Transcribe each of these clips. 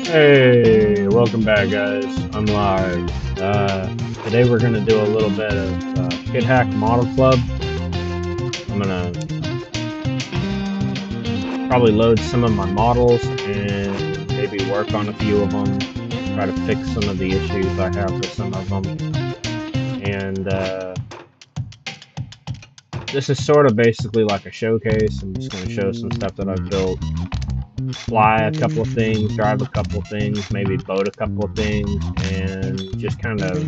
Hey, welcome back, guys. I'm live. Today we're gonna do a little bit of KitHack Model Club. I'm gonna probably load some of my models and maybe work on a few of them. Try to fix some of the issues I have with some of them. And this is sort of basically like a showcase. I'm just gonna show some stuff that I've built. Fly a couple of things, drive a couple of things, maybe boat a couple of things, and just kind of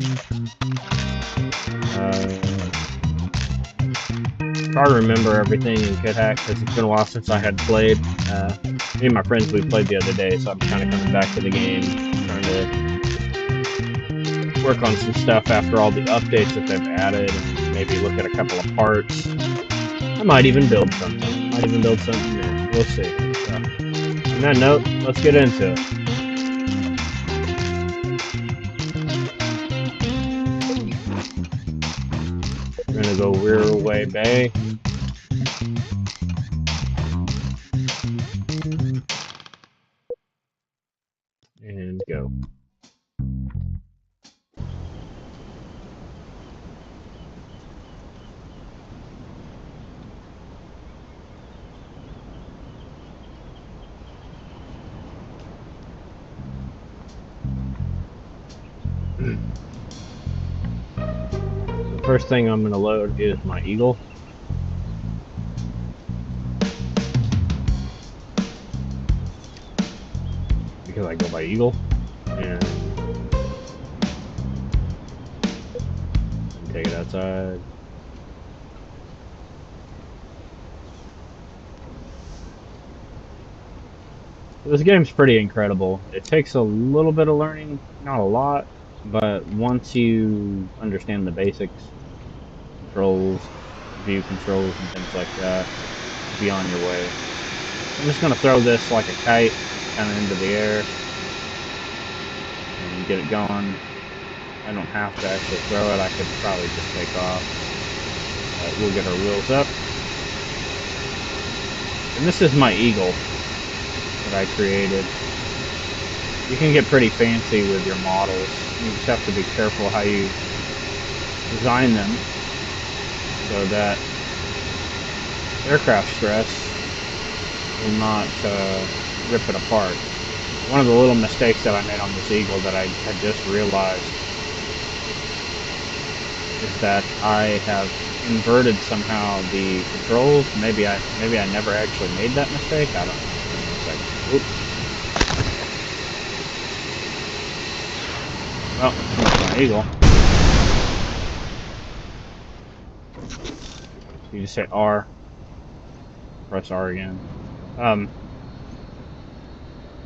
try to remember everything in KitHack because it's been a while since I had played. Me and my friends, we played the other day, so I'm kind of coming back to the game, trying to work on some stuff after all the updates that they've added, and maybe look at a couple of parts. I might even build something. New. We'll see. So, on that note, let's get into it. We're gonna go Rearway Bay. And go. The first thing I'm going to load is my Eagle. Because I go by Eagle. And take it outside. This game's pretty incredible. It takes a little bit of learning, not a lot, but once you understand the basics, controls, view controls, and things like that, you'll be on your way. I'm just going to throw this like a kite, kind of into the air, and get it going. I don't have to actually throw it, I could probably just take off. But we'll get our wheels up. And this is my Eagle that I created. You can get pretty fancy with your models. You just have to be careful how you design them so that aircraft stress will not rip it apart. One of the little mistakes that I made on this Eagle that I had just realized is that I have inverted somehow the controls. Maybe I never actually made that mistake. I don't know. Oops. Well, that's my Eagle. So you just hit R. Press R again.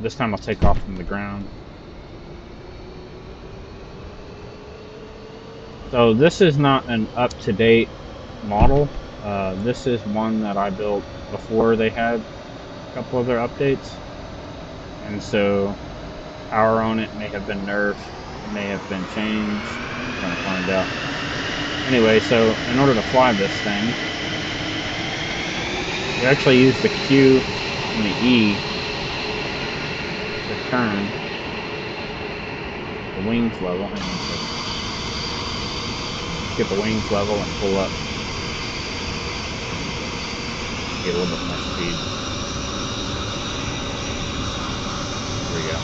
This time I'll take off from the ground. So this is not an up-to-date model. This is one that I built before they had a couple other updates. And so power on it may have been nerfed, it may have been changed. I'm trying to find out. Anyway, so in order to fly this thing, you actually use the Q and the E to turn the wings level. Hang on a second. Get the wings level and pull up. Get a little bit more speed. There we go.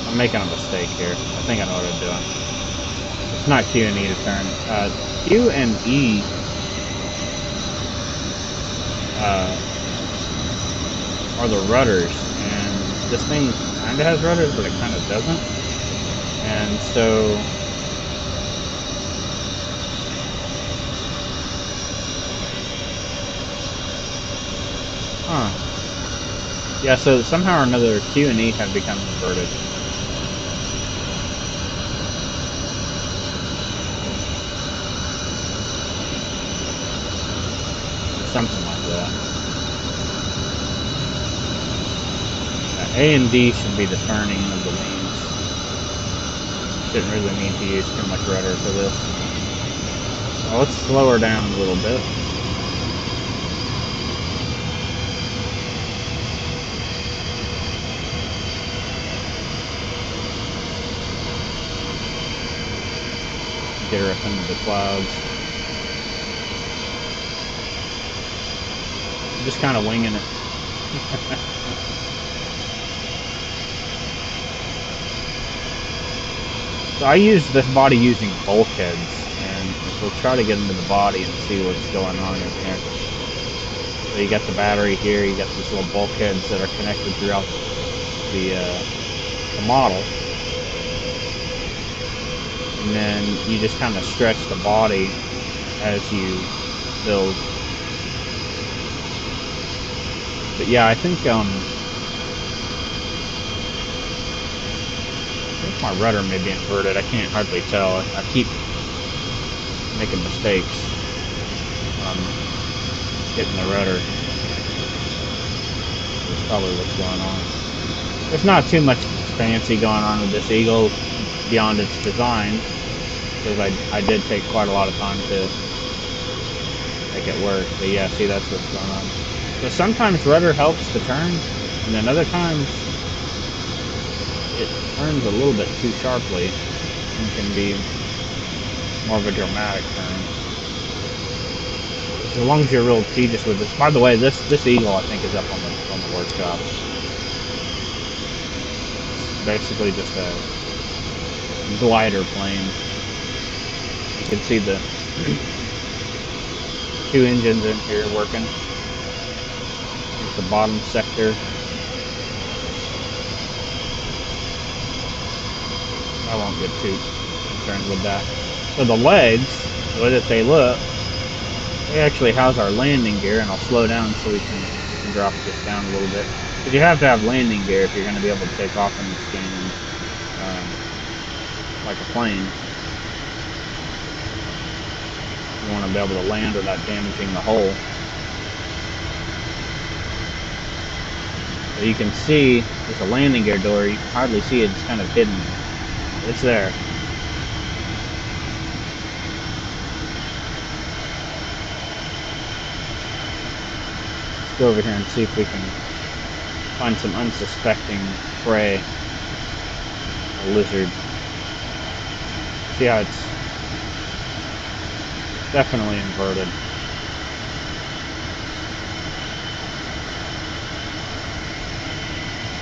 I'm making a mistake here. I think I know what I'm doing. It's not Q and E to turn. Q and E are the rudders, and this thing kind of has rudders, but it kind of doesn't. And so yeah, so somehow or another Q and E have become inverted. Something like that. A and D should be the turning of the wings. Didn't really need to use too much rudder for this. Well, let's slow her down a little bit. get her up into the clouds. I'm just kind of winging it. So I use this body using bulkheads, and we'll try to get into the body and see what's going on in here. So you got the battery here, you got these little bulkheads that are connected throughout the model. And then you just kind of stretch the body as you build. But yeah, I think my rudder may be inverted. I can't hardly tell. I keep making mistakes hitting the rudder. That's probably what's going on. There's not too much fancy going on with this Eagle beyond its design, because I did take quite a lot of time to make it work. But yeah, see, that's what's going on. So sometimes rudder helps to turn, and then other times it turns a little bit too sharply and can be more of a dramatic turn. As long as you're real tedious with this. By the way, this Eagle I think is up on the workshop. It's basically just a glider plane. You can see the 2 engines in here working. Here's the bottom sector. I won't get too concerned with that. So the legs, the way that they look, they actually house our landing gear, and I'll slow down so we can drop this down a little bit. Because you have to have landing gear if you're going to be able to take off in this game like a plane. You want to be able to land without damaging the hull. So you can see there's a landing gear door. You can hardly see it, it's kind of hidden. It's there. Let's go over here and see if we can find some unsuspecting prey. A lizard. See how it's definitely inverted.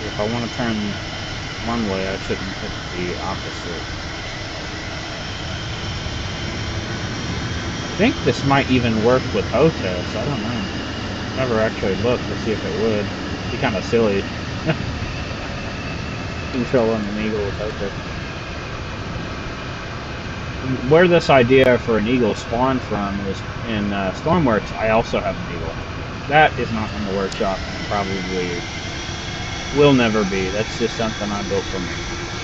If I want to turn one way, I shouldn't hit the opposite. I think this might even work with HOTAS. I don't know. Never actually looked to see if it would. It'd be kind of silly. Controlling an Eagle with HOTAS. Where this idea for an Eagle spawned from is in Stormworks. I also have an Eagle. That is not in the workshop, and probably will never be. That's just something I built for me.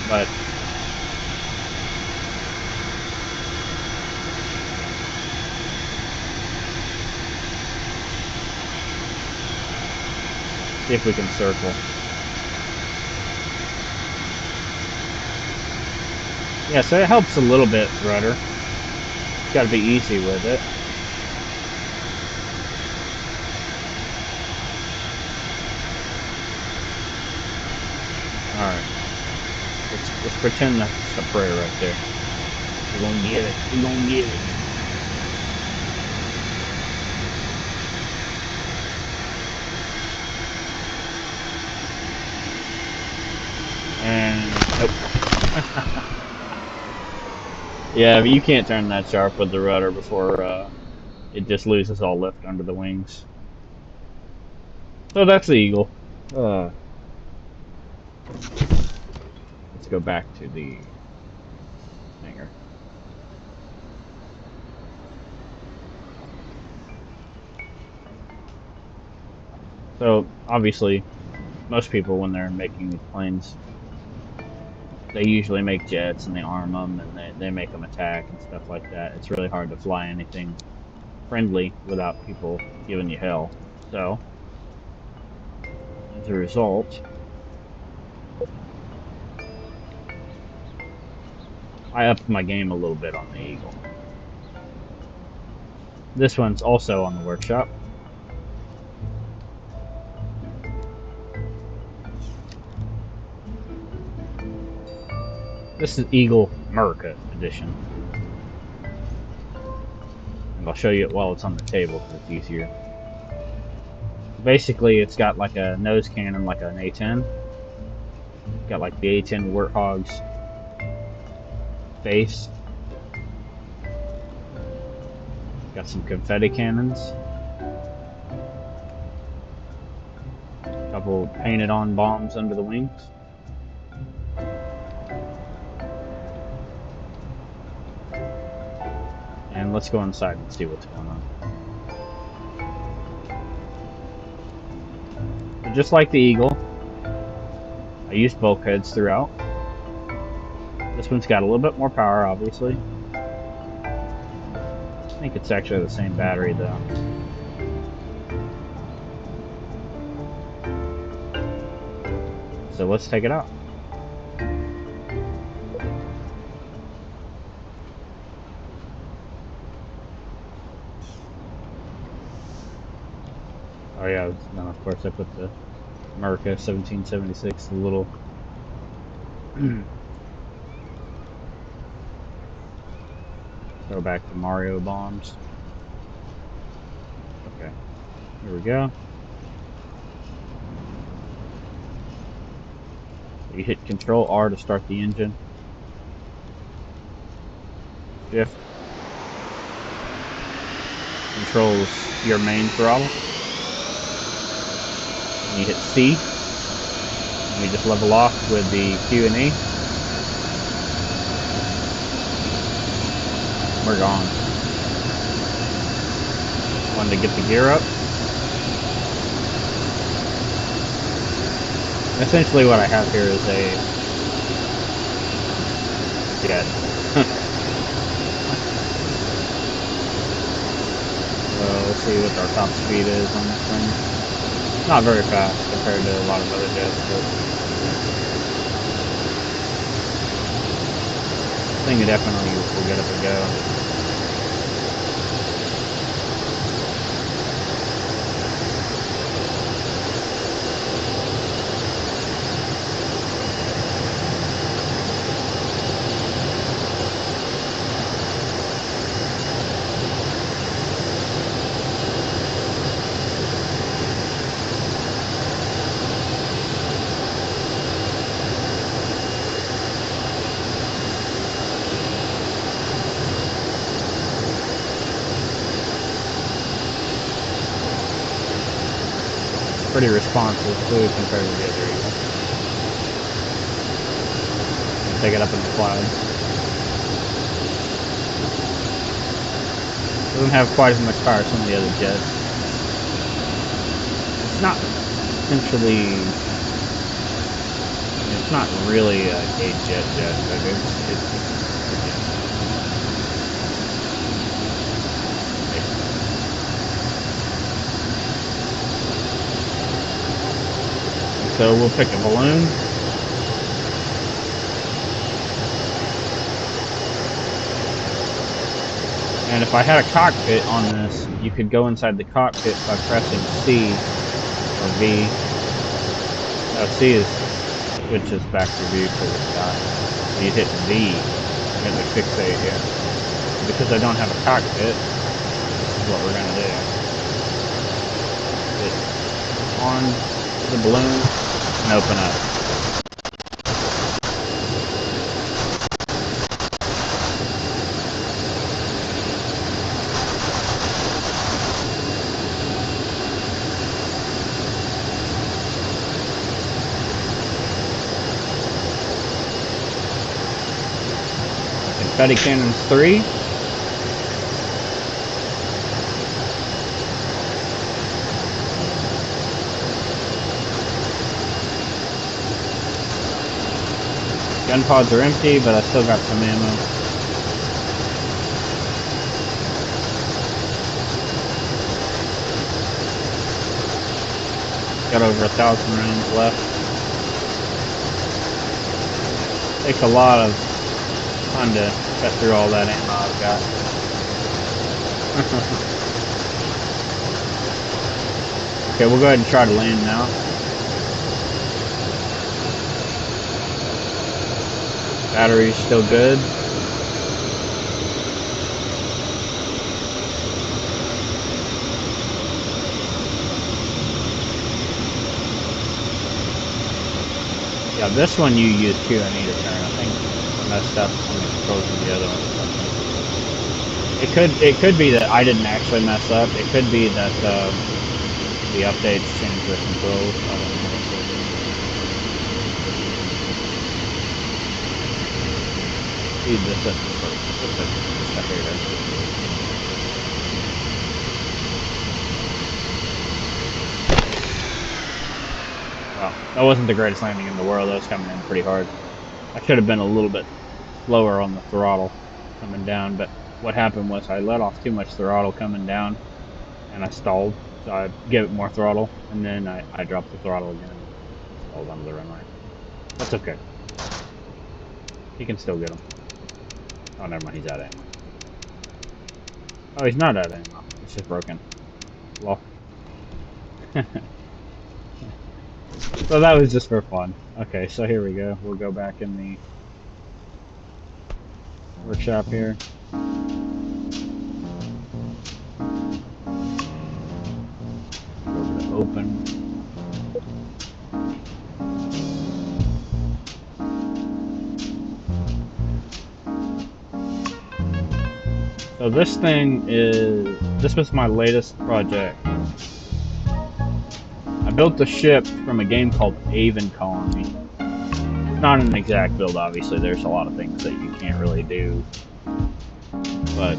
But see if we can circle. Yeah, so it helps a little bit, rudder. It's got to be easy with it. Alright. Let's pretend that's the prey right there. We're gonna get it. We're gonna get it. And nope. Yeah, but you can't turn that sharp with the rudder before it just loses all lift under the wings. So that's the Eagle. Let's go back to the hangar. So obviously, most people when they're making these planes, they usually make jets and they arm them and they make them attack and stuff like that. It's really hard to fly anything friendly without people giving you hell. So, as a result, I upped my game a little bit on the Eagle. This one's also on the workshop. This is Eagle America edition. I'll show you it while it's on the table because it's easier. Basically, it's got like a nose cannon, like an A-10. Got like the A-10 Warthog's face. Got some confetti cannons. Couple painted on bombs under the wings. And let's go inside and see what's going on. But just like the Eagle, I used bulkheads throughout. This one's got a little bit more power, obviously. I think it's actually the same battery though. So let's take it out. Oh yeah, no, of course I put the America 1776, the little throw back the Mario bombs. Okay, here we go. You hit Control R to start the engine. Shift controls your main throttle. And you hit C. And we just level off with the Q and E. We're gone. Wanted to get the gear up. Essentially what I have here is a jet. So let's see what our top speed is on this thing. Not very fast compared to a lot of other jets, but this thing definitely will get up and go. Pretty responsive too compared to the other Eagle. Take it up in the clouds. Doesn't have quite as much power as some of the other jets. It's not essentially. It's not really a jet, but it's So we'll pick a balloon. And if I had a cockpit on this, you could go inside the cockpit by pressing C or V. C is switches back to V for the sky. So you hit V and it fixate here. Because I don't have a cockpit, this is what we're gonna do. Hit on the balloon and open up. Confetti cannons 3. Gun pods are empty, but I still got some ammo. Got over 1,000 rounds left. Takes a lot of time to cut through all that ammo I've got. Okay, we'll go ahead and try to land now. Battery's still good. Yeah, this one you use Q and E to turn. I think I messed up on the controls of the other one. It could be that I didn't actually mess up. It could be that the updates change the controls. I don't know. Speed this up first. Just a hater. Well, that wasn't the greatest landing in the world. That was coming in pretty hard. I should have been a little bit slower on the throttle coming down, but what happened was I let off too much throttle coming down, and I stalled. So I gave it more throttle, and then I dropped the throttle again and stalled onto the runway. That's okay. He can still get him. Oh, never mind. He's out of ammo. Oh, he's not out of ammo. It's just broken. Well. So that was just for fun. Okay, so here we go. We'll go back in the workshop here. Go over to open. So this was my latest project. I built the ship from a game called Avon Colony. It's not an exact build, obviously. There's a lot of things that you can't really do. But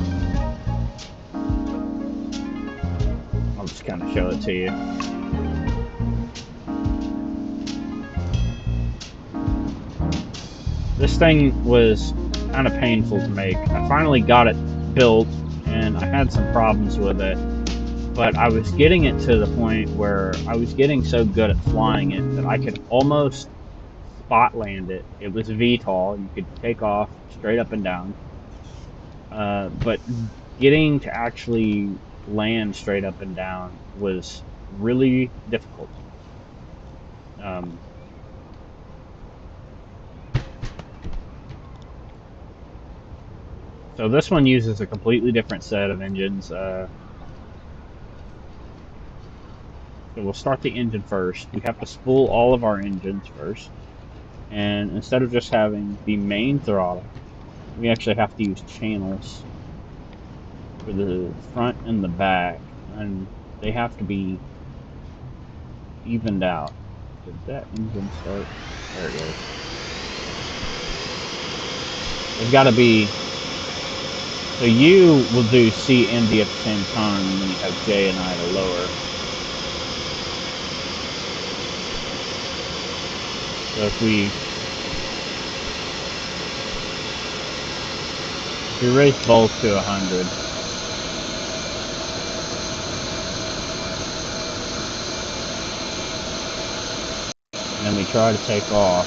I'll just kind of show it to you. This thing was kind of painful to make. I finally got it built, and I had some problems with it. But I was getting it to the point where I was getting so good at flying it that I could almost spot land it. It was VTOL. You could take off straight up and down. But getting to actually land straight up and down was really difficult. So this one uses a completely different set of engines. So we'll start the engine first. We have to spool all of our engines first. And instead of just having the main throttle, we actually have to use channels for the front and the back. And they have to be evened out. Did that engine start? There it goes. They've got to be... So U will do C and D at the same time, and then you have J and I to lower. So if we raise both to 100, and then we try to take off,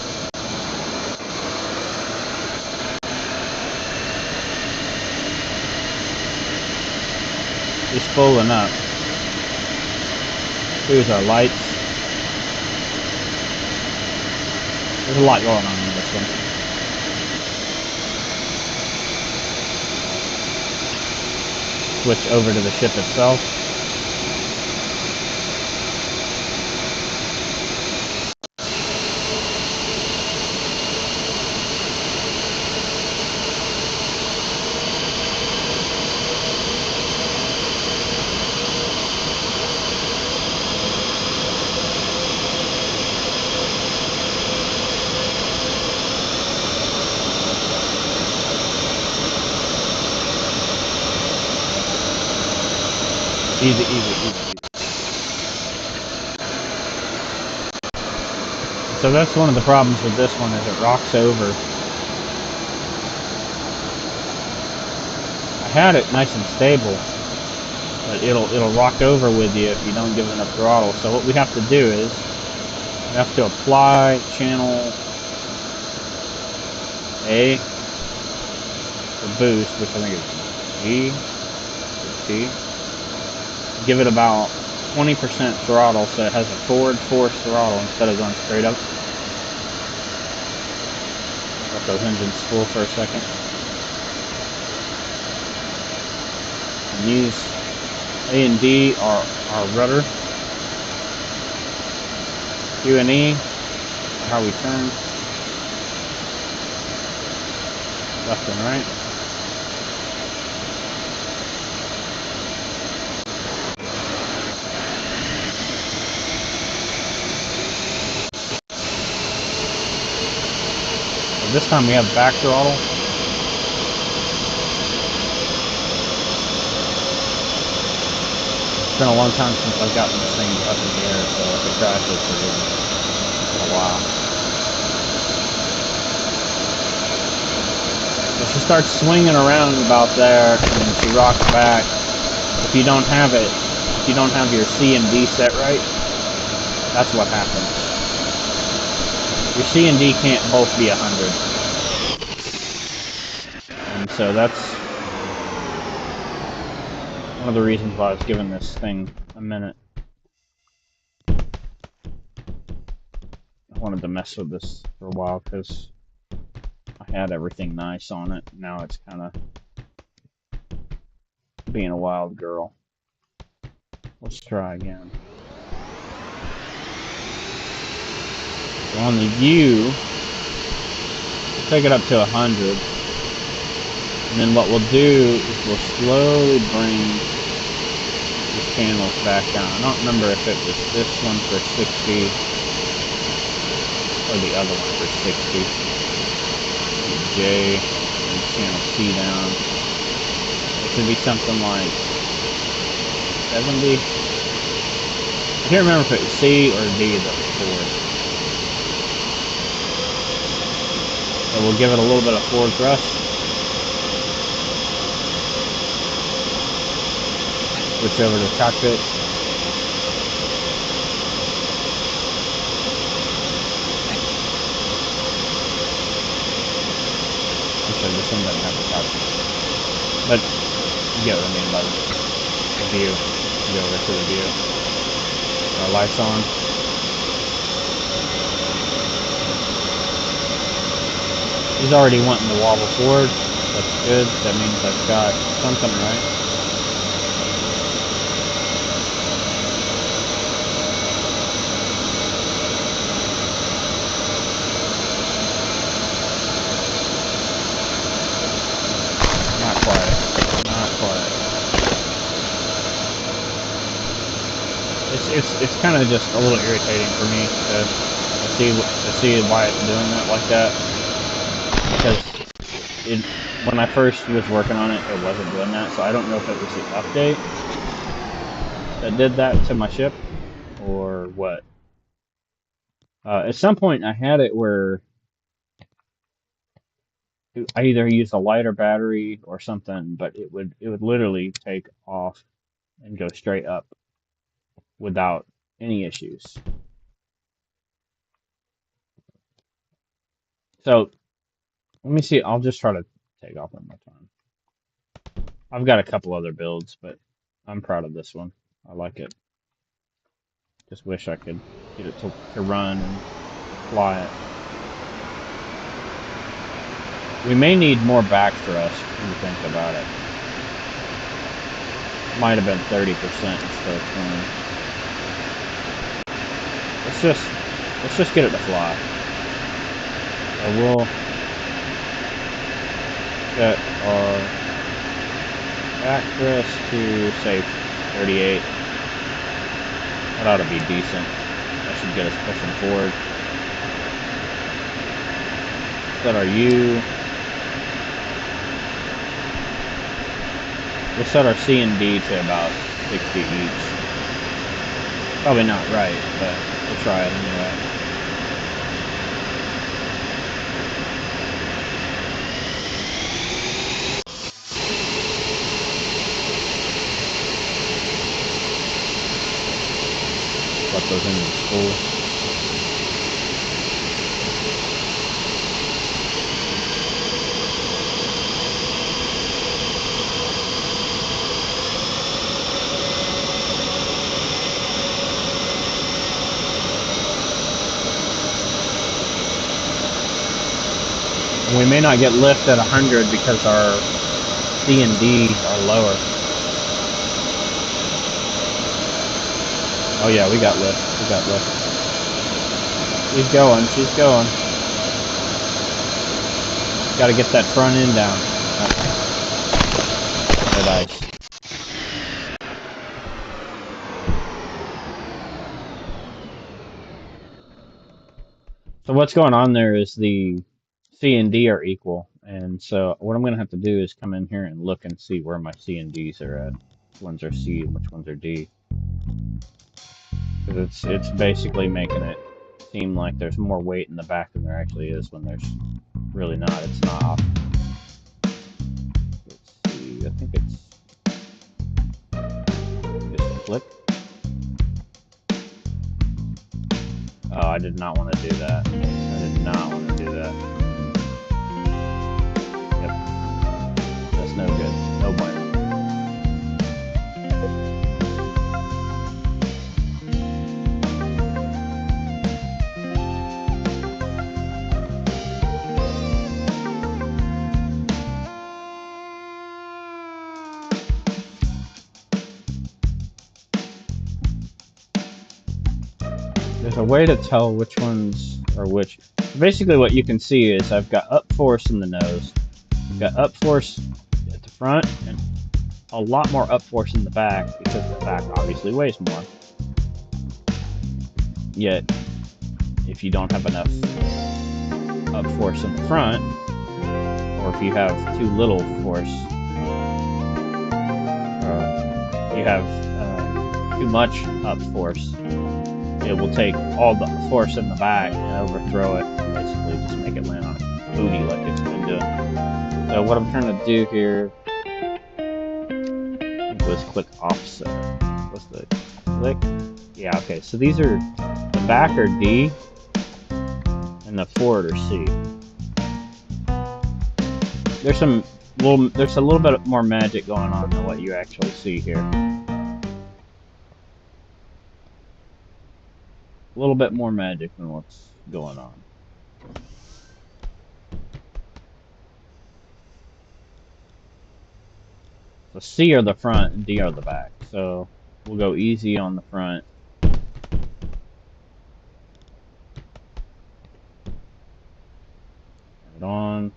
just pulling up. Here's our lights. There's a lot going on in this one. Switch over to the ship itself. Easy, easy, easy, easy. So that's one of the problems with this one, is it rocks over. I had it nice and stable, but it'll rock over with you if you don't give it enough throttle. So what we have to do is we have to apply channel A for boost, which I think is G or T. Give it about 20% throttle, so it has a forward force throttle instead of going straight up. Let those engines spool for a second. And these A and D are our rudder. Q and E are how we turn. left and right. So this time we have back throttle. It's been a long time since I've gotten this thing up in the air, so if it crashes, it's a while. So she starts swinging around about there, and she rocks back. If you don't have it, if you don't have your C and D set right, that's what happens. Your C and D can't both be 100. And so that's one of the reasons why I was giving this thing a minute. I wanted to mess with this for a while because I had everything nice on it. Now it's kind of being a wild girl. Let's try again. So on the U, we'll take it up to 100. And then what we'll do is we'll slowly bring these channels back down. I don't remember if it was this one for 60 or the other one for 60. J and channel C down. It could be something like 70. I can't remember if it was C or D that was forward. So we'll give it a little bit of forward thrust. Switch over to cockpit. Actually, this one doesn't have a cockpit. But you get what I mean by the view. Go over to the view. Our lights on. He's already wanting to wobble forward. That's good. That means I've got something right. It's kind of just a little irritating for me to see why it's doing that like that, because when I first was working on it, it wasn't doing that. So I don't know if it was the update that did that to my ship or what. At some point, I had it where I either used a lighter battery or something, but it would literally take off and go straight up without any issues. So let me see. I'll just try to take off one more time. I've got a couple other builds, but I'm proud of this one. I like it. Just wish I could get it to run and fly it. We may need more back thrust when you think about it. Might have been 30% instead of 20. Let's just get it to fly. So we'll set our back thrust to say 38. That ought to be decent. That should get us pushing forward. Set our U. We'll set our C and D to about 60 each. Probably not right, but we'll try it anyway. Let those engines full. And we may not get lift at 100 because our C and D are lower. Oh yeah, we got lift. We got lift. She's going. She's going. Gotta get that front end down. Red ice. So what's going on there is the C and D are equal, and so what I'm going to have to do is come in here and look and see where my C and Ds are at. Which ones are C and which ones are D. Because it's basically making it seem like there's more weight in the back than there actually is when there's really not. It's not. Let's see, I think it's just click. Oh, I did not want to do that. I did not want to do that. Yep. That's no good. No bueno. There's a way to tell which ones are which. Basically what you can see is I've got up force in the nose, I've got up force at the front, and a lot more up force in the back because the back obviously weighs more. Yet, if you don't have enough up force in the front, or if you have too little force, you have too much up force, it will take all the force in the back and overthrow it and basically just make it land on its booty like it's been doing. So what I'm trying to do here was click offset. What's the click? Yeah, okay, so these are, the back are D and the forward are C. There's a little bit more magic going on than what you actually see here. A little bit more magic than what's going on. So C are the front and D are the back. So we'll go easy on the front. Turn it on.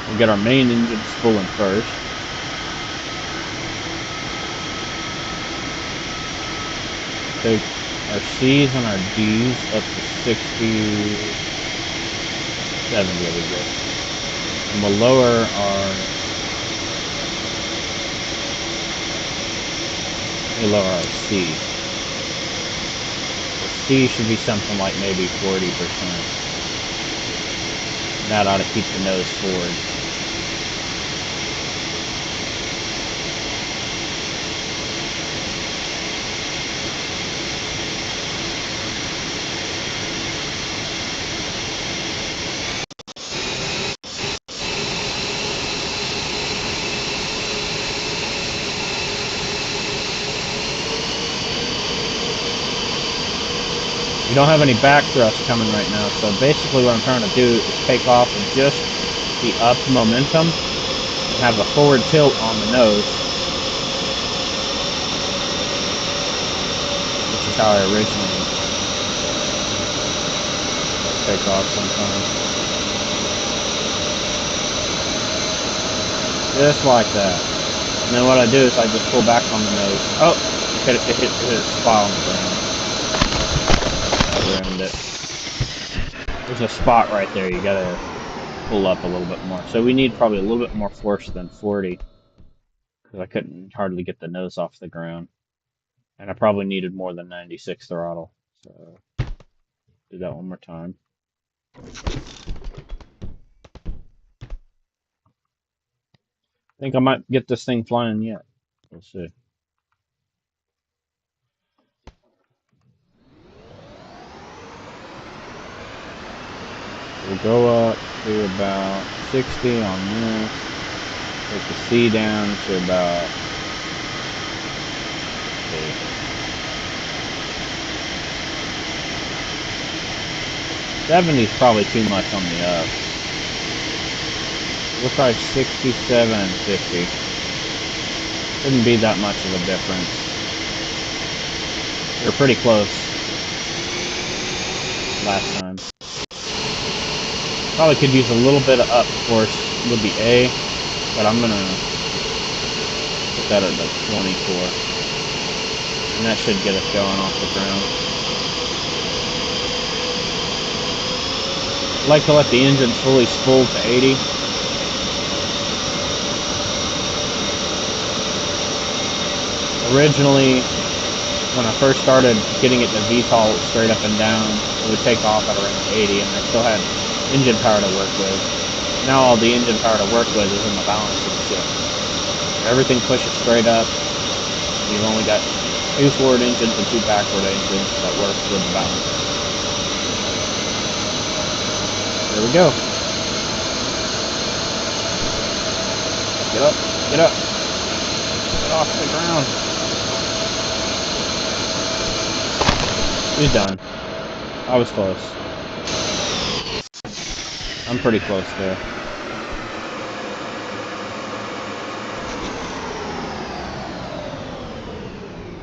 We'll get our main engine spooling first. Take our C's and our D's up to 60, 70 we go. And we'll lower our, C. The C should be something like maybe 40%. That ought to keep the nose forward. We don't have any back thrust coming right now, so basically what I'm trying to do is take off with just the up momentum and have a forward tilt on the nose, which is how I originally take off sometimes. Just like that. And then what I do is I just pull back on the nose. Oh! It hit a spot on the ground. It. There's a spot right there, you gotta pull up a little bit more. So we need probably a little bit more force than 40, because I couldn't hardly get the nose off the ground. And I probably needed more than 96 throttle. So do that one more time. I think I might get this thing flying yet. We'll see. We'll go up to about 60 on this. Take the C down to about 70 is probably too much on the up. Looks like 67 and 50. Shouldn't be that much of a difference. They're pretty close. last time. Probably could use a little bit of up force with the A, but I'm gonna put that at like 24. And that should get us going off the ground. I like to let the engine fully spool to 80. Originally, when I first started getting it to VTOL straight up and down, it would take off at around 80, and I still had engine power to work with. Now all the engine power to work with is in the balancing shift. Everything pushes straight up. You've only got 2 forward engines and 2 backward engines that work with the balance. There we go. Get up, get up. Get off the ground. He's done. I was close. I'm pretty close there.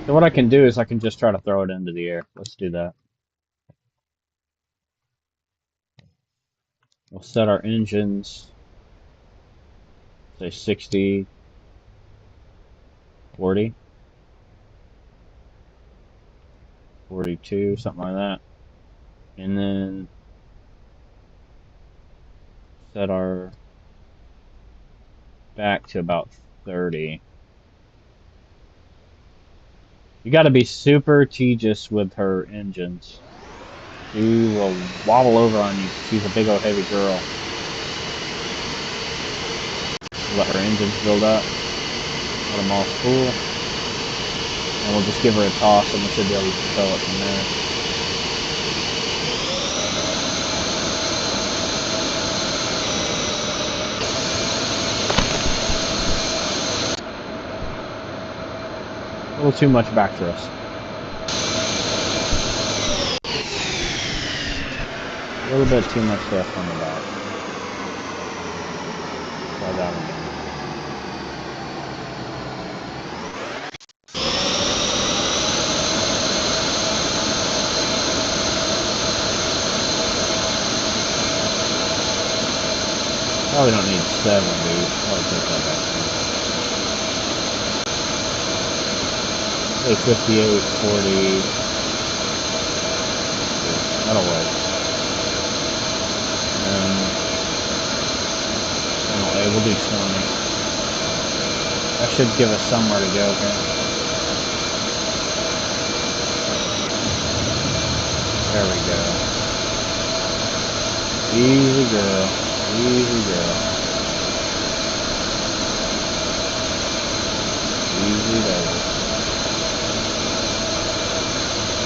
So what I can do is I can just try to throw it into the air. Let's do that. We'll set our engines, say 60, 40, 42, something like that. And then set our back to about 30. You got to be super tedious with her engines. She will wobble over on you. She's a big old heavy girl. Let her engines build up. Let them all spool. And we'll just give her a toss and we should be able to propel it from there. A little too much back thrust. A little bit too much thrust on the back. Try that one again. Probably don't need 70. I'll take that back. Say 58, 40. That'll work. We'll do 20. That should give us somewhere to go here. There we go. Easy girl. Easy girl. Easy does it.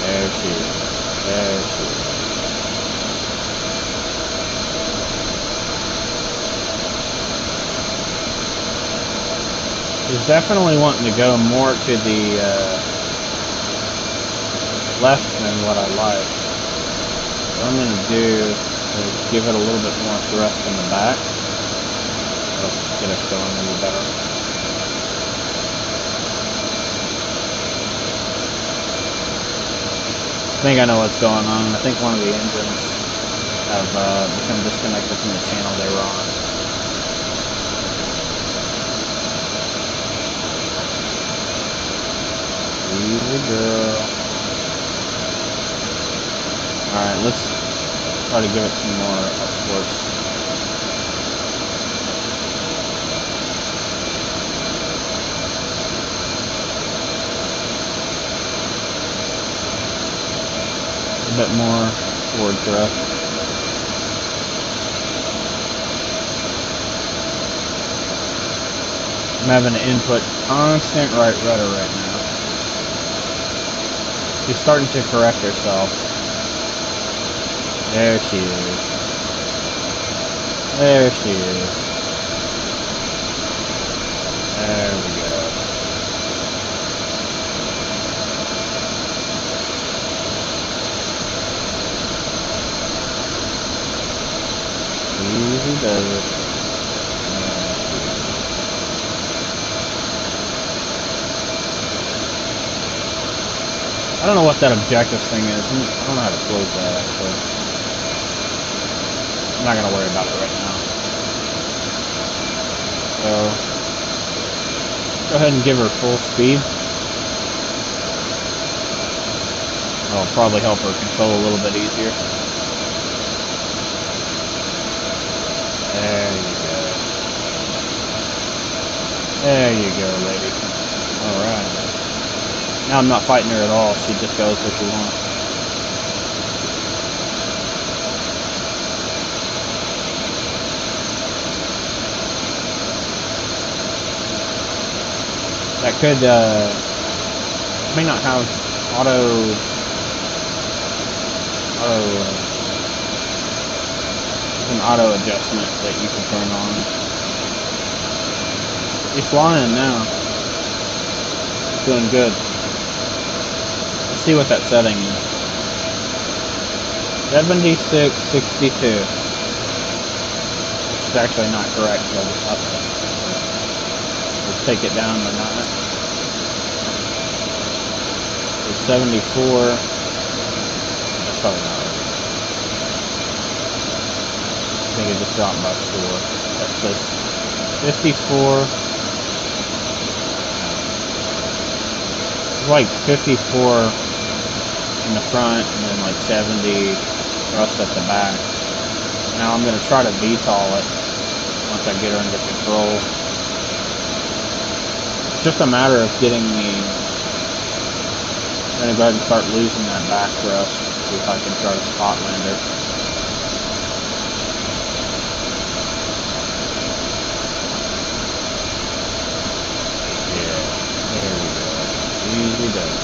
There she is. There she is. She's definitely wanting to go more to the left than what I like. What I'm going to do is give it a little bit more thrust in the back. That'll get us going a little better. I think I know what's going on. I think one of the engines have become disconnected from the channel they were on. Easy girl. Alright, let's try to give it some more up force. A bit more forward thrust. I'm having to input constant right rudder right now. She's starting to correct herself. There she is. There she is. There we go. Easy does it. I don't know what that objectives thing is. I don't know how to close that actually. I'm not gonna worry about it right now. So go ahead and give her full speed. That'll probably help her control a little bit easier. There you go. There you go, lady. Alright. Now I'm not fighting her at all. She just goes where she wants. That could, may not have an auto adjustment that you can turn on. He's flying now. He's doing good. Let's see what that setting is. 7662. Which is actually not correct, so I'll just up it. Let's take it down to 9. So 74. That's probably not right. I think it just dropped by 4. That says 54. It's like 54 in the front and then like 70 thrust at the back. Now I'm going to try to VTOL it once I get her under control. It's just a matter of getting the... I'm going to go ahead and start losing that back thrust. See if I can try to spot land her. Easy does it.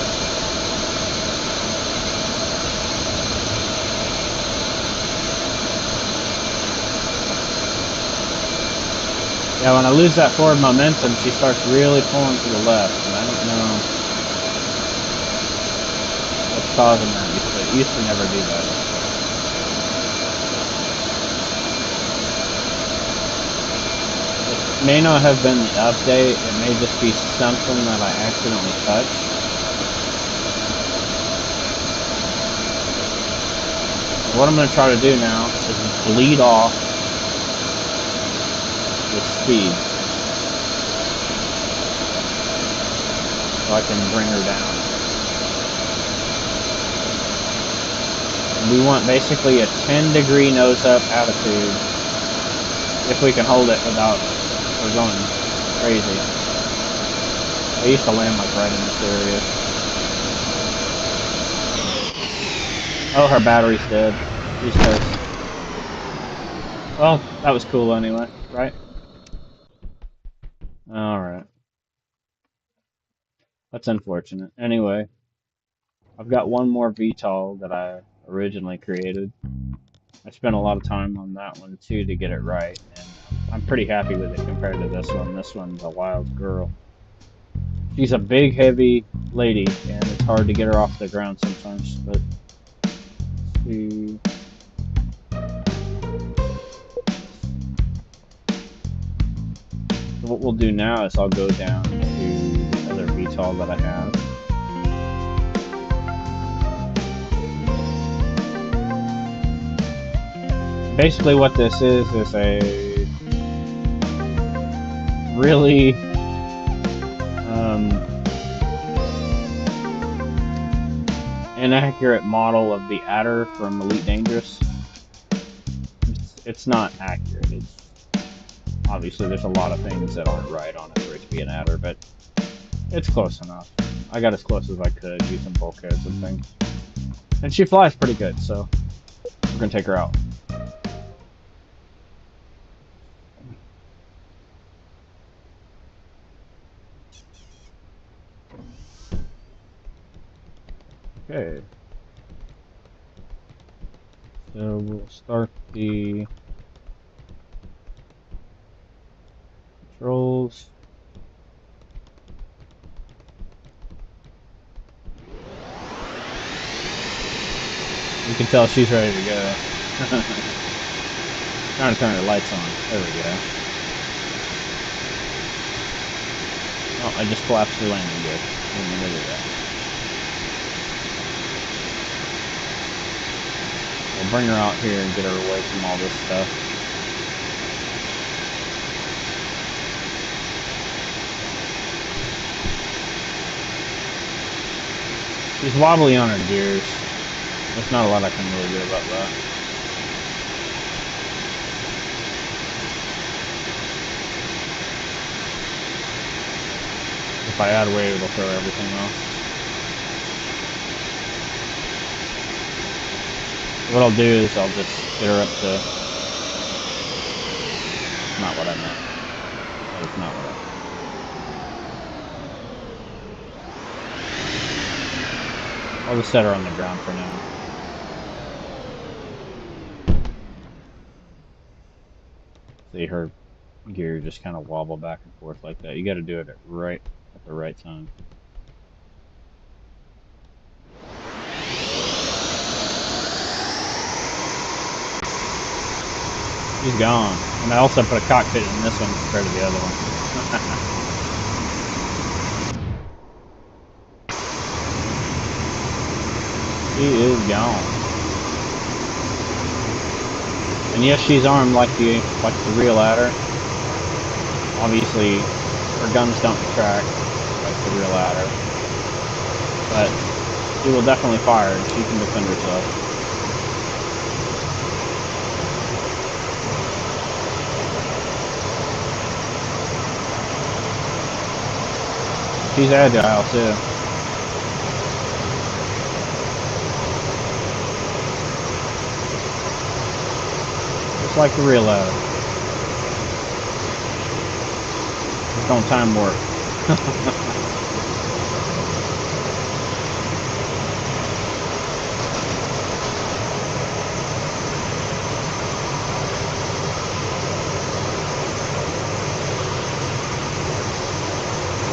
Yeah, when I lose that forward momentum, she starts really pulling to the left, and I don't know what's causing that. It used to never do that. It may not have been the update, it may just be something that I accidentally touched. What I'm going to try to do now is bleed off with speed so I can bring her down. And we want basically a 10-degree nose-up attitude if we can hold it without her going crazy. I used to land like right in this area. Oh, her battery's dead. She's toast. Well, that was cool anyway, right? Alright. That's unfortunate. Anyway, I've got one more VTOL that I originally created. I spent a lot of time on that one too to get it right, and I'm pretty happy with it compared to this one. This one's a wild girl. She's a big, heavy lady, and it's hard to get her off the ground sometimes, but let's see. So what we'll do now is I'll go down to the other VTOL that I have. Basically what this is a really inaccurate model of the Adder from Elite Dangerous. It's not accurate. It's obviously there's a lot of things that aren't right on it for it to be an Adder, but it's close enough. I got as close as I could using bulkheads and things. And she flies pretty good, so we're gonna take her out. Okay. So we'll start the controls. You can tell she's ready to go. Trying to turn her lights on. There we go. Oh, I just collapsed the landing gear. Didn't mean to do that. We'll bring her out here and get her away from all this stuff. She's wobbly on her gears. There's not a lot I can really do about that. If I add weight, it'll throw everything off. What I'll do is I'll just get her up to... Not what I meant. That is not what I meant. I'll just set her on the ground for now. See, her gear just kind of wobble back and forth like that. You got to do it at the right time. She's gone. And I also put a cockpit in this one compared to the other one. She is gone. And yes, she's armed like the real adder. Obviously, her guns don't retract like the real adder. But she will definitely fire and she can defend herself. She's agile too. Just like the real adder. Just don't time warp.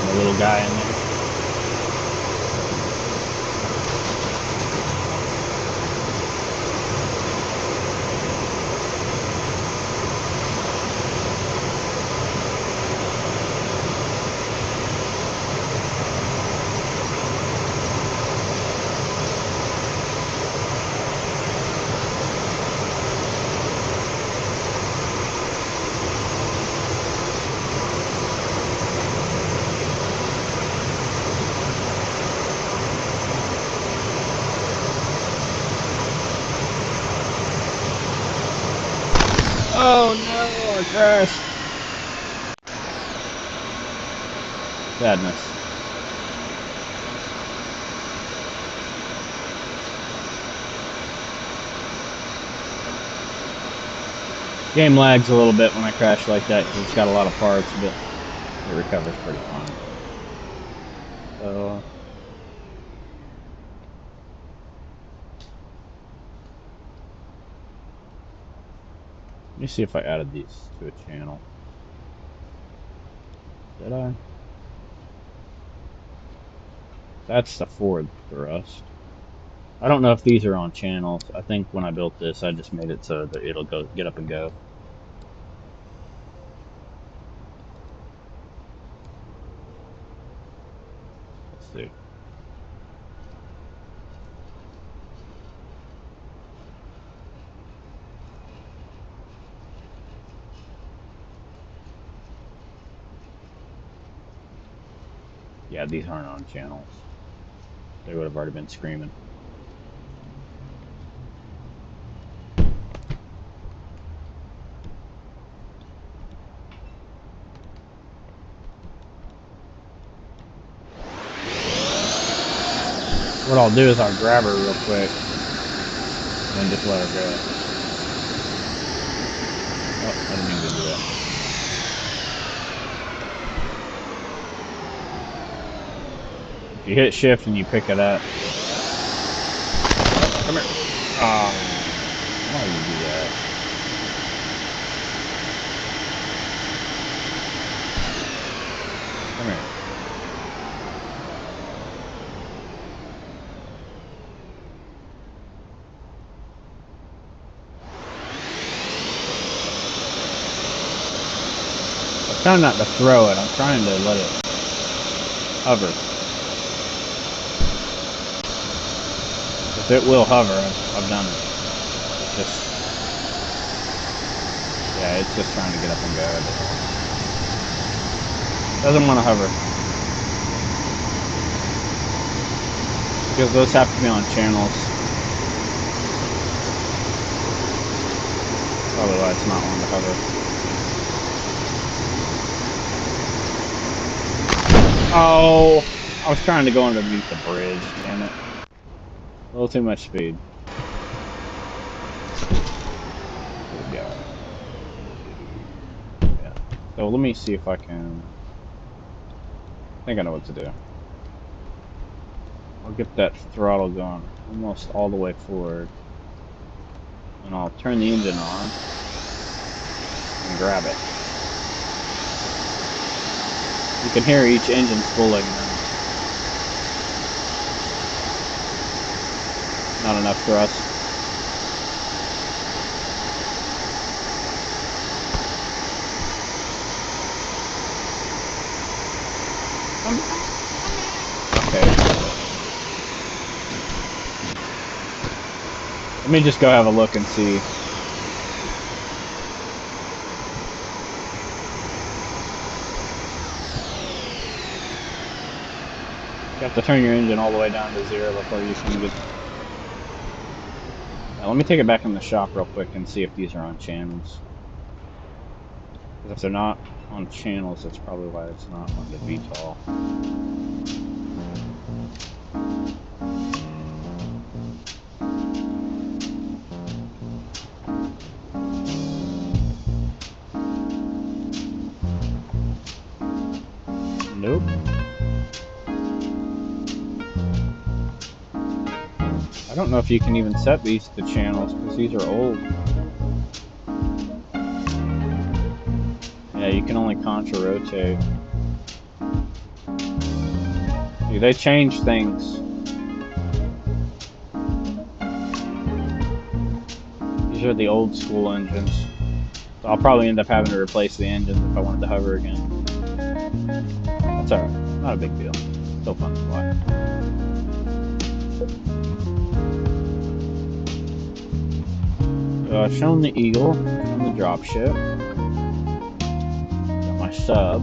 The little guy in there. Oh no, I crashed. Sadness. Game lags a little bit when I crash like that because it's got a lot of parts, but it recovers pretty fine. So... let me see if I added these to a channel. Did I? That's the forward thrust. I don't know if these are on channels. I think when I built this, I just made it so that it'll get up and go. Let's see. Yeah, these aren't on channels. They would have already been screaming. What I'll do is I'll grab her real quick and then just let her go. Oh, I didn't mean to do that. If you hit shift and you pick it up. Oh, come here. Oh, why do you do that? Come here. I'm trying not to throw it. I'm trying to let it hover. If it will hover, I've done it. Yeah, it's just trying to get up and go. Doesn't want to hover. Because those have to be on channels. Probably why it's not wanting to hover. Oh! I was trying to go underneath the bridge, damn it. A little too much speed. Yeah. So let me see if I can... I think I know what to do. I'll get that throttle going almost all the way forward. And I'll turn the engine on and grab it. You can hear each engine spooling now. Not enough thrust. Okay. Let me just go have a look and see. You have to turn your engine all the way down to 0 before you can get... Now, let me take it back in the shop real quick and see if these are on channels. Because if they're not on channels, that's probably why it's not on the VTOL. Nope. I don't know if you can even set these to channels because these are old. Yeah, you can only contra rotate. Dude, they change things. These are the old school engines. So I'll probably end up having to replace the engines if I wanted to hover again. That's alright. Not a big deal. Still fun to fly. So I've shown the Eagle from the dropship. Got my sub.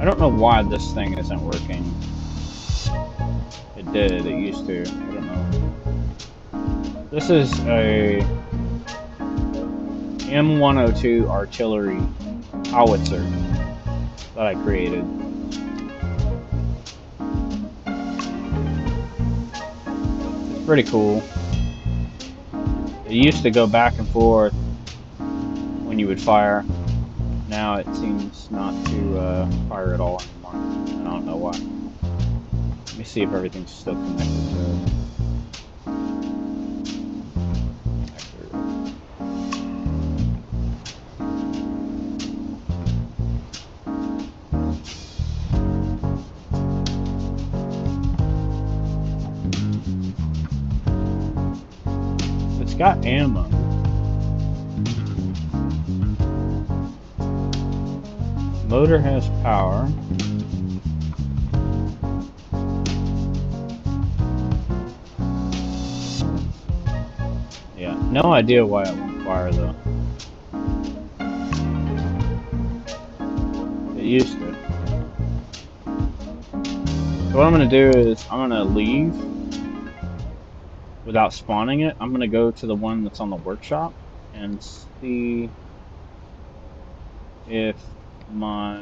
I don't know why this thing isn't working. It did, it used to. I don't know. This is a M102 artillery howitzer that I created. It's pretty cool. It used to go back and forth when you would fire. Now it seems not to fire at all anymore. I don't know why. Let me see if everything's still connected to it. It's got ammo. Motor has power. Yeah, no idea why it won't fire though. It used to. So what I'm gonna do is I'm gonna leave without spawning it. I'm gonna go to the one that's on the workshop and see if my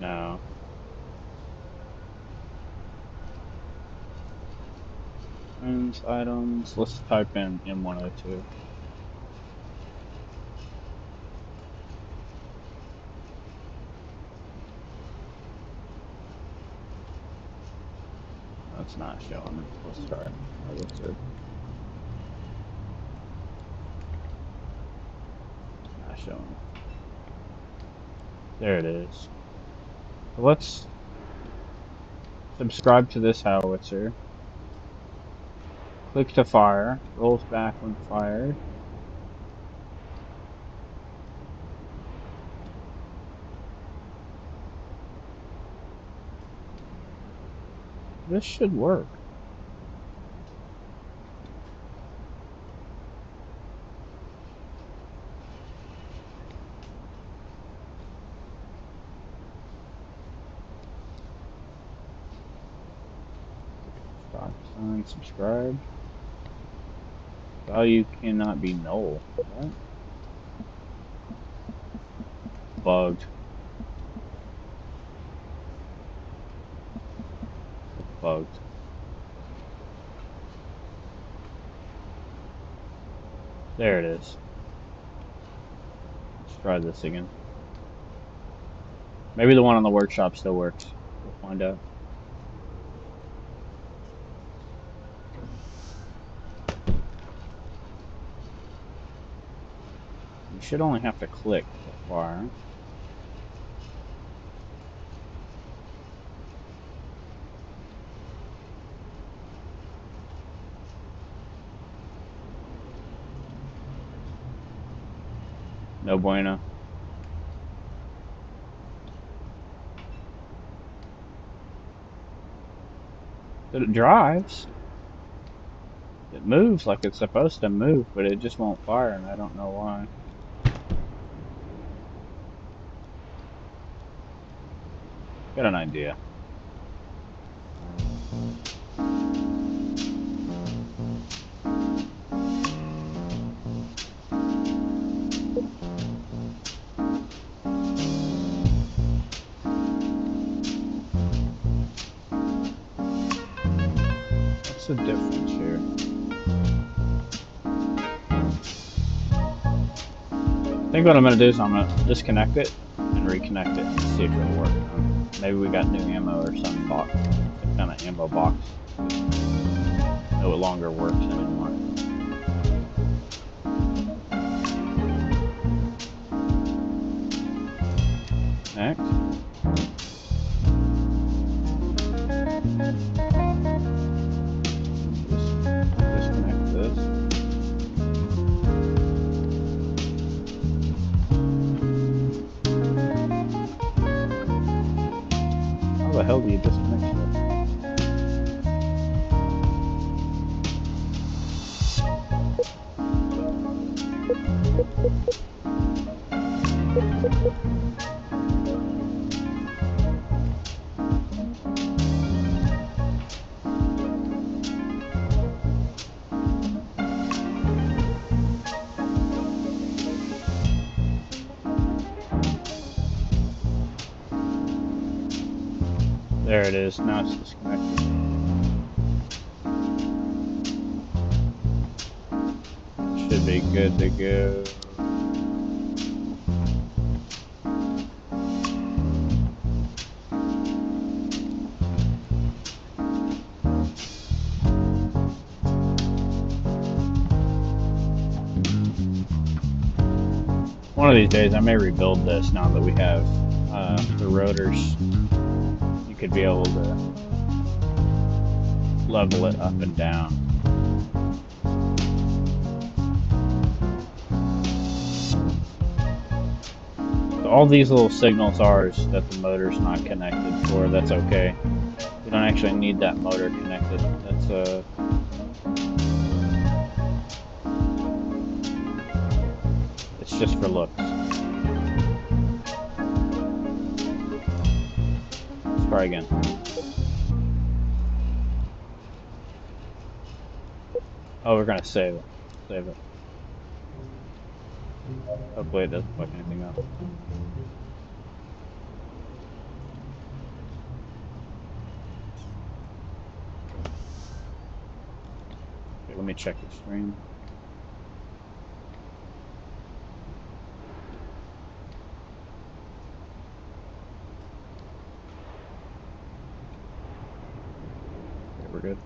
no. Friends, items, let's type in M102. That's not showing it. Let's try it. What's it? Not showing it. There it is. So let's subscribe to this howitzer. Click to fire. Rolls back when fired. This should work. Stop sign, subscribe. Value cannot be null. What? Bugged. Bugged. There it is. Let's try this again. Maybe the one on the workshop still works. We'll find out. You should only have to click to fire. No bueno. But it drives. It moves like it's supposed to move, but it just won't fire, and I don't know why. Got an idea. What's the difference here? I think what I'm going to do is I'm going to disconnect it and reconnect it and see if it'll work. Maybe we got new ammo or some box. Some kind of ammo box no longer works anymore. Next. Just disconnect this. How the hell do you disconnect this? There it is. Now it's disconnected. Should be good to go. One of these days I may rebuild this now that we have the rotors. You could be able to level it up and down. So all these little signals are is that the motor's not connected for. That's okay. We don't actually need that motor connected. That's it's just for looks. Let's try again. Oh, we're gonna save it. Save it. Hopefully it doesn't fuck anything up. Okay, let me check the stream. Okay, we're good.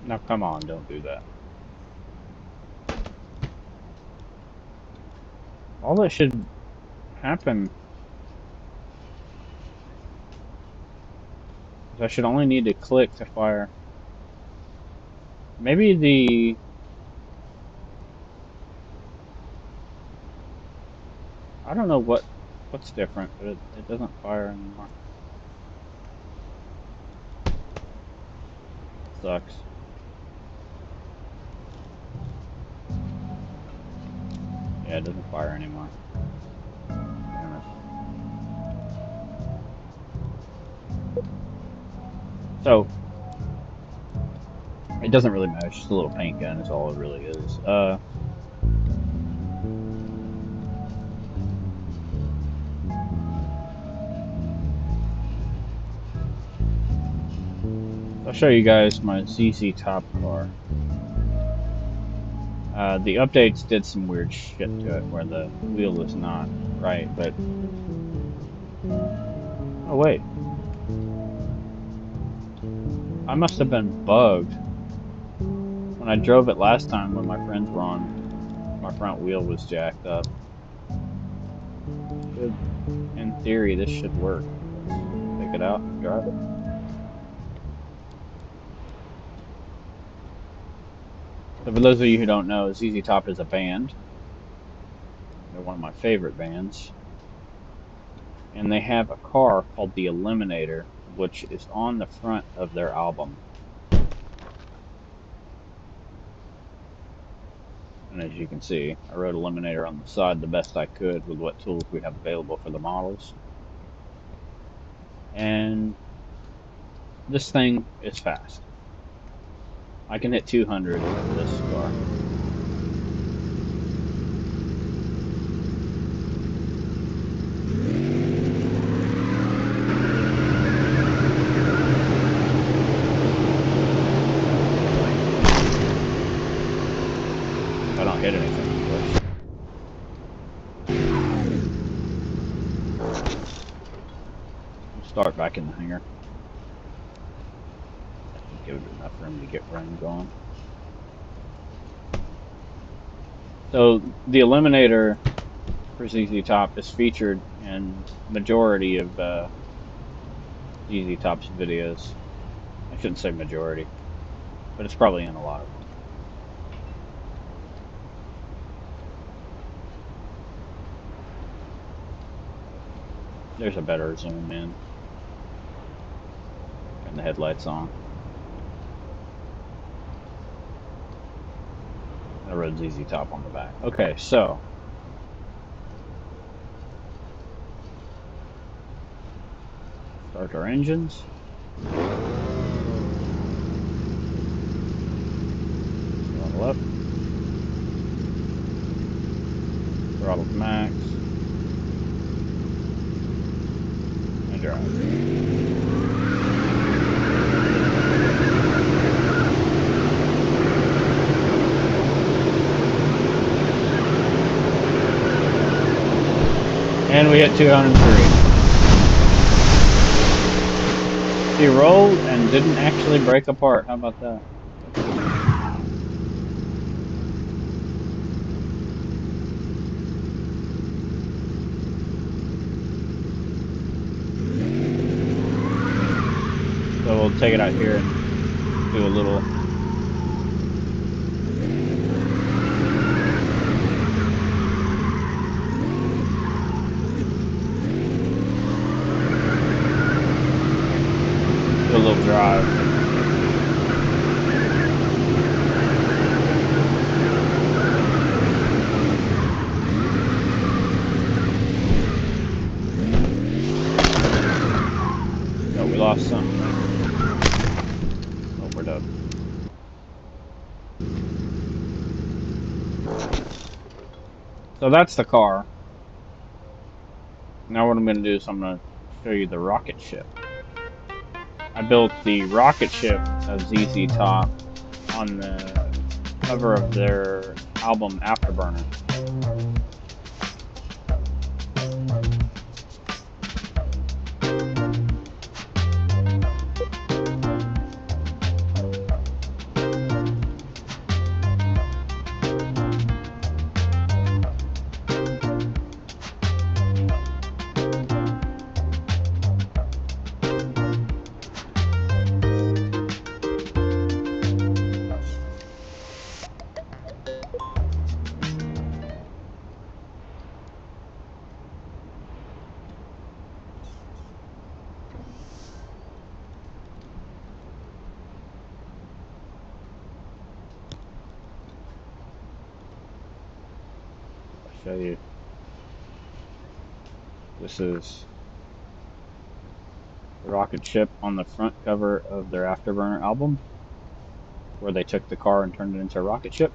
Now come on, don't do that. All that should happen is I should only need to click to fire. Maybe the... I don't know what's different, but it doesn't fire anymore. Sucks. Yeah, it doesn't fire anymore. Damn it. So it doesn't really matter. It's just a little paint gun. Is all it really is. I'll show you guys my ZZ Top car. The updates did some weird shit to it where the wheel is not right, but... Oh, wait. I must have been bugged. When I drove it last time when my friends were on, my front wheel was jacked up. In theory, this should work. Let's take it out and drive it. So for those of you who don't know, ZZ Top is a band. They're one of my favorite bands. And they have a car called the Eliminator, which is on the front of their album. And as you can see, I wrote Eliminator on the side the best I could with what tools we have available for the models. And this thing is fast. I can hit 200 with this car. I don't hit anything, of course. We'll start back in the hangar. Give it enough room to get running going. So the Eliminator for ZZ Top is featured in majority of ZZ Top's videos. I shouldn't say majority, but it's probably in a lot of them. There's a better zoom in. And the headlights on. I wrote ZZ Top on the back. Okay, so start our engines. Throttle up. Throttle to max. And drive. And we hit 203. He rolled and didn't actually break apart. How about that? So we'll take it out here and do a little... drive. Oh, we lost some. Oh, we're done. So that's the car. Now what I'm going to do is I'm going to show you the rocket ship. I built the rocket ship of ZZ Top on the cover of their album Afterburner. show you. This is the rocket ship on the front cover of their Afterburner album, where they took the car and turned it into a rocket ship.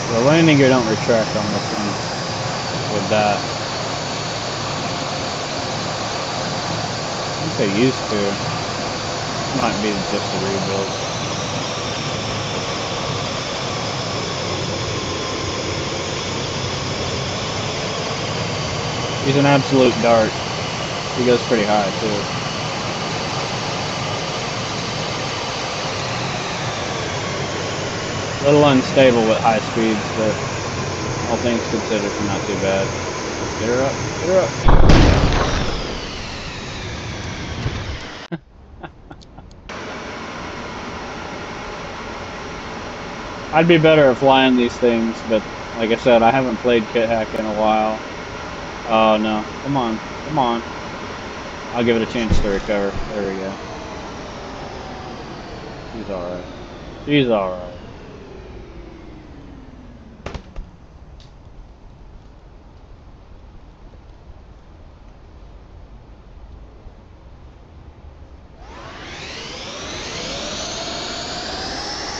The landing gear don't retract on this one with that. I think they used to. Might be just a rebuild. He's an absolute dart. He goes pretty high too. A little unstable with high speeds, but all things considered, not too bad. Get her up, get her up. I'd be better at flying these things, but like I said, I haven't played KitHack in a while. Oh no, come on, come on. I'll give it a chance to recover. There we go. She's alright. She's alright.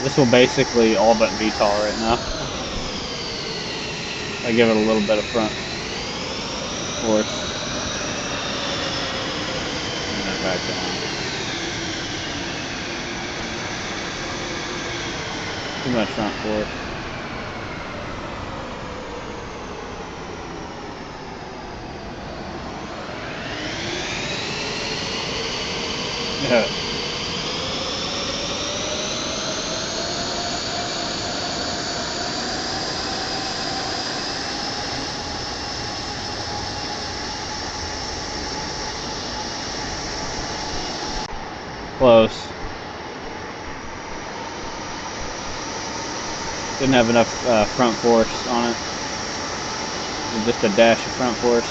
This will basically all but VTOL right now. I give it a little bit of front force. And then back down. Too much front force. Yeah. Close. Didn't have enough front force on it. Just a dash of front force.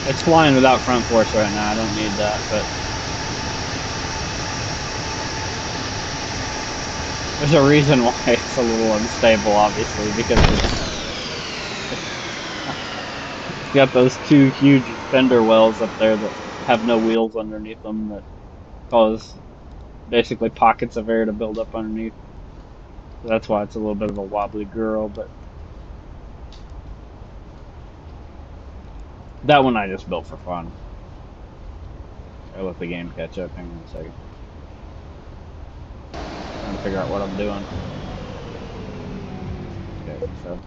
It's flying without front force right now. I don't need that, but there's a reason why it's a little unstable, obviously, because it's got those two huge fender wells up there that have no wheels underneath them that cause basically pockets of air to build up underneath. So that's why it's a little bit of a wobbly girl, but that one I just built for fun. I let the game catch up. Hang on a second. I'm trying to figure out what I'm doing. Okay, so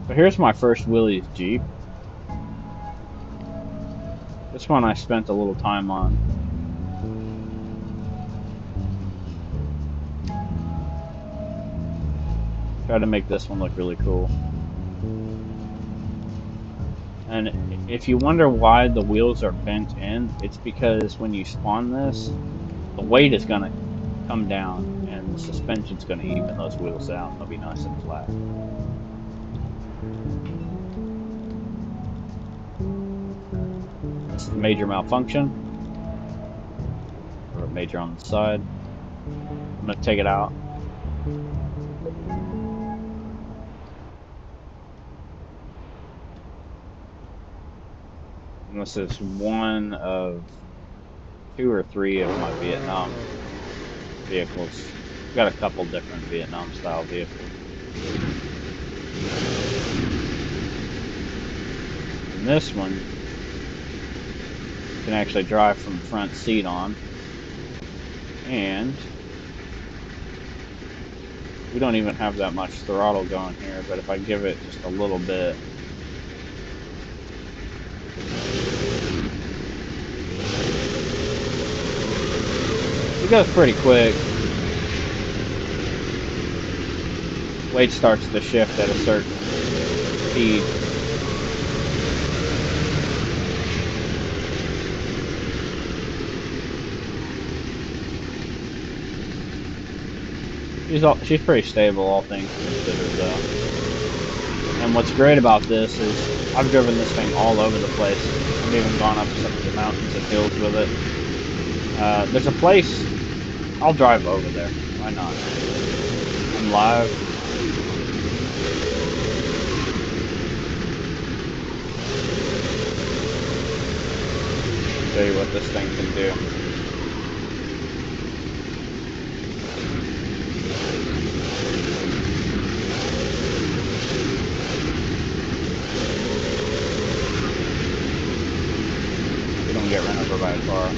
So here's my first Willys Jeep. This one I spent a little time on. Try to make this one look really cool. And if you wonder why the wheels are bent in, it's because when you spawn this, the weight is going to come down and the suspension's going to even those wheels out. They'll be nice and flat. This is major malfunction. Or major on the side. I'm going to take it out. And this is one of 2 or 3 of my Vietnam vehicles. Got a couple different Vietnam style vehicles. And this one you can actually drive from the front seat on. And we don't even have that much throttle going here, but if I give it just a little bit, It goes pretty quick. Weight starts to shift at a certain speed. She's pretty stable, all things considered, though. And what's great about this is I've driven this thing all over the place. I've even gone up some of the mountains and hills with it. There's a place, I'll drive over there. Why not? I'm live. Show you what this thing can do. We don't get run over by a car.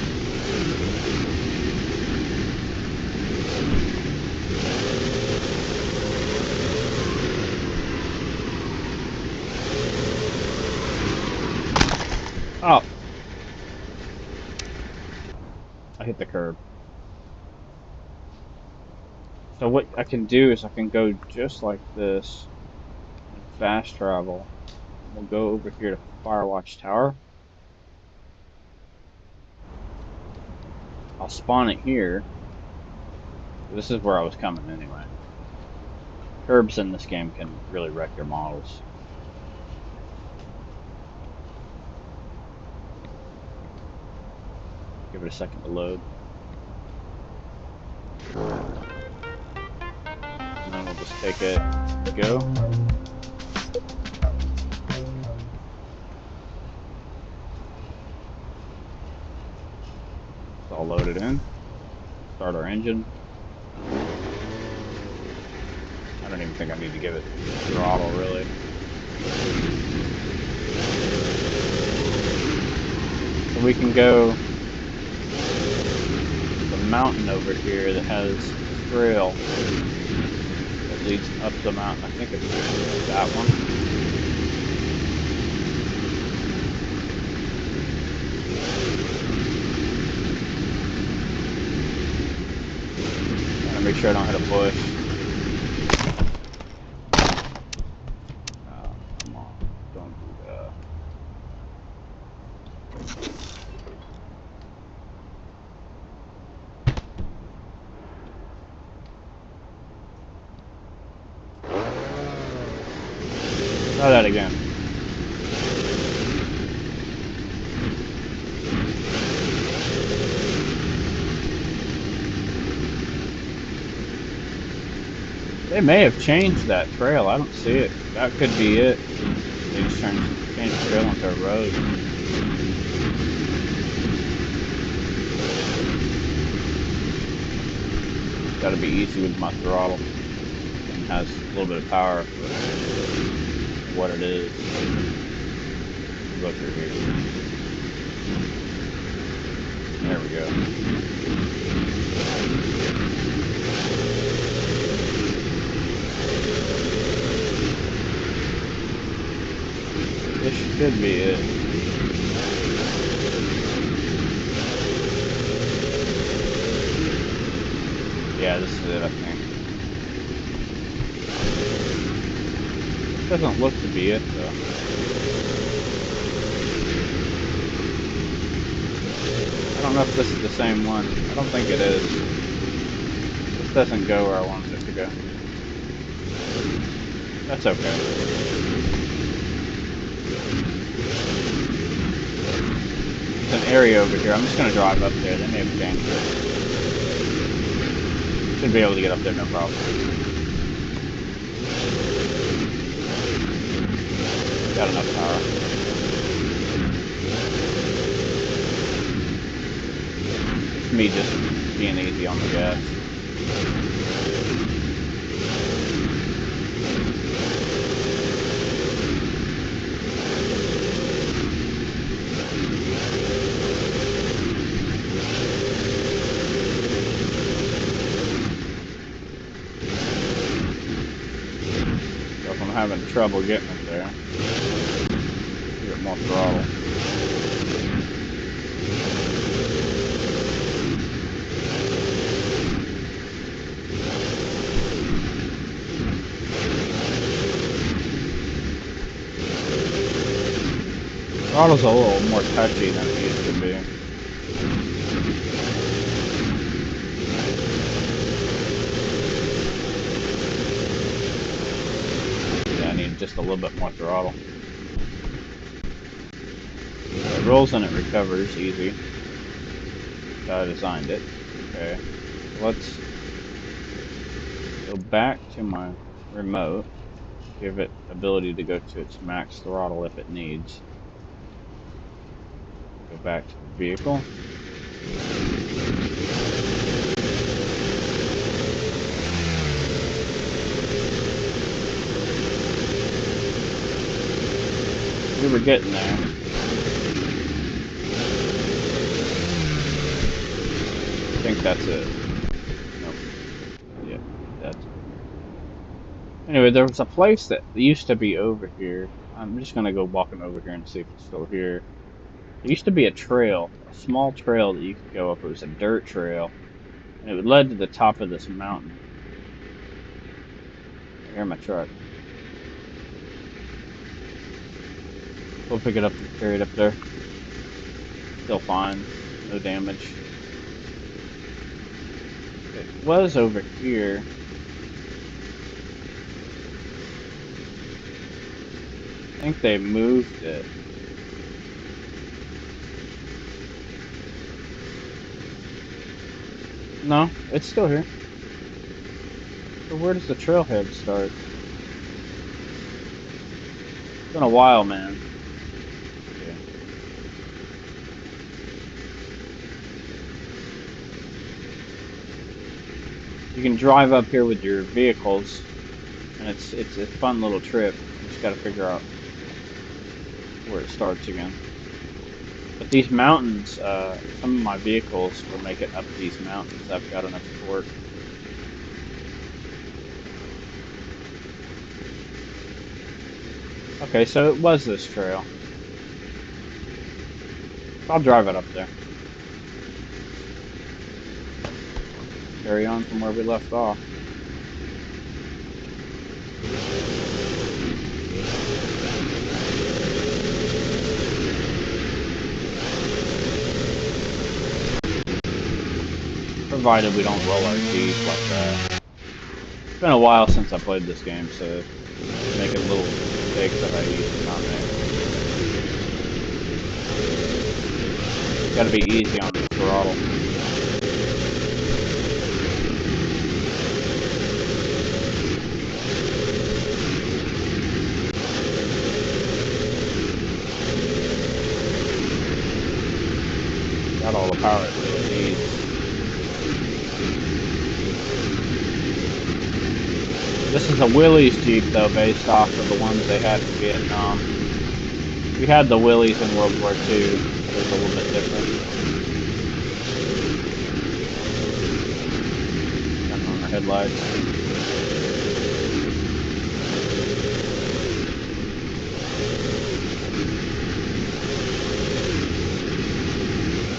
Oh! I hit the curb. So what I can do is I can go just like this and fast travel. We'll go over here to Firewatch Tower. I'll spawn it here. This is where I was coming anyway. Curbs in this game can really wreck your models. Give it a second to load. And then we'll just take it, go. It's all loaded in. Start our engine. I don't even think I need to give it throttle, really. So we can go the mountain over here that has a trail that leads up the mountain. I think it's that one. Gotta make sure I don't hit a bush. Oh, come on, don't do that. Try that again. They may have changed that trail. I don't see it. That could be it. They just changed the trail into a road. Gotta be easy with my throttle. It has a little bit of power for what it is. Go through here. There we go. This should be it. Yeah, this is it, I think. Doesn't look to be it, though. I don't know if this is the same one. I don't think it is. This doesn't go where I wanted it to go. That's okay. There's an area over here. I'm just gonna drive up there. They may have changed it. Should be able to get up there, no problem. Got enough power. It's me just being easy on the gas. So if I'm having trouble getting it there, Give it more throttle. Throttle's a little more touchy than it used to be. Yeah, I need just a little bit more throttle. It rolls and it recovers easy. That's how I designed it. Okay, let's go back to my remote. Give it ability to go to its max throttle if it needs. Go back to the vehicle. We were getting there. I think that's it. Nope. Yeah, that's it. Anyway, there was a place that used to be over here. I'm just gonna go walking over here and see if it's still here. There used to be a trail, a small trail that you could go up. It was a dirt trail, and it led to the top of this mountain. I hear my truck. We'll pick it up and carry it up there. Still fine, no damage. It was over here. I think they moved it. No, it's still here. So where does the trailhead start? It's been a while, man. Okay. You can drive up here with your vehicles, and it's a fun little trip. You just gotta figure out where it starts again. But these mountains, some of my vehicles will make it up these mountains. I've got enough torque. Okay, so it was this trail. I'll drive it up there. Carry on from where we left off. Provided we don't roll our D's like that. It's been a while since I played this game, so making little mistakes that I used to not make. Gotta be easy on the throttle. Got all the power it really needs. This is a Willys Jeep, though, based off of the ones they had in Vietnam. We had the Willys in World War II. It was a little bit different. Turn on the headlights.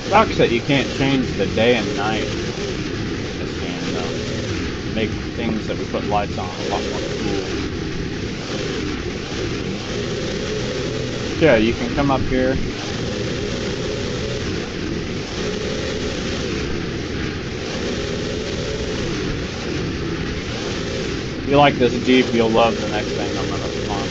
Sucks that you can't change the day and night in this game, though. Make things that we put lights on a lot more cool. Yeah, you can come up here. If you like this Jeep, you'll love the next thing I'm gonna spawn.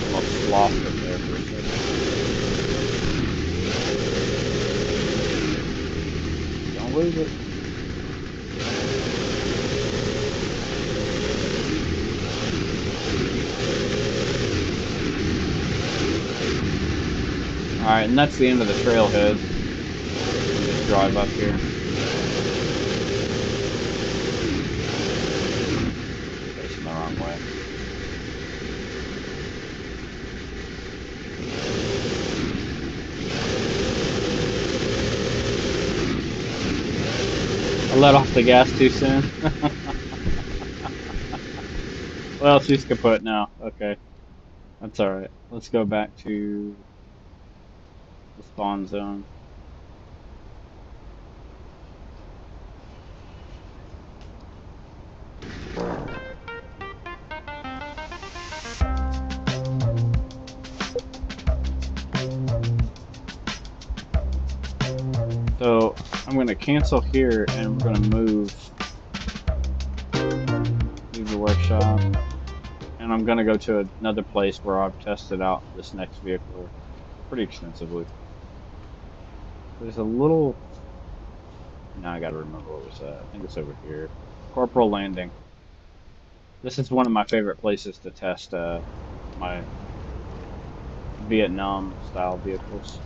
Almost lost it there for a second. Don't lose it. Alright, and that's the end of the trailhead. Just drive up here. Facing the wrong way. I let off the gas too soon. Well, she's kaput now. Okay, that's alright. Let's go back to the spawn zone. So I'm going to cancel here and we're going to leave the workshop. And I'm going to go to another place where I've tested out this next vehicle pretty extensively. There's a little... Now I got to remember what was that. I think it's over here. Corporal Landing. This is one of my favorite places to test my Vietnam style vehicles.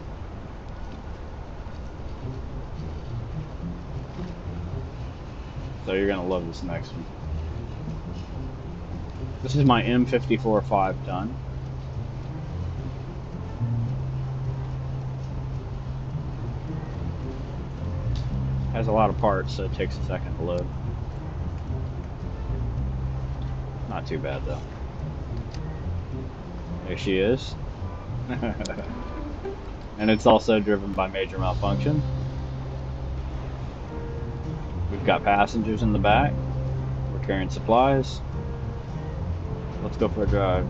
So you're gonna love this next one. This is my M54 5-ton. Has a lot of parts, so it takes a second to load. Not too bad though. There she is. And it's also driven by major malfunction. We've got passengers in the back. We're carrying supplies. Let's go for a drive.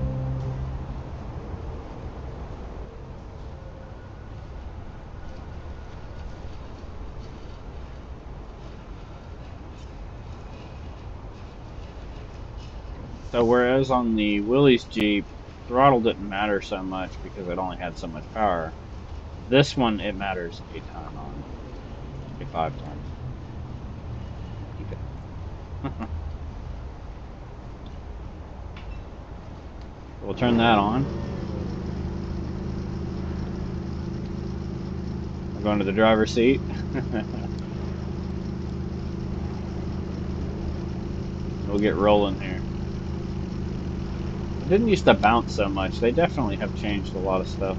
So whereas on the Willys Jeep, throttle didn't matter so much because it only had so much power, this one it matters a ton on. A 5-ton. We'll turn that on. I'm going to the driver's seat. We'll get rolling here. It didn't used to bounce so much. They definitely have changed a lot of stuff.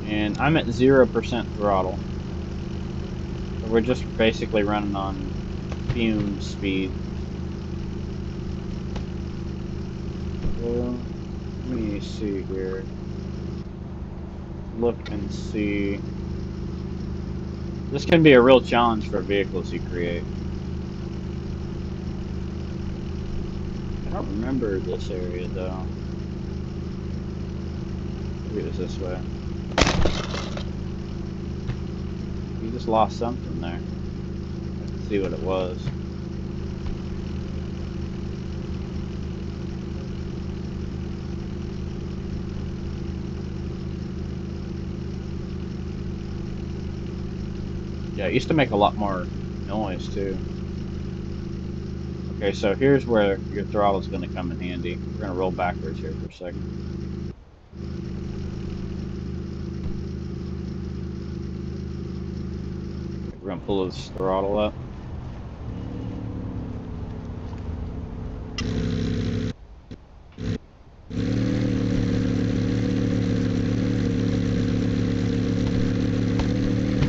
And I'm at 0% throttle. So we're just basically running on fume speed. Well, let me see here. Look and see. This can be a real challenge for vehicles you create. I don't remember this area though. Maybe it was this way. You just lost something there. Let's see what it was. Yeah, it used to make a lot more noise too. Okay, so here's where your throttle is going to come in handy. We're going to roll backwards here for a second. We're going to pull this throttle up.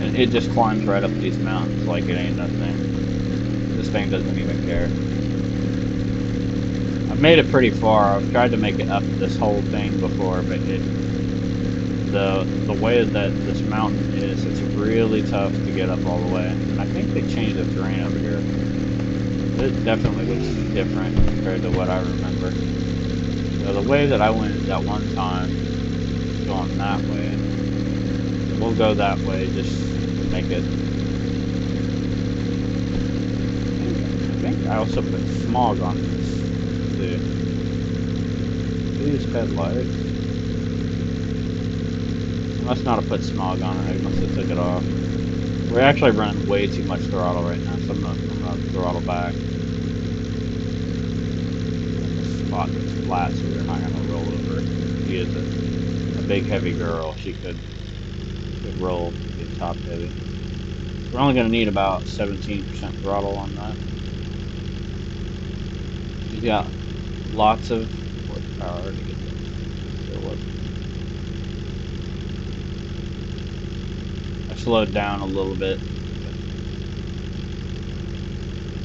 And it just climbs right up these mountains like it ain't nothing. This thing doesn't even care. I've made it pretty far. I've tried to make it up this whole thing before, but the way that this mountain is, it's really tough to get up all the way. And I think they changed the terrain over here. It definitely looks different compared to what I remember. So the way that I went that one time, going that way, we'll go that way just to make it. I think I also put smog on this. These headlights. I must not have put smog on it. I must have took it off. We're actually running way too much throttle right now, so I'm gonna throttle back. The spot that's flat, so we're not gonna roll over. She is a big, heavy girl. She could roll, get top heavy. We're only gonna need about 17% throttle on that. She's got lots of horsepower to get there. I slowed down a little bit.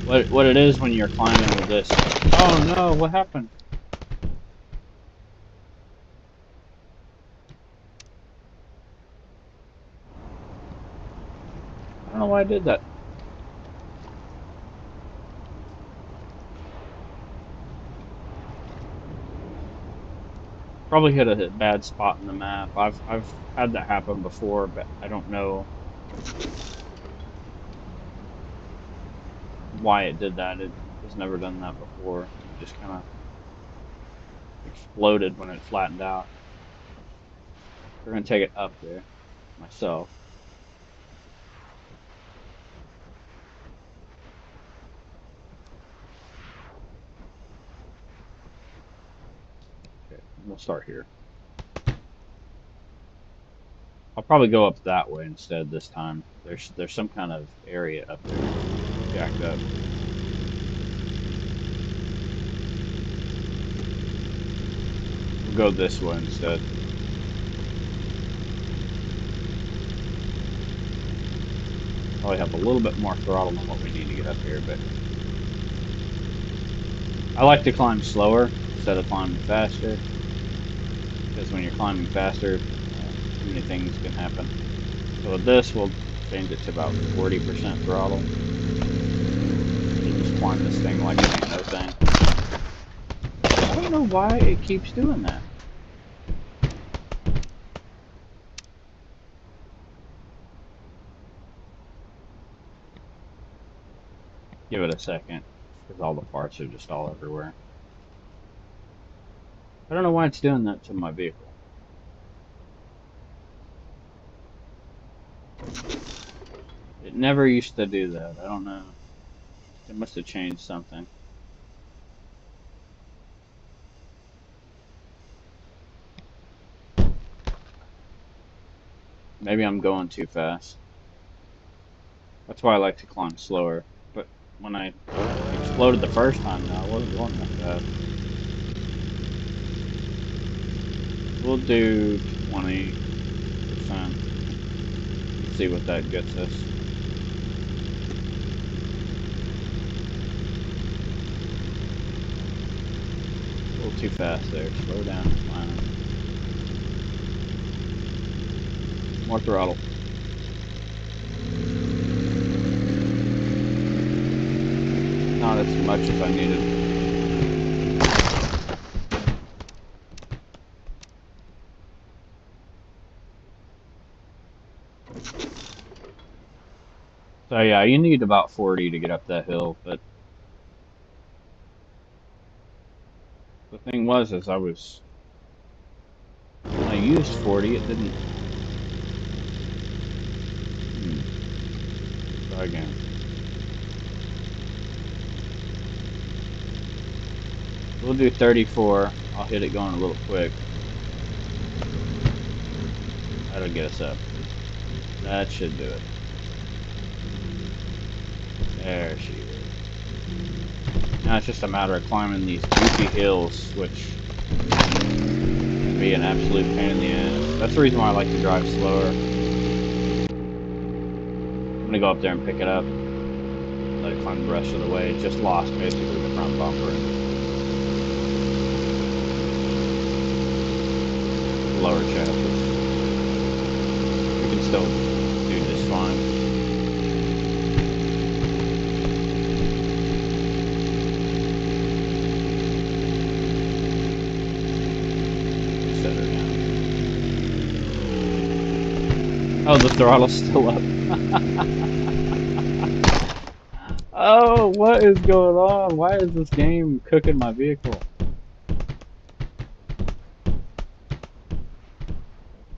What it is when you're climbing with this? Oh no! What happened? I don't know why I did that. Probably hit a bad spot in the map. I've had that happen before, but I don't know why it did that. It has never done that before. It just kind of exploded when it flattened out. We're gonna take it up there myself. Okay, we'll start here. I'll probably go up that way instead this time. There's some kind of area up there jacked up. We'll go this way instead. Probably have a little bit more throttle than what we need to get up here, but I like to climb slower instead of climbing faster, because when you're climbing faster, too many things can happen. So with this, we'll change it to about 40% throttle. You just climb this thing like it ain't no thing. I don't know why it keeps doing that. Give it a second, because all the parts are just all everywhere. I don't know why it's doing that to my vehicle. It never used to do that. I don't know. It must have changed something. Maybe I'm going too fast. That's why I like to climb slower. But when I exploded the first time, now I wasn't going that fast. We'll do 20%. See what that gets us. A little too fast there. Slow down. Fine. More throttle. Not as much as I needed. So yeah, you need about 40 to get up that hill, but the thing was, is when I used 40, it didn't. Try again. We'll do 34. I'll hit it going a little quick. That'll get us up. That should do it. There she is. Now it's just a matter of climbing these goofy hills, which can be an absolute pain in the ass. That's the reason why I like to drive slower. I'm gonna go up there and pick it up. Let it climb the rest of the way. It just lost basically the front bumper. Lower chassis. We can still do just fine. Set her down. Oh, the throttle's still up. Oh, what is going on? Why is this game cooking my vehicle?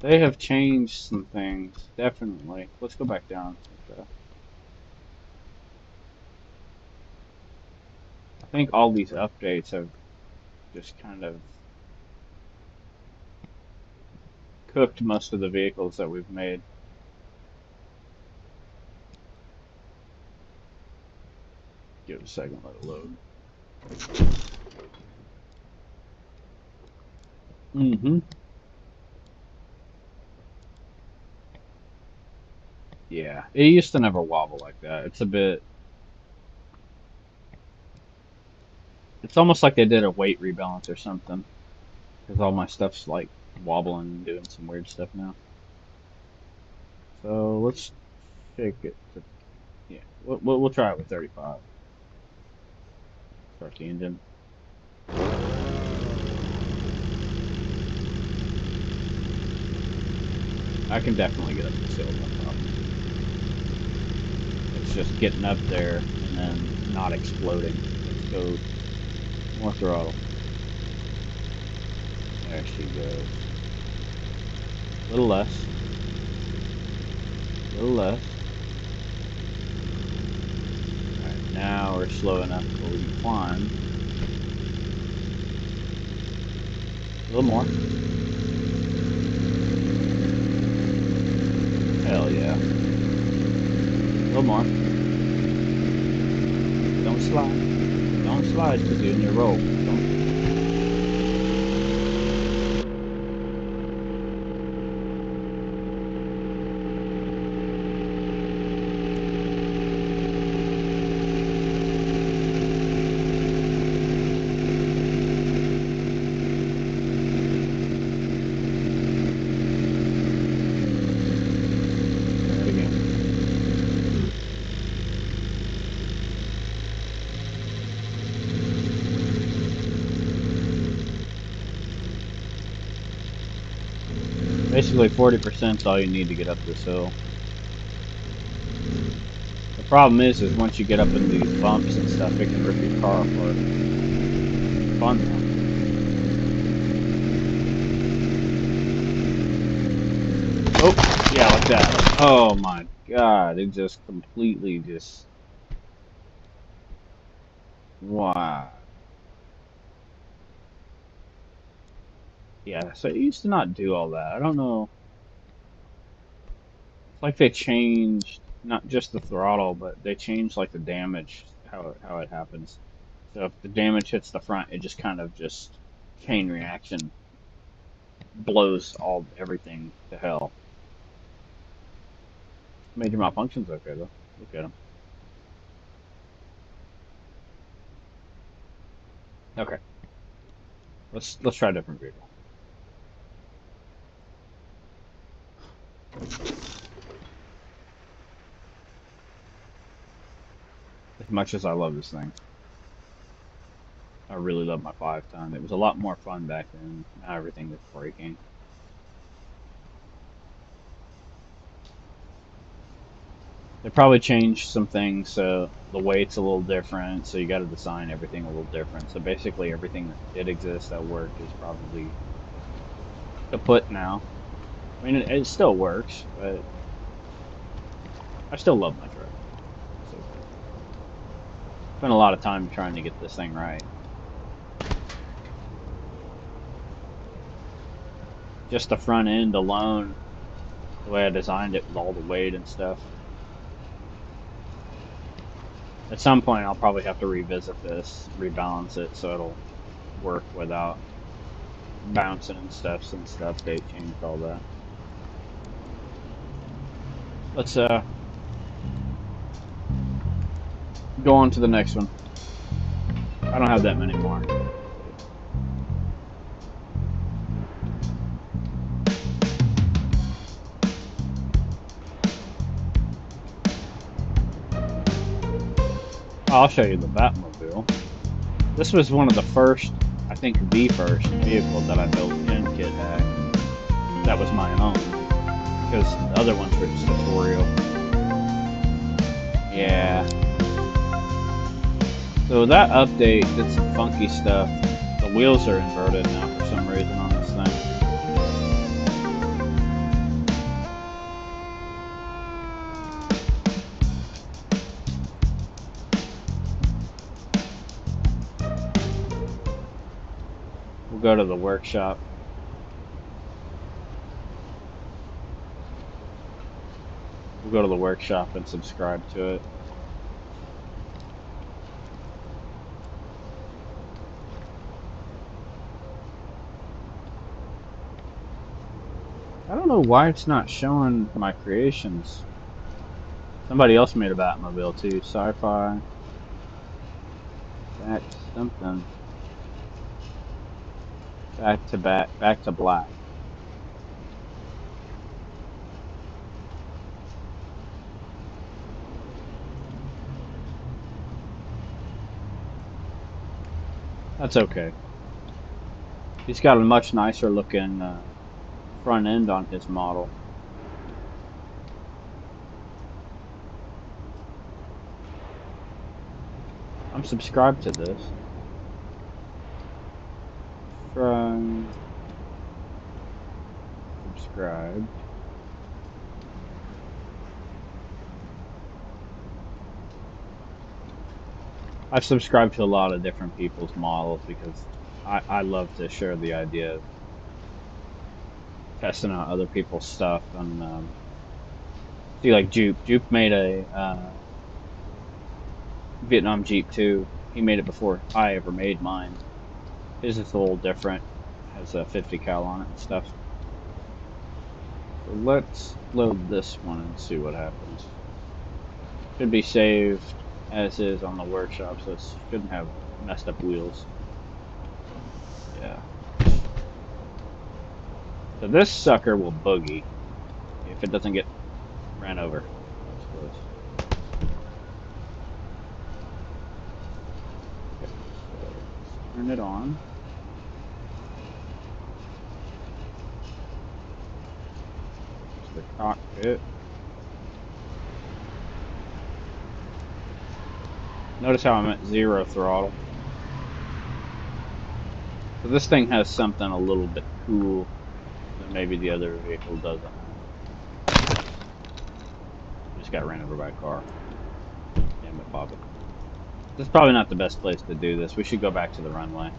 They have changed some things, definitely. Let's go back down. Okay. I think all these updates have just kind of cooked most of the vehicles that we've made. Give it a second, let it load. Mm-hmm. Yeah, it used to never wobble like that. It's a bit. It's almost like they did a weight rebalance or something. Because all my stuff's like wobbling and doing some weird stuff now. So let's shake it to, yeah, we'll try it with 35. Start the engine. I can definitely get up this hill, no problem. It's just getting up there and then not exploding. Let's go more throttle. There she goes. A little less. A little less. Alright, now we're slow enough where we can climb. A little more. Hell yeah. A little more. Don't slide. Don't slide because you're in your roll. Don't. Try it again. Basically 40% is all you need to get up this hill. The problem is once you get up in these bumps and stuff, it can rip your car apart. Fun though. Oh, yeah, like that. Oh my god, it just completely just, wow. Yeah, so it used to not do all that. I don't know. It's like they changed not just the throttle, but they changed like the damage, how it happens. So if the damage hits the front, it just kind of just chain reaction blows everything to hell. Major malfunctions, okay though. Look at them. Okay, let's try a different vehicle. As much as I love this thing, I really love my 5-ton. It was a lot more fun back then. Now everything is breaking. They probably changed some things, so the weight's a little different. So you got to design everything a little different. So basically, everything that did exist that worked is probably kaput now. I mean, it still works, but I still love my truck. So cool. Spent a lot of time trying to get this thing right. Just the front end alone, the way I designed it with all the weight and stuff. At some point, I'll probably have to revisit this, rebalance it so it'll work without bouncing and stuff since the update changed all that. Let's go on to the next one. I don't have that many more. I'll show you the Batmobile. This was one of the first, I think the first vehicle that I built in KitHack. That was my own. Because the other ones were just tutorial. Yeah. So that update did some funky stuff. The wheels are inverted now for some reason on this thing. We'll go to the workshop. We'll go to the workshop and subscribe to it. I don't know why it's not showing my creations. Somebody else made a Batmobile too. Sci-fi. Back something. Back to black. That's okay. He's got a much nicer looking front end on his model. I'm subscribed to this. From subscribed. I've subscribed to a lot of different people's models because I love to share the idea of testing out other people's stuff. And see, like Jupe made a Vietnam Jeep too. He made it before I ever made mine. His is a little different. Has a 50 cal on it and stuff. So let's load this one and see what happens. Should be saved as is on the workshop, so it shouldn't have messed up wheels. Yeah. So this sucker will boogie if it doesn't get ran over. That's close. Okay, so let's turn it on. There's the cockpit. Notice how I'm at 0 throttle. So this thing has something a little bit cool that maybe the other vehicle doesn't have. Just got ran over by a car. Damn it, Bobby. This is probably not the best place to do this. We should go back to the runway.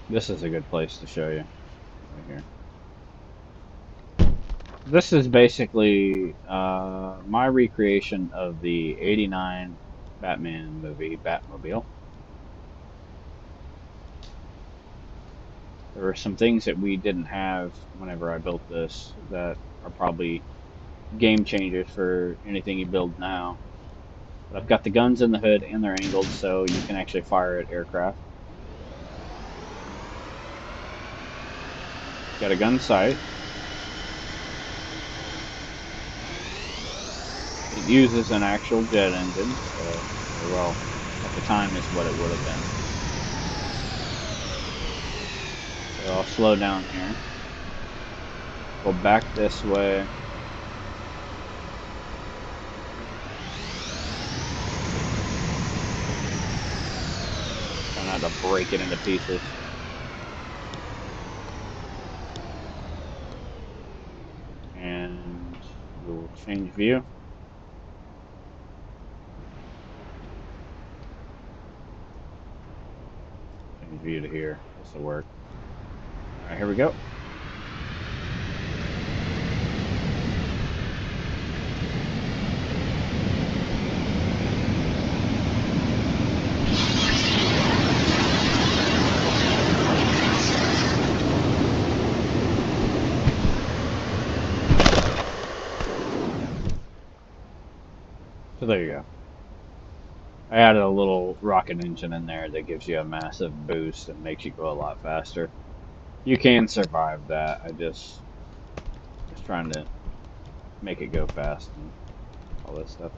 This is a good place to show you. Right here. This is basically my recreation of the '89 Batman movie, Batmobile. There were some things that we didn't have whenever I built this that are probably game changers for anything you build now. But I've got the guns in the hood and they're angled so you can actually fire at aircraft. Got a gun sight. It uses an actual jet engine, so, well, at the time is what it would have been. So I'll slow down here. Go back this way. Try not to break it into pieces. And we'll change view. Change view to here. This will work. Alright, here we go. So there you go. I added a little rocket engine in there that gives you a massive boost and makes you go a lot faster. You can survive that. I just trying to make it go fast and all this stuff.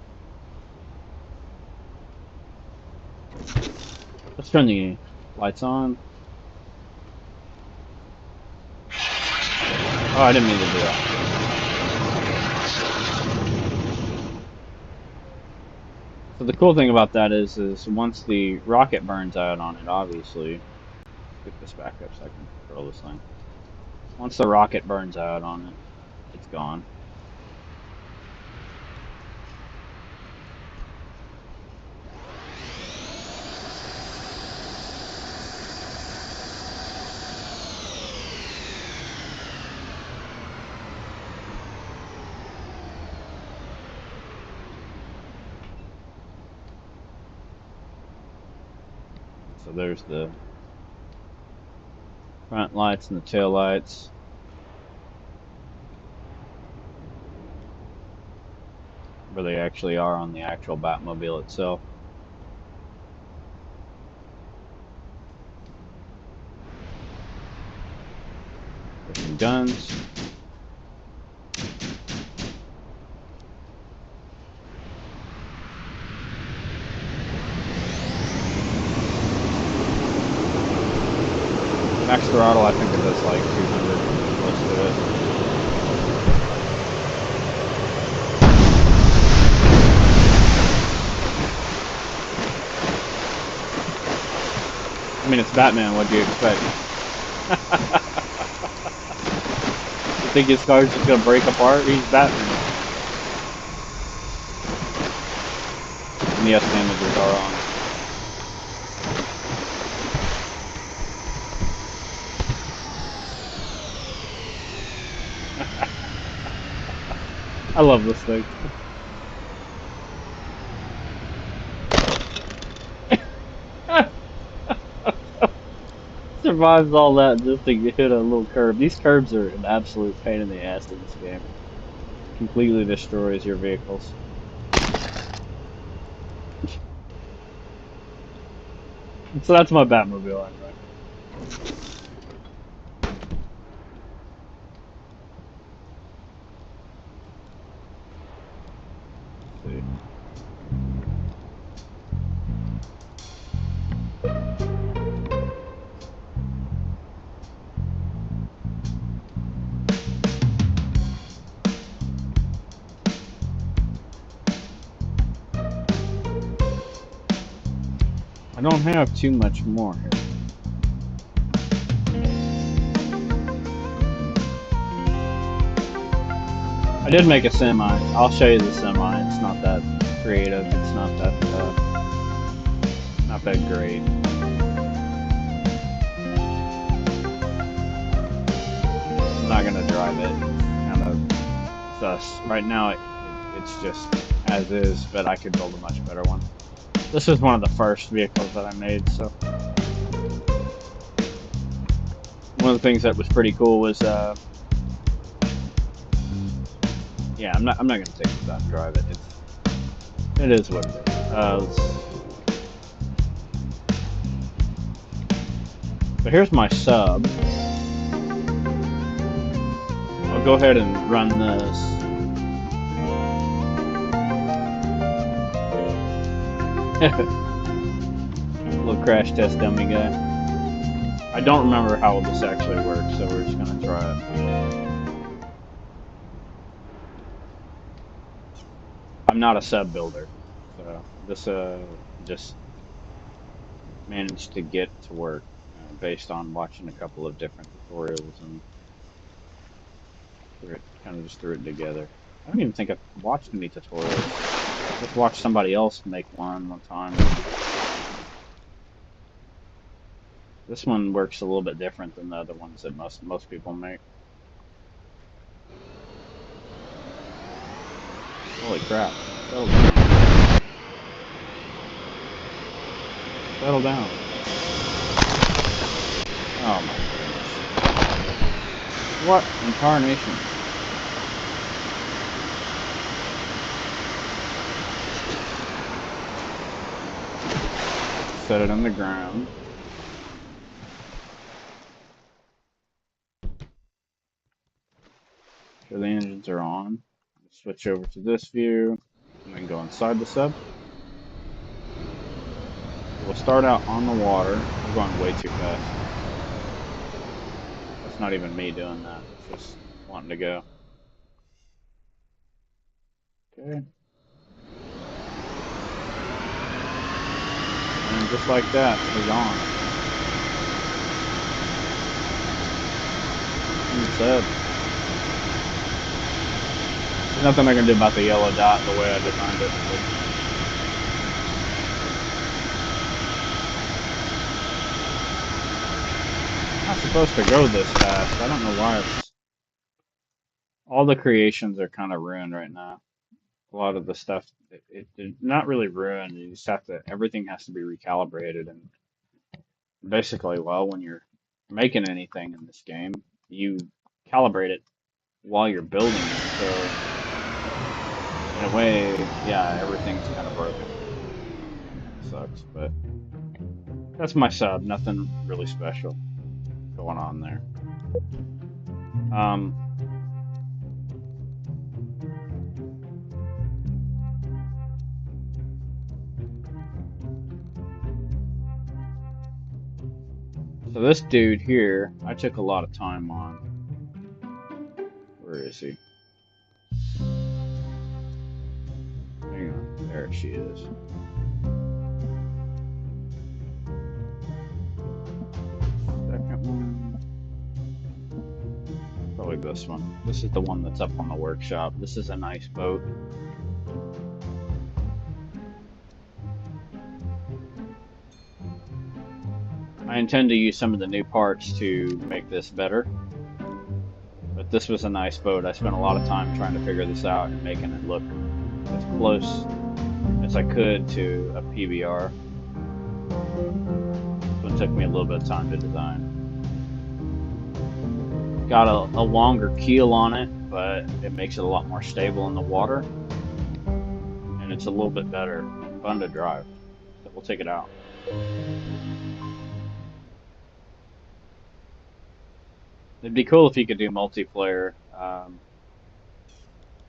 Let's turn the lights on. Oh, I didn't mean to do that. So the cool thing about that is once the rocket burns out on it, obviously, get this back up so I can control this thing. Once the rocket burns out on it, it's gone. So there's the front lights and the tail lights, where they actually are on the actual Batmobile itself. There's some guns. Max throttle, I think it does like 200, close to it. I mean, it's Batman, what do you expect? You think his car's just gonna break apart? He's Batman. And yes, damages are on. I love this thing. Survives all that just to hit a little curb. These curbs are an absolute pain in the ass in this game. Completely destroys your vehicles. So that's my Batmobile anyway. Let's see. I don't have too much more here. I did make a semi. I'll show you the semi. It's not that creative. It's not that great. I'm not gonna drive it. Kind of sus. Right now, it's just as is, but I could build a much better one. This is one of the first vehicles that I made, so one of the things that was pretty cool was, yeah, I'm not gonna take this out and drive it. It is what it is. So here's my sub. I'll go ahead and run this. Little crash test dummy guy. I don't remember how this actually works, so we're just gonna try it. I'm not a sub builder, so this just managed to get to work based on watching a couple of different tutorials and kind of just threw it together. I don't even think I've watched any tutorials. Just watched somebody else make one time. This one works a little bit different than the other ones that most people make. Holy crap! Settle down. Settle down. Oh my goodness! What incarnation? Set it on the ground. So the engines are on. Switch over to this view, and then go inside the sub. We'll start out on the water. We're going way too fast. That's not even me doing that. It's just wanting to go. Okay. And just like that, we're gone. Sub. There's nothing I can do about the yellow dot the way I designed it. It's not supposed to go this fast. I don't know why it's... All the creations are kind of ruined right now. A lot of the stuff, it's not really ruined. You just have to, everything has to be recalibrated, and basically, well, when you're making anything in this game, you calibrate it while you're building it. So in a way, yeah, everything's kind of broken. Sucks, but that's my sub. Nothing really special going on there. Um, so this dude here, I took a lot of time on. Where is he? Hang on, there she is. Second one. Probably this one. This is the one that's up on the workshop. This is a nice boat. I intend to use some of the new parts to make this better. But this was a nice boat. I spent a lot of time trying to figure this out and making it look as close as I could to a PBR. This one took me a little bit of time to design. Got a longer keel on it, but it makes it a lot more stable in the water. And it's a little bit better. Fun to drive. So we'll take it out. It'd be cool if you could do multiplayer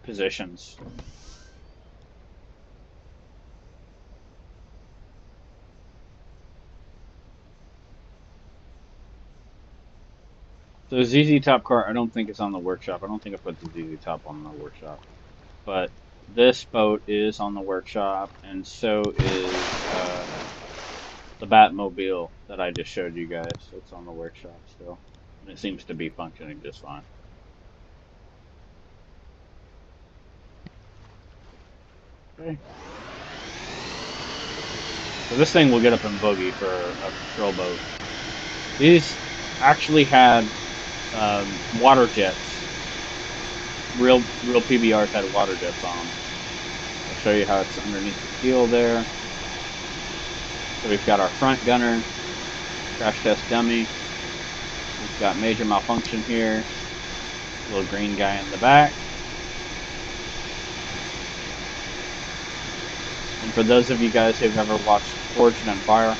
positions. So ZZ Top car, I don't think it's on the workshop. I don't think I put the ZZ Top on the workshop. But this boat is on the workshop, and so is the Batmobile that I just showed you guys. It's on the workshop still. And it seems to be functioning just fine. Okay. So this thing will get up in boogie for a patrol boat. These actually had water jets. Real PBRs had water jets on them. I'll show you how it's underneath the keel there. So we've got our front gunner, crash test dummy. We've got major malfunction here. Little green guy in the back. And for those of you guys who've ever watched Forged and Fire,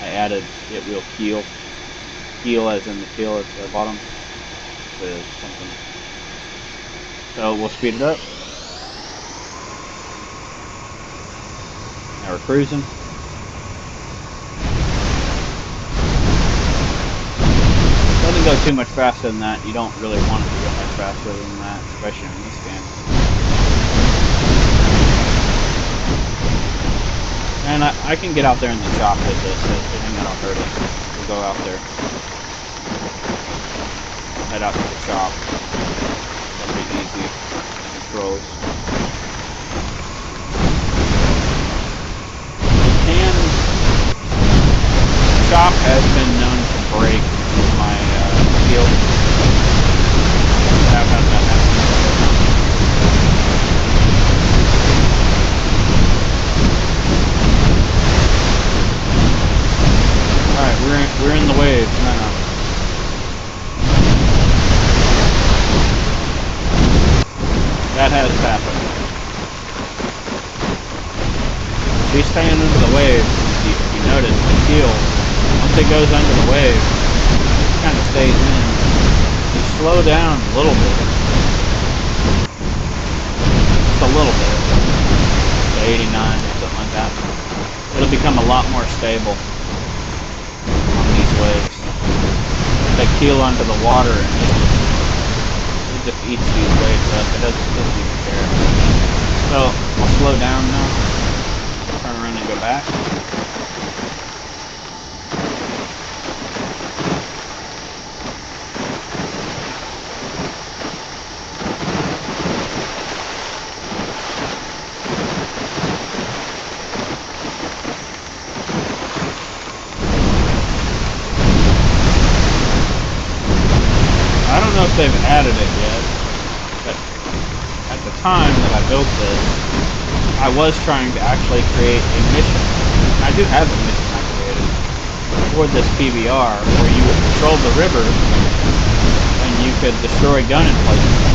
I added it will keel. Keel as in the keel at the bottom. To something. So we'll speed it up. Now we're cruising. Doesn't go too much faster than that. You don't really want it to go much faster than that, especially in this game. And I can get out there in the shop with this. I think that'll hurt us. We'll go out there. Head out to the shop. That'll be easy. Controls. The shop has been known to break my field. I've had that happen. Alright, we're in the waves now. That has happened. She's staying under the waves. If you notice, the keel, once it goes under the wave, it kind of stays in. You slow down a little bit. Just a little bit. To 89, something like that. It'll become a lot more stable on these waves. The keel under the water, it just eats these waves up. It doesn't even care. So I'll slow down now. Turn around and go back. I don't know if they've added it yet, but at the time that I built this, I was trying to actually create a mission. I do have a mission I created. for this PBR where you would control the river and you could destroy gun emplacements.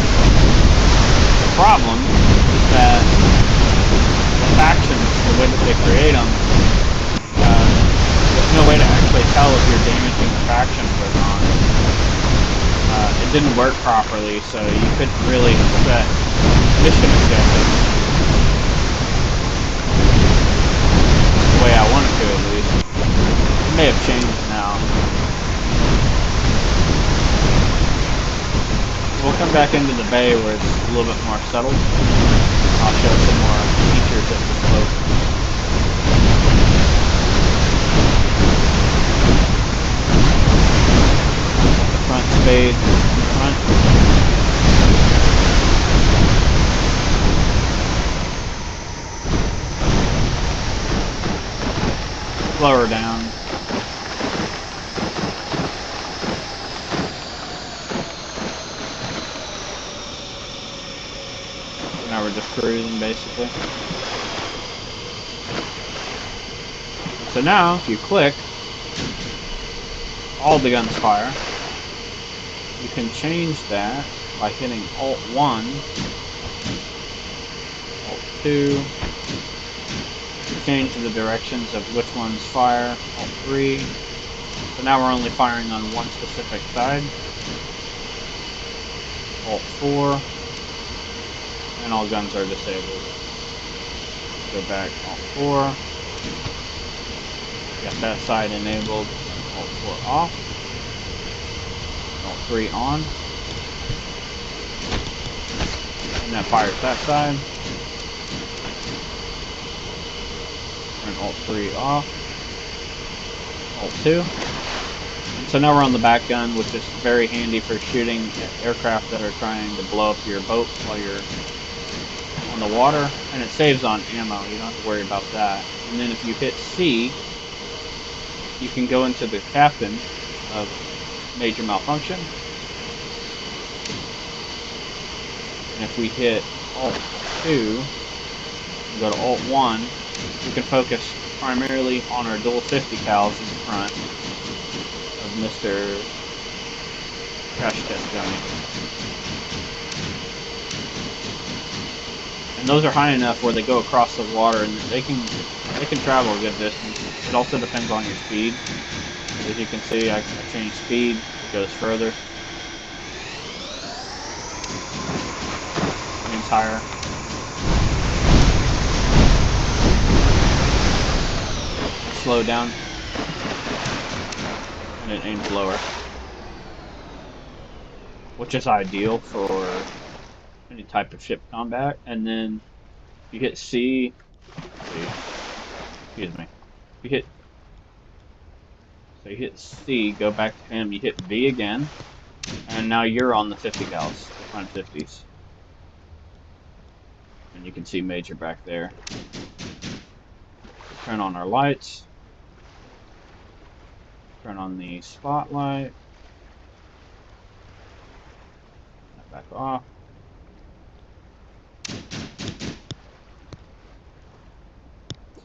The problem is that the factions, the way that they create them, there's no way to actually tell if you're damaging the factions or not. It didn't work properly, so you couldn't really set mission objectives the way I wanted to, at least. It may have changed now. We'll come back into the bay where it's a little bit more settled. I'll show some more features of the slope. The front spade in front. Slow her down. Now we're just cruising, basically. So now, if you click, all the guns fire. You can change that by hitting Alt-1, Alt-2, change the directions of which ones fire, Alt-3. So now we're only firing on one specific side. Alt-4. And all guns are disabled. Go back, Alt-4. Got that side enabled, Alt-4 off. Alt-3 on. And that fires that side. Turn Alt-3 off. Alt-2. And so now we're on the back gun, which is very handy for shooting at aircraft that are trying to blow up your boat while you're on the water. And it saves on ammo, you don't have to worry about that. And then if you hit C, you can go into the captain of major malfunction. And if we hit Alt-2, and go to Alt-1, we can focus primarily on our dual 50 cals in front of Mr. Crash Test Dummy. And those are high enough where they go across the water and they can travel a good distance. It also depends on your speed. As you can see, I changed speed, it goes further. Aims higher. Slow down. And it aims lower. Which is ideal for any type of ship combat. And then you hit C. Excuse me. You hit C, go back to him, you hit V again, and now you're on the 50 cals, the front 50s. And you can see Major back there. Turn on our lights. Turn on the spotlight. Back off.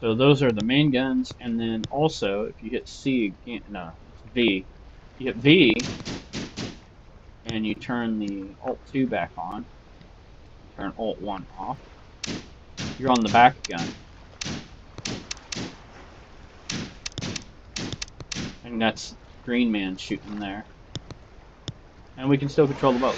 So those are the main guns, and then also if you hit C again, no, V. You hit V, and you turn the Alt-2 back on. Turn Alt-1 off. You're on the back gun. And that's Green Man shooting there. And we can still control the boat.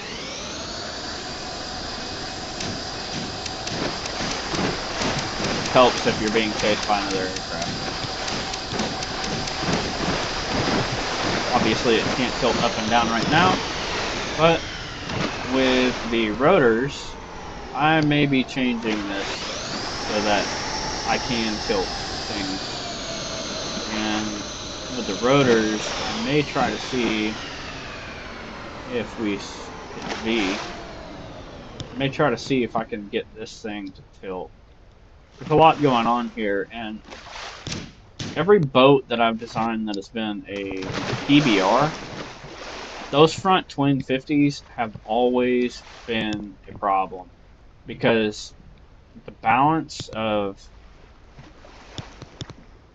Helps if you're being chased by another aircraft. Obviously it can't tilt up and down right now, but with the rotors, I may be changing this so that I can tilt things. And with the rotors, I may try to see if we hit V. I may try to see if I can get this thing to tilt. There's a lot going on here, and every boat that I've designed that has been a PBR, those front twin 50s have always been a problem because the balance of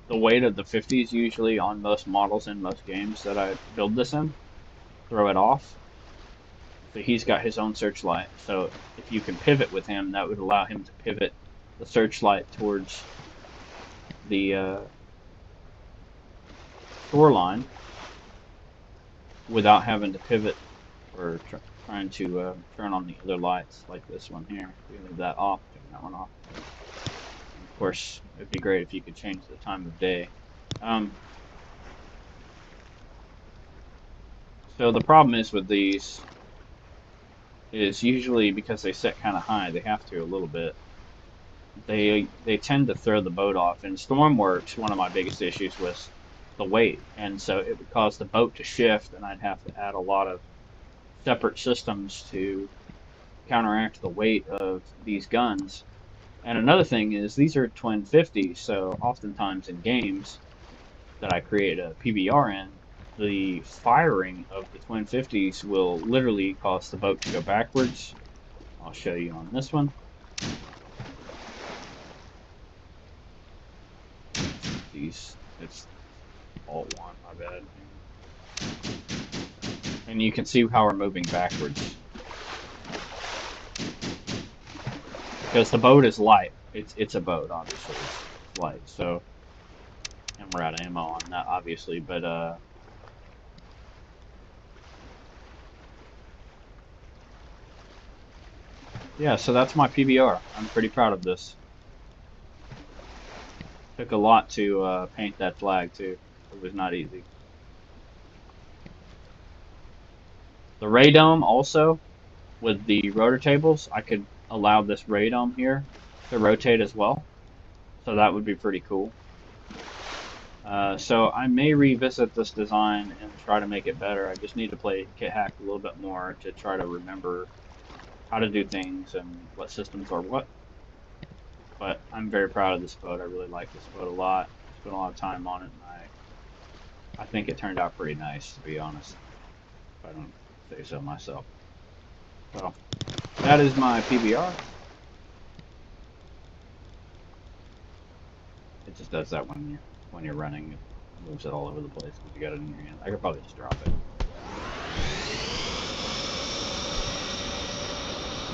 the weight of the 50s usually on most models in most games that I build this in, throw it off. So he's got his own searchlight. So if you can pivot with him, that would allow him to pivot the searchlight towards the shoreline without having to pivot or trying to turn on the other lights like this one here. We leave that off, turn that one off. And of course, it'd be great if you could change the time of day. So the problem is with these is usually because they set kind of high, they have to a little bit. They tend to throw the boat off. In Stormworks, one of my biggest issues was the weight, and so it would cause the boat to shift, and I'd have to add a lot of separate systems to counteract the weight of these guns. And another thing is these are twin 50s, so oftentimes in games that I create a PBR in, the firing of the twin 50s will literally cause the boat to go backwards. I'll show you on this one. It's all one, my bad. And you can see how we're moving backwards. Because the boat is light. It's a boat, obviously. It's light, so... And we're out of ammo on that, obviously, but, yeah, so that's my PBR. I'm pretty proud of this. Took a lot to paint that flag, too. It was not easy. The radome also, with the rotor tables, I could allow this radome here to rotate as well. So that would be pretty cool. So I may revisit this design and try to make it better. I just need to play KitHack a little bit more to try to remember how to do things and what systems are what. But I'm very proud of this boat. I really like this boat a lot. Spent a lot of time on it, and I think it turned out pretty nice, to be honest. If I don't say so myself. So that is my PBR. It just does that when you're running. It moves it all over the place because you got it in your hand. I could probably just drop it.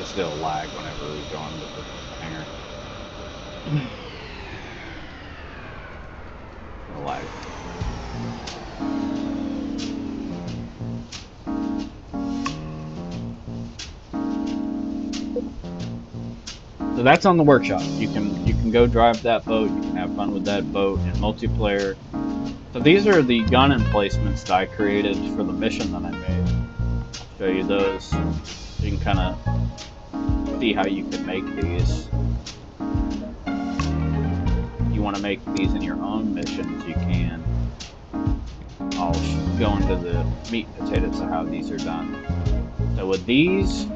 It's still lag whenever we go on with the hanger. The lag. So that's on the workshop. You can go drive that boat. You can have fun with that boat in multiplayer. So these are the gun emplacements that I created for the mission that I made. I'll show you those. So you can kind of see how you can make these. If you want to make these in your own missions, you can. I'll go into the meat and potatoes of how these are done. So with these,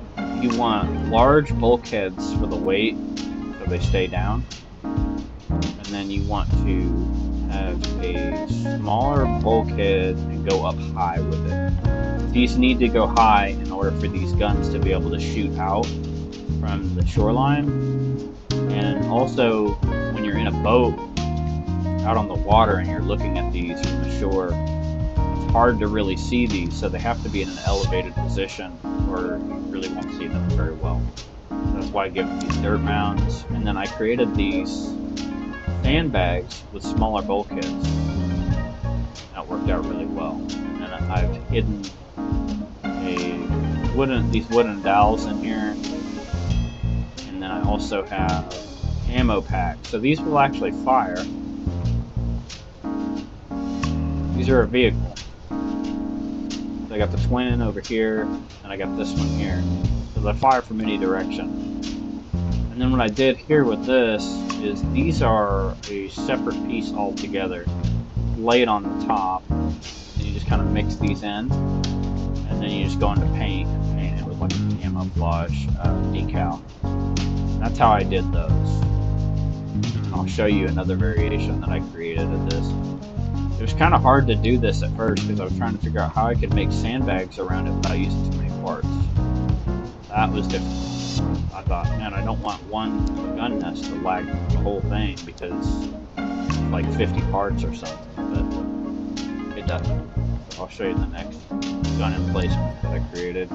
you want large bulkheads for the weight so they stay down. And then you want to have a smaller bulkhead and go up high with it. These need to go high in order for these guns to be able to shoot out from the shoreline. And also, when you're in a boat out on the water and you're looking at these from the shore, it's hard to really see these, so they have to be in an elevated position or you really won't see them very well. That's why I give them these dirt mounds. And then I created these sandbags with smaller bulkheads. That worked out really well. And then I've hidden these wooden dowels in here. And then I also have ammo packs. So these will actually fire. These are a vehicle. So I got the twin over here, and I got this one here. So they fire from any direction. And then what I did here with this is these are a separate piece altogether. Lay it on the top, and you just kind of mix these in, and then you just go into paint and paint it with like a camouflage decal. That's how I did those. And I'll show you another variation that I created of this. It was kind of hard to do this at first because I was trying to figure out how I could make sandbags around it without using too many parts. That was difficult. I thought, man, I don't want one gun nest to lag the whole thing because like 50 parts or something, but it doesn't. So I'll show you the next gun emplacement that I created.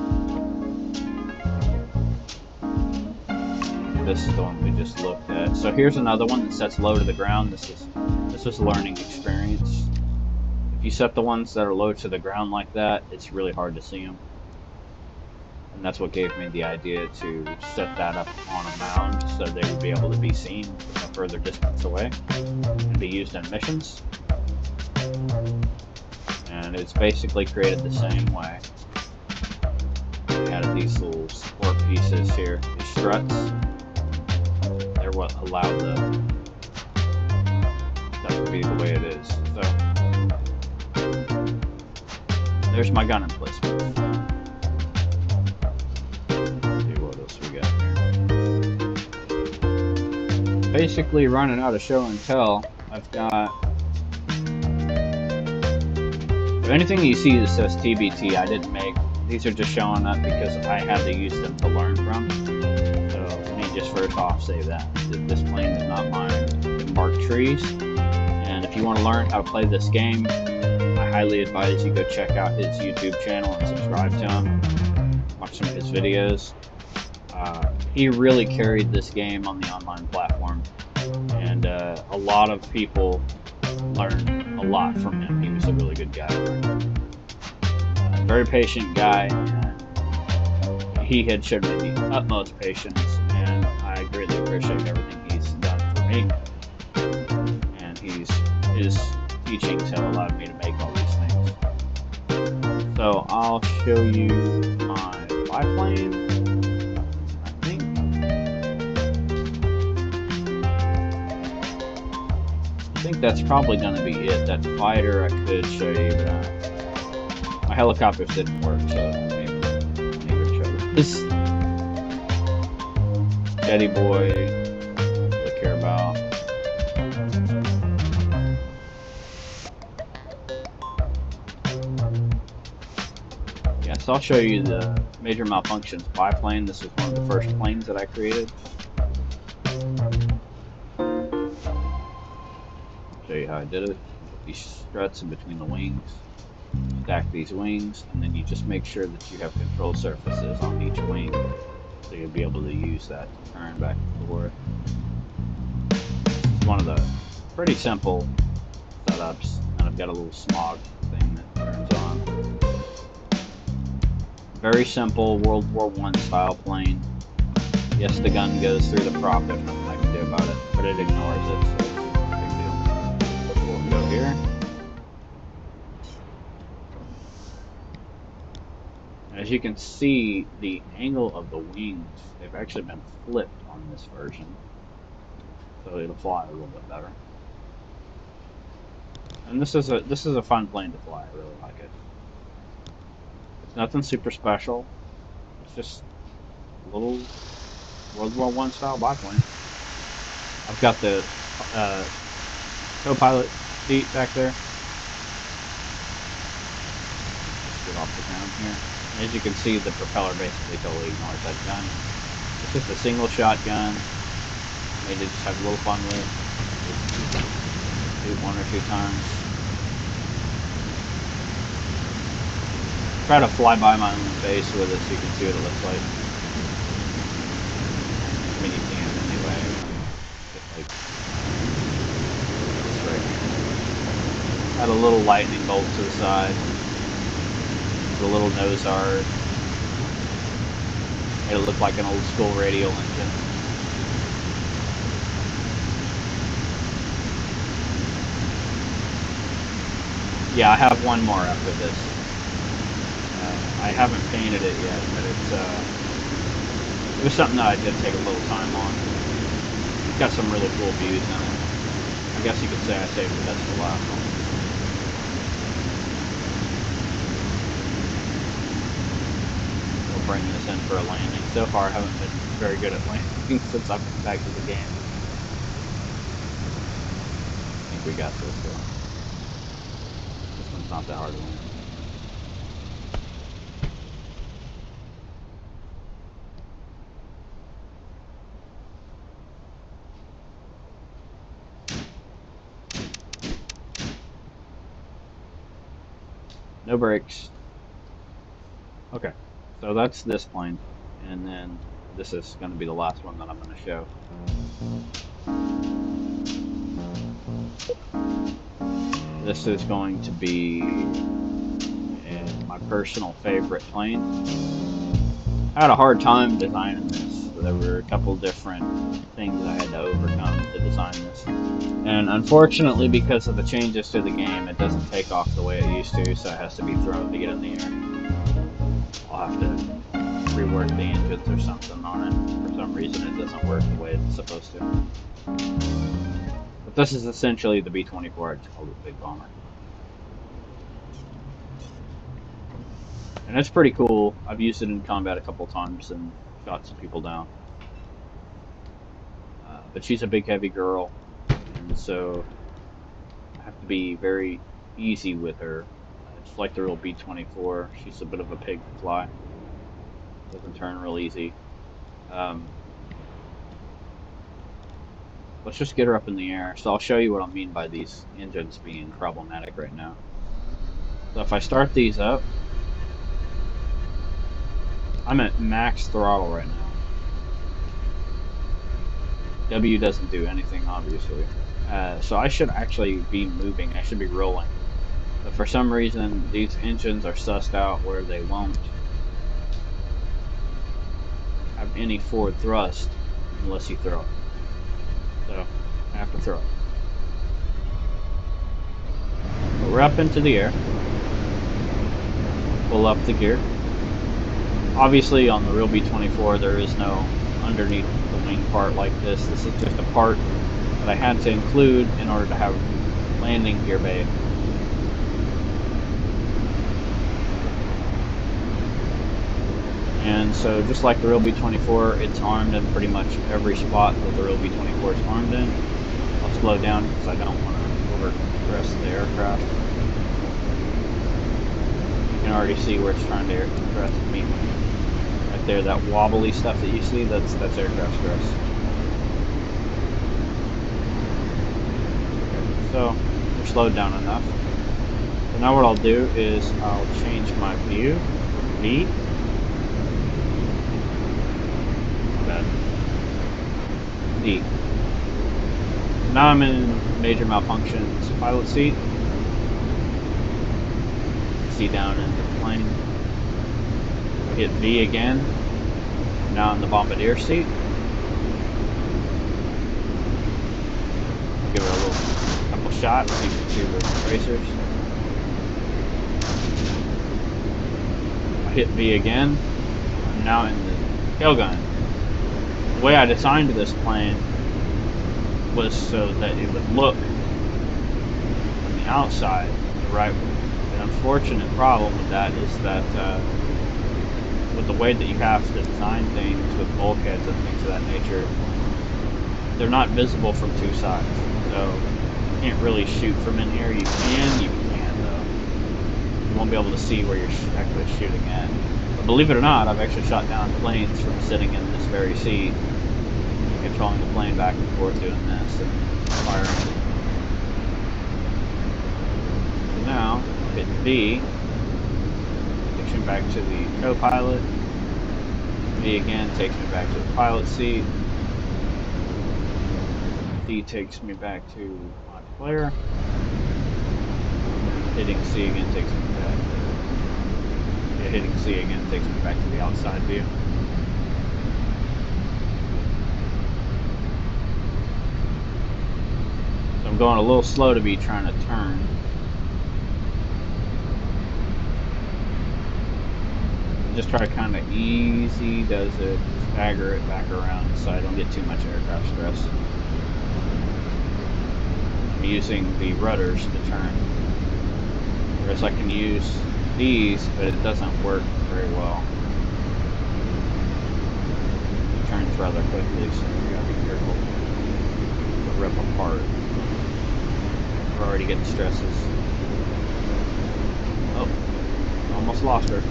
This is the one we just looked at. So here's another one that sets low to the ground. This is learning experience. If you set the ones that are low to the ground like that, it's really hard to see them. And that's what gave me the idea to set that up on a mound so they would be able to be seen from a further distance away and be used in missions. And it's basically created the same way. We added these little support pieces here, these struts. They're what allowed that to be the way it is. So there's my gun emplacement. Basically running out of show and tell. I've got anything you see that says TBT I didn't make. These are just showing up because I had to use them to learn from. So let me just first off say that this plane is not mine. It marked trees, and if you want to learn how to play this game, I highly advise you go check out his YouTube channel and subscribe to him. Watch some of his videos. He really carried this game on the online platform, and a lot of people learned a lot from him. He was a really good guy. Very patient guy, and he had shown me the utmost patience, and I greatly appreciate everything he's done for me. And his teachings have allowed me to make all these things. So I'll show you my biplane. I think that's probably going to be it. That fighter I could show you, but my helicopters didn't work, so maybe show you. This Jetty boy I care about. Yeah, so I'll show you the Major Malfunctions biplane. This is one of the first planes that I created. Show you how I did it. Put these struts in between the wings, stack these wings, and then you just make sure that you have control surfaces on each wing, so you'll be able to use that to turn back and forth. It's one of the pretty simple setups, and I've got a little smog thing that turns on. Very simple World War I style plane. Yes, the gun goes through the prop. There's nothing I can do about it, but it ignores it. So go here. As you can see, the angle of the wings, they've actually been flipped on this version, so it'll fly a little bit better. And this is a fun plane to fly. I really like it. It's nothing super special. It's just a little World War I style biplane. I've got the co-pilot seat back there. Let's get off the ground here. And as you can see, the propeller basically totally ignores that gun. It's just a single shot gun. Made to just have a little fun with. Shoot one or two times. Try to fly by my own face with it so you can see what it looks like. I mean, you can anyway. Just like this right here. Had a little lightning bolt to the side. A little nose art. Made it look like an old school radial engine. Yeah, I have one more after this. I haven't painted it yet, but it was something that I did take a little time on. It's got some really cool views in it. I guess you could say I saved the best for last. We'll bring this in for a landing. So far, I haven't been very good at landing since I've been back to the game. I think we got this, though. This one's not that hard to land. No brakes. Okay, so that's this plane, and then this is going to be the last one that I'm going to show. This is going to be my personal favorite plane. I had a hard time designing this. There were a couple different things I had to overcome to design this. And unfortunately, because of the changes to the game, it doesn't take off the way it used to, so it has to be thrown to get in the air. I'll have to rework the engines or something on it. For some reason, it doesn't work the way it's supposed to. But this is essentially the B-24. I just called it Big Bomber. And it's pretty cool. I've used it in combat a couple times and shot some people down. But she's a big, heavy girl, and so I have to be very easy with her. Just like the real B-24, she's a bit of a pig to fly. Doesn't turn real easy. Let's just get her up in the air. So I'll show you what I mean by these engines being problematic right now. So if I start these up, I'm at max throttle right now. W doesn't do anything, obviously. So I should actually be moving. I should be rolling. But for some reason, these engines are sussed out where they won't have any forward thrust unless you throw it. So I have to throw it. But we're up into the air. Pull up the gear. Obviously, on the real B-24, there is no underneath the wing part like this. This is just a part that I had to include in order to have landing gear bay. And so just like the real B-24, it's armed in pretty much every spot that the real B-24 is armed in. I'll slow down because I don't want to over-stress the aircraft. You can already see where it's trying to stress me. Right there, that wobbly stuff that you see, that's aircraft stress. Okay, so we're slowed down enough. So now what I'll do is I'll change my view, V. D. Now I'm in major malfunctions pilot seat. See down in the plane. Hit V again. Now in the bombardier seat. Give it a couple shots so you can see the tracers. I hit V again. I'm now in the tail gun. The way I designed this plane was so that it would look on the outside the right way. The unfortunate problem with that is that with the way that you have to design things with bulkheads and things of that nature, they're not visible from two sides. So you can't really shoot from in here. You can though. You won't be able to see where you're actually shooting at. But believe it or not, I've actually shot down planes from sitting in this very seat, controlling the plane back and forth doing this and firing. So now, hit V, takes me back to the co-pilot. V again takes me back to the pilot seat. D takes me back to my player. Hitting C again takes me back. Yeah, hitting C again takes me back to the outside view. So I'm going a little slow to be trying to turn. Just try to kind of easy does it, stagger it back around so I don't get too much aircraft stress. I'm using the rudders to turn, whereas I can use these, but it doesn't work very well. It turns rather quickly, so you gotta be careful to rip apart. We're already getting stresses. Oh, almost lost her.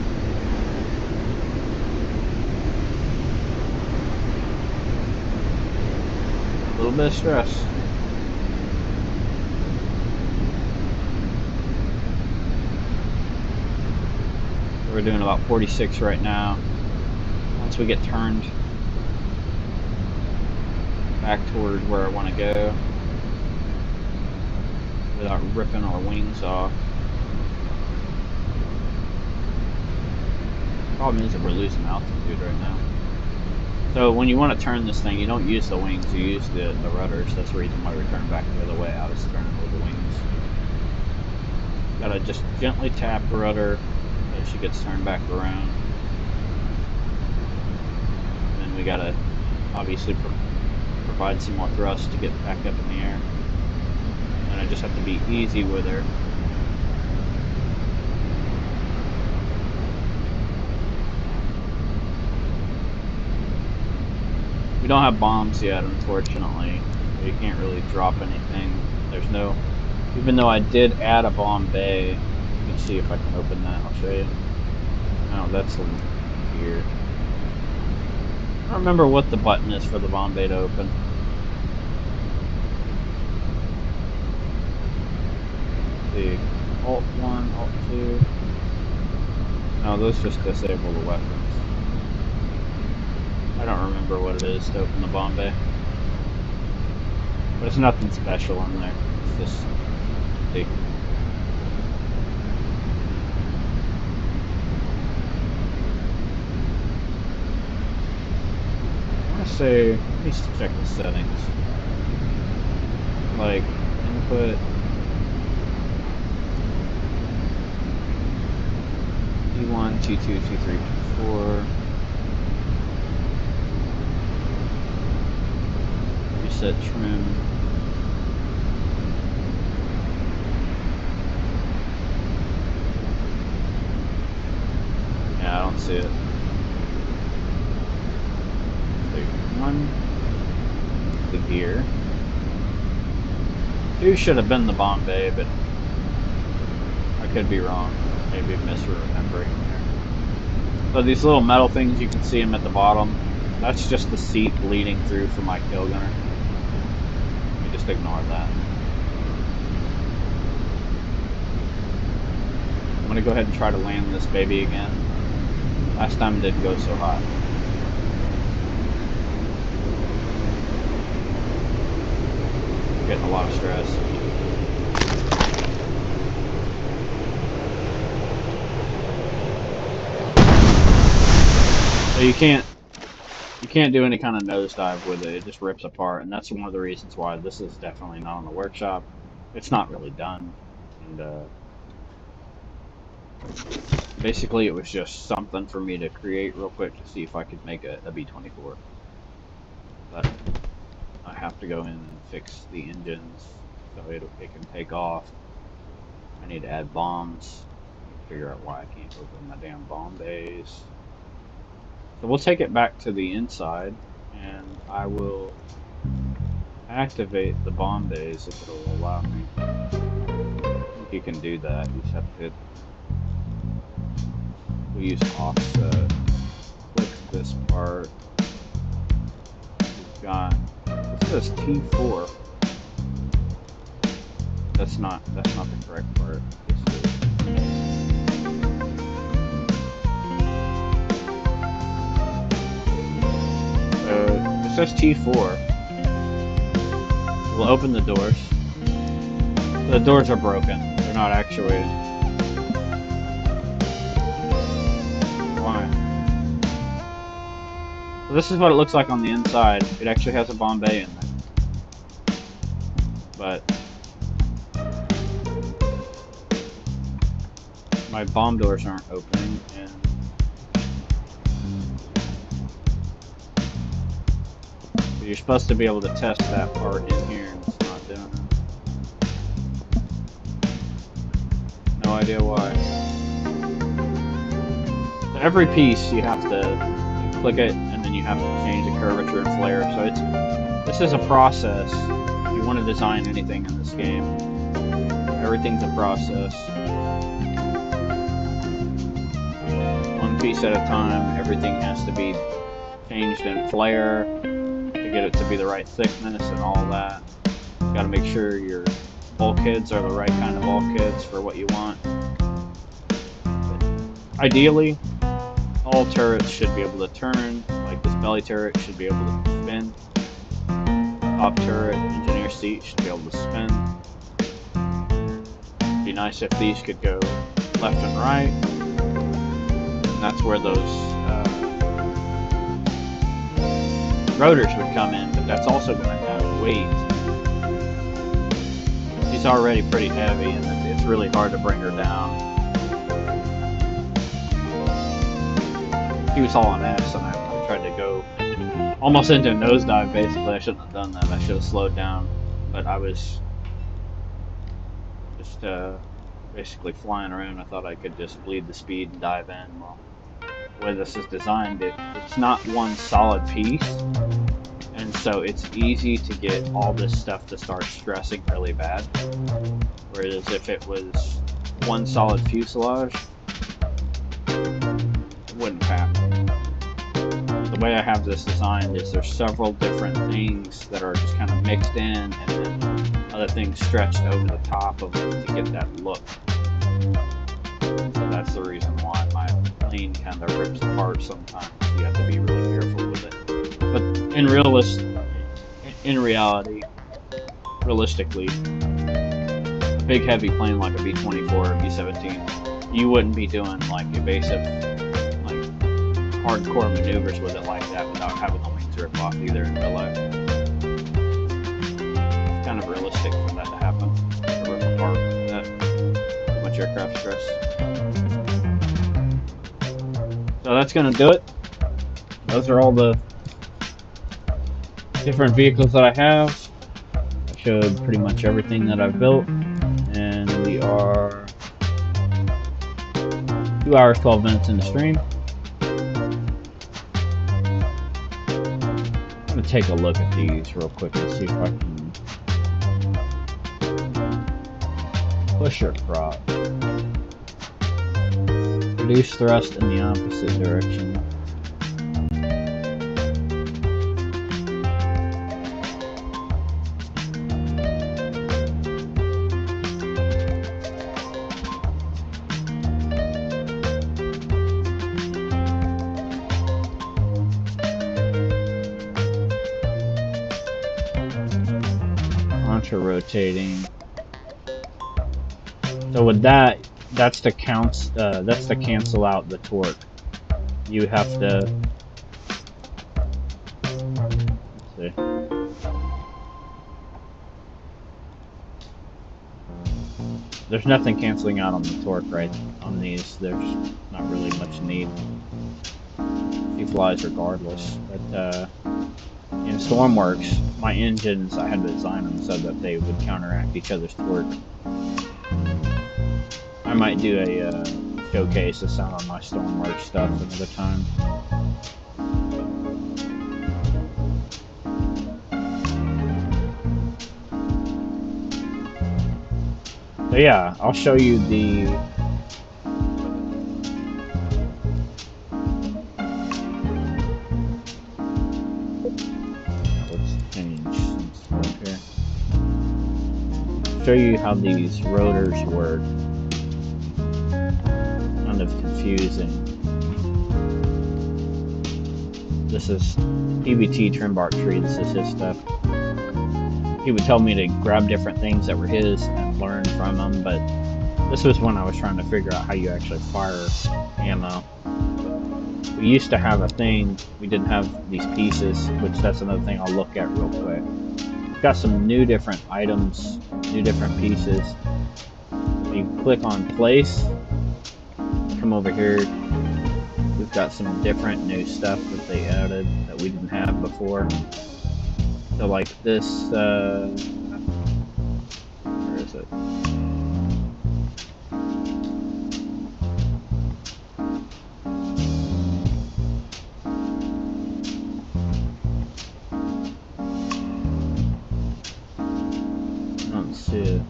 A little bit of stress. We're doing about 46 right now. Once we get turned back toward where I want to go without ripping our wings off. Problem is that we're losing altitude right now. So when you want to turn this thing, you don't use the wings, you use the rudders. That's the reason why we're turning back the other way. I was turning with the wings. Gotta just gently tap the rudder as she gets turned back around. And then we gotta obviously provide some more thrust to get back up in the air. And I just have to be easy with her. We don't have bombs yet, unfortunately. You can't really drop anything. There's no... Even though I did add a bomb bay, you can see if I can open that, I'll show you. Oh, that's here. I don't remember what the button is for the bomb bay to open. Let's see. Alt 1, Alt 2. No, those just disable the weapons. I don't remember what it is to open the bomb bay. But it's nothing special in there. It's just... see. I want to say... Let me check the settings. Like, input... T1, T2, T3, T4... Reset trim. Yeah, I don't see it. Take 1. The gear. 2 should have been the bomb bay, but I could be wrong. Maybe misremembering there. So these little metal things, you can see them at the bottom. That's just the seat bleeding through from my kill gunner. Just ignore that. I'm gonna go ahead and try to land this baby again. Last time it didn't go so hot. I'm getting a lot of stress. So you can't do any kind of nosedive with it. It just rips apart, and that's one of the reasons why this is definitely not on the workshop. It's not really done, and basically it was just something for me to create real quick to see if I could make a B-24. But I have to go in and fix the engines so it can take off. I need to add bombs. Figure out why I can't open my damn bomb bays. So we'll take it back to the inside, and I will activate the bomb bays if it'll allow me. I think you can do that. You just have to hit. We'll use offset. Click this part. We've got. It says T4. That's not the correct part. It says T4. We'll open the doors. The doors are broken. They're not actuated. Why? So this is what it looks like on the inside. It actually has a bomb bay in there. But my bomb doors aren't opening, and you're supposed to be able to test that part in here, and it's not doing it. No idea why. So every piece you have to click it, and then you have to change the curvature and flare. So this is a process. If you want to design anything in this game, everything's a process. One piece at a time. Everything has to be changed in flare to get it to be the right thickness and all that. You gotta make sure your bulkheads are the right kind of bulkheads for what you want. Ideally, all turrets should be able to turn, like this belly turret should be able to spin. Top turret, engineer seat should be able to spin. It'd be nice if these could go left and right. And that's where those rotors would come in, but that's also going to have weight. She's already pretty heavy, and it's really hard to bring her down. He was all on S, and I tried to go almost into a nosedive, basically. I shouldn't have done that. I should have slowed down. But I was just basically flying around. I thought I could just bleed the speed and dive in. Well, the way this is designed, it's not one solid piece. And so it's easy to get all this stuff to start stressing really bad. Whereas if it was one solid fuselage, wouldn't happen. The way I have this designed is there's several different things that are just kind of mixed in, and then other things stretched over the top of it to get that look. So that's the reason why my plane kind of rips apart sometimes. You have to be really careful with it. But realistically, a big heavy plane like a B-24 or B-17, you wouldn't be doing like evasive, hardcore maneuvers with it like that without having the wings rip off either in real life. It's kind of realistic for that to happen, to rip apart that too much aircraft stress. So that's going to do it. Those are all the different vehicles that I have. I showed pretty much everything that I've built, and we are 2 hours 12 minutes in the stream. I'm gonna take a look at these real quick and see if I can push or prop. Reduce thrust in the opposite direction. Rotating. So with that, that's to cancel out the torque. You have to. Let's see. There's nothing canceling out on the torque right on these. There's not really much need. She flies regardless. But in Stormworks, my engines, I had to design them so that they would counteract each other's torque. I might do a showcase of some of my Stormworks stuff another time. So yeah, I'll show you the show you how these rotors work. Kind of confusing. This is PBT Trimbark Tree. This is his stuff. He would tell me to grab different things that were his and learn from them, but this was when I was trying to figure out how you actually fire ammo. We used to have a thing, we didn't have these pieces, which that's another thing I'll look at real quick. We've got some new different items, new different pieces. You click on place, come over here, we've got some different new stuff that they added that we didn't have before. So like this, where is it? To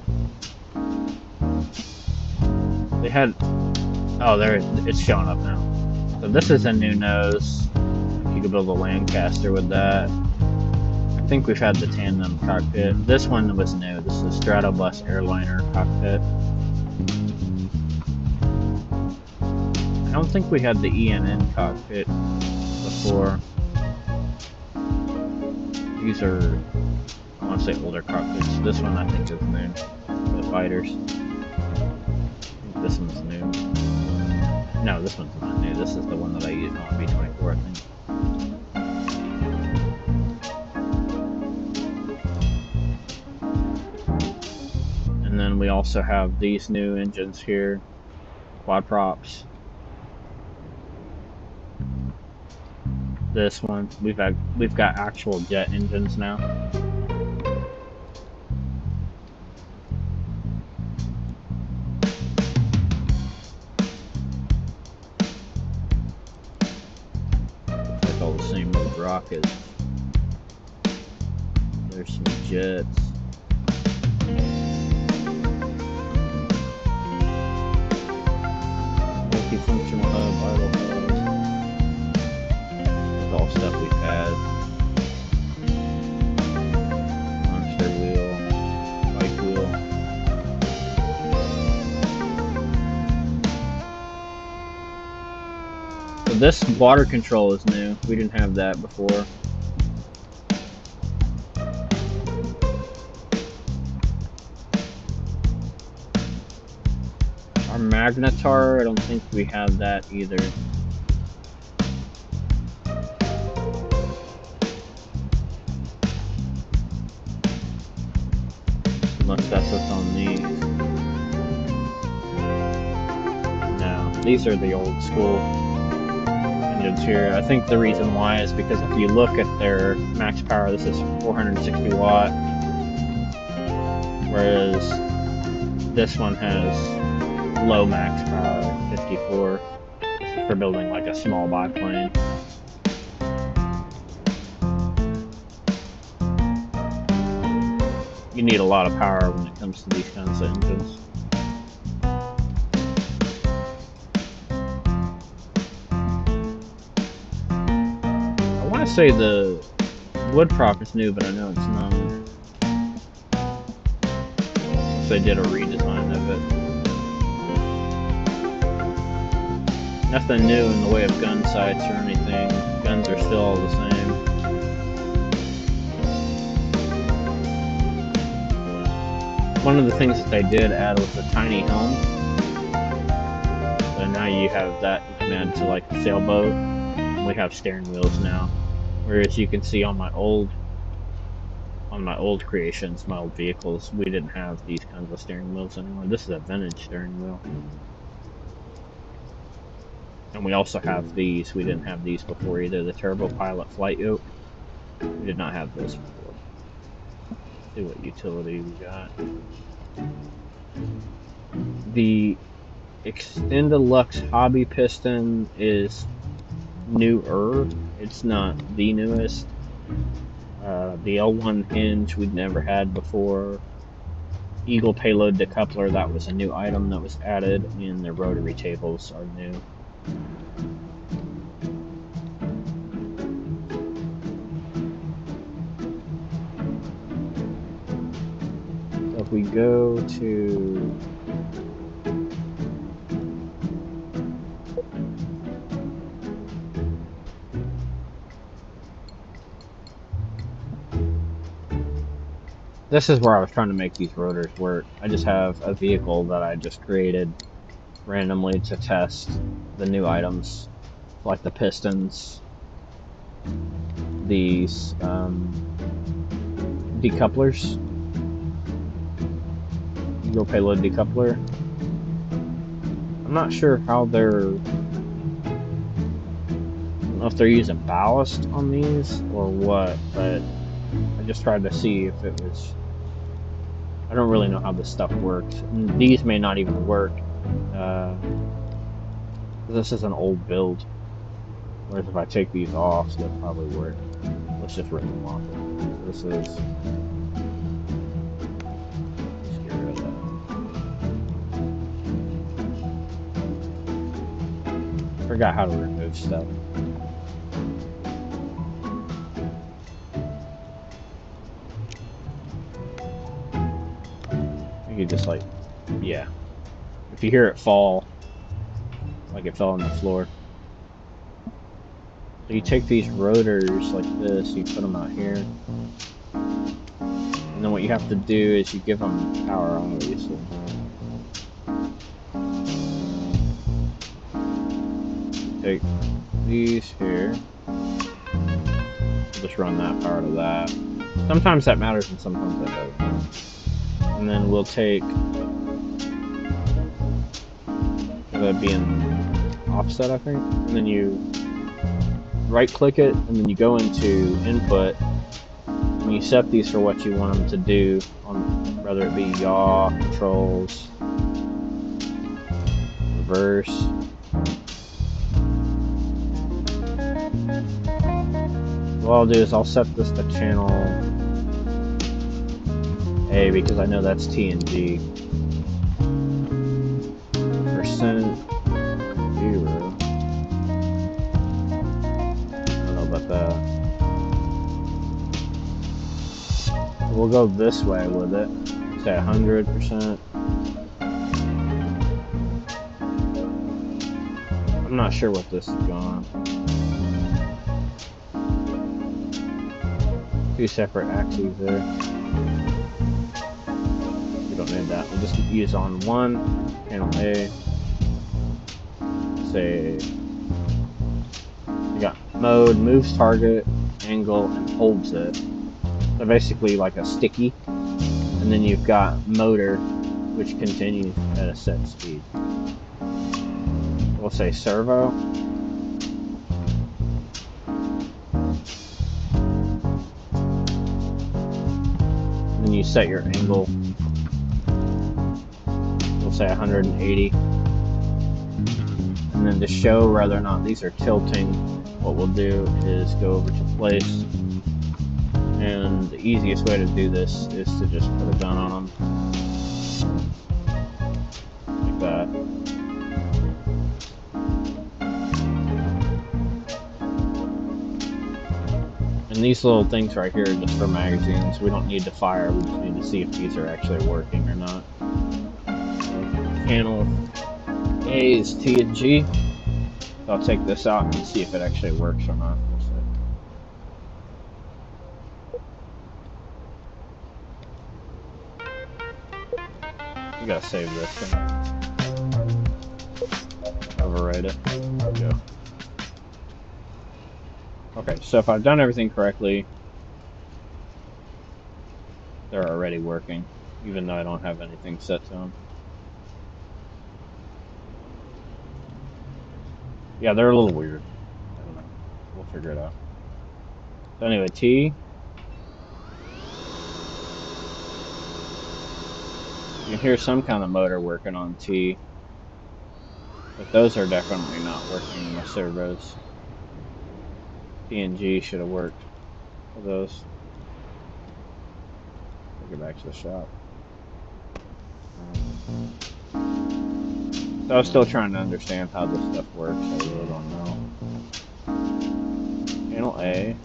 they had oh there it's showing up now. So this is a new nose. You could build a Lancaster with that. I think we've had the tandem cockpit. This one was new. This is Stratobus airliner cockpit. don't think we had the ENN cockpit before. These are, I want to say, older cockpits. This one I think is new. The fighters. I think this one's new. No, this one's not new. This is the one that I used on B-24, I think. And then we also have these new engines here, quad props. This one, we've got actual jet engines now. Looks like all the same old rockets. There's some jets. Multifunctional hub, idle hub. It's all stuff we've had. Monster wheel, bike wheel. So this water control is new. We didn't have that before. Our magnetar, I don't think we have that either. Unless that's what's on these. No, these are the old school engines here. I think the reason why is because if you look at their max power, this is 460 watt, whereas this one has low max power, 54. This is for building like a small biplane. You need a lot of power when it comes to these kinds of engines. I want to say the wood prop is new, but I know it's not. So they did a redesign of it. Nothing new in the way of gun sights or anything. Guns are still all the same. One of the things that they did add was a tiny helm. So now you have that, you can add to like the sailboat. We have steering wheels now. Whereas you can see on my old creations, my old vehicles, we didn't have these kinds of steering wheels anymore. This is a vintage steering wheel. And we also have these. We didn't have these before either. The Turbo Pilot flight yoke. We did not have this before. See what utility we got. The Extendilux Hobby Piston is newer. It's not the newest. The L1 hinge we'd never had before. Eagle payload decoupler, that was a new item that was added, and the rotary tables are new. So if we go to this is where I was trying to make these rotors work. I just have a vehicle that I just created randomly to test the new items, like the pistons, these decouplers, Eagle payload decoupler. I'm not sure how I don't know if they're using ballast on these or what, but I just tried to see if it was. I don't really know how this stuff works. And these may not even work. This is an old build. Whereas if I take these off, they'll probably work. Let's just rip them off. This is. Let's get rid of that. Forgot how to remove stuff. You just like, yeah. If you hear it fall, like it fell on the floor. So you take these rotors like this, you put them out here, and then what you have to do is you give them power, obviously. You take these here, just run that power to that. Sometimes that matters and sometimes that doesn't. And then we'll take, that'd be in offset, I think, and then you right click it, and then you go into input, and you set these for what you want them to do, on whether it be yaw, controls, reverse. What I'll do is I'll set this to channel A because I know that's TNG. Percent 0. About that. We'll go this way with it. Say 100%. I'm not sure what this is going. Two separate axes there. We don't need that. We'll just use on one, channel A. Say you got mode, moves target, angle, and holds it. So basically like a sticky. And then you've got motor, which continues at a set speed. We'll say servo. And then you set your angle. We'll say 180. And then to show whether or not these are tilting, what we'll do is go over to place, and the easiest way to do this is to just put a gun on them, like that. And these little things right here are just for magazines. We don't need to fire, we just need to see if these are actually working or not. Channel A is TNG. So I'll take this out and see if it actually works or not. You gotta save this thing. Overwrite it. There we go. Okay, so if I've done everything correctly, they're already working, even though I don't have anything set to them. Yeah, they're a little weird. I don't know. We'll figure it out. So anyway, T. You can hear some kind of motor working on T. But those are definitely not working in the servos. TNG should have worked for those. I'll get back to the shop. So I was still trying to understand how this stuff works. I really don't know. Channel A.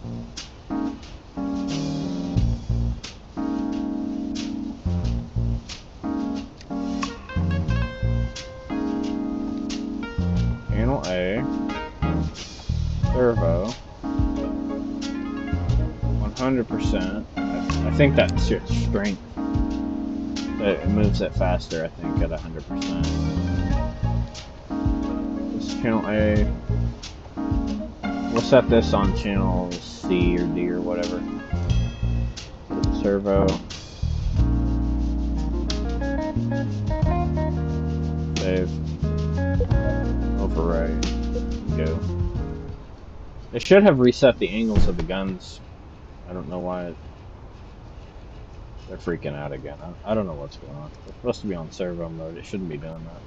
Channel A. Servo. 100%. I think that's your strength. It moves it faster, I think, at 100%. This channel A. We'll set this on channel C or D or whatever. Servo. Save. Overwrite. Go. It should have reset the angles of the guns. I don't know why they're freaking out again. I don't know what's going on. It's supposed to be on servo mode. It shouldn't be doing that.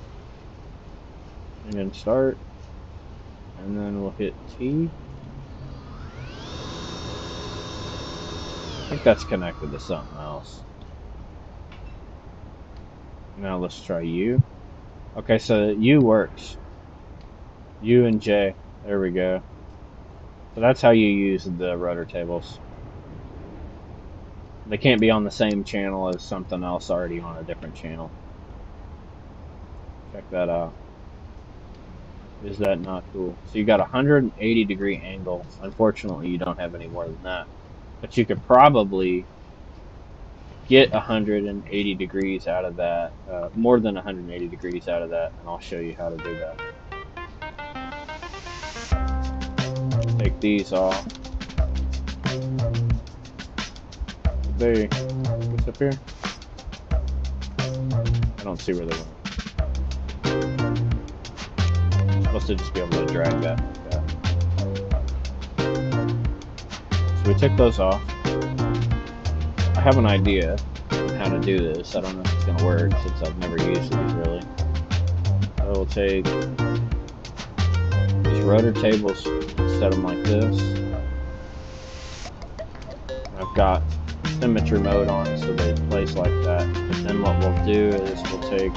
And then start. And then we'll hit T. I think that's connected to something else. Now let's try U. Okay, so U works. U and J. There we go. So that's how you use the rotor tables. They can't be on the same channel as something else already on a different channel. Check that out. Is that not cool? So you got a 180-degree angle. Unfortunately, you don't have any more than that. But you could probably get 180 degrees out of that, more than 180 degrees out of that, and I'll show you how to do that. Take these off. They what's up here? I don't see where they went. I'm supposed to just be able to drag that like that. So we took those off. I have an idea on how to do this. I don't know if it's going to work since I've never used these really. So we'll take these rotor tables, set them like this. I've got symmetry mode on so they place like that. But then what we'll do is we'll take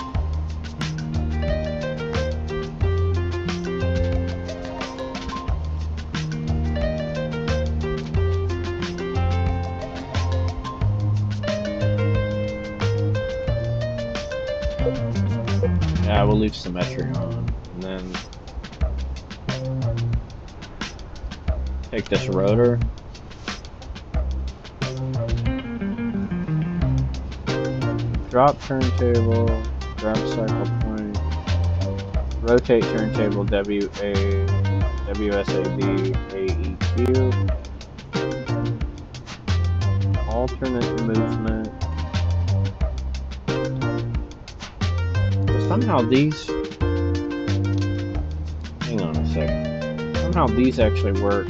we'll leave symmetry on, and then take this rotor, drop turntable, grab cycle point, rotate turntable WSAB AEQ, alternate movement. Somehow these, hang on a second, somehow these actually work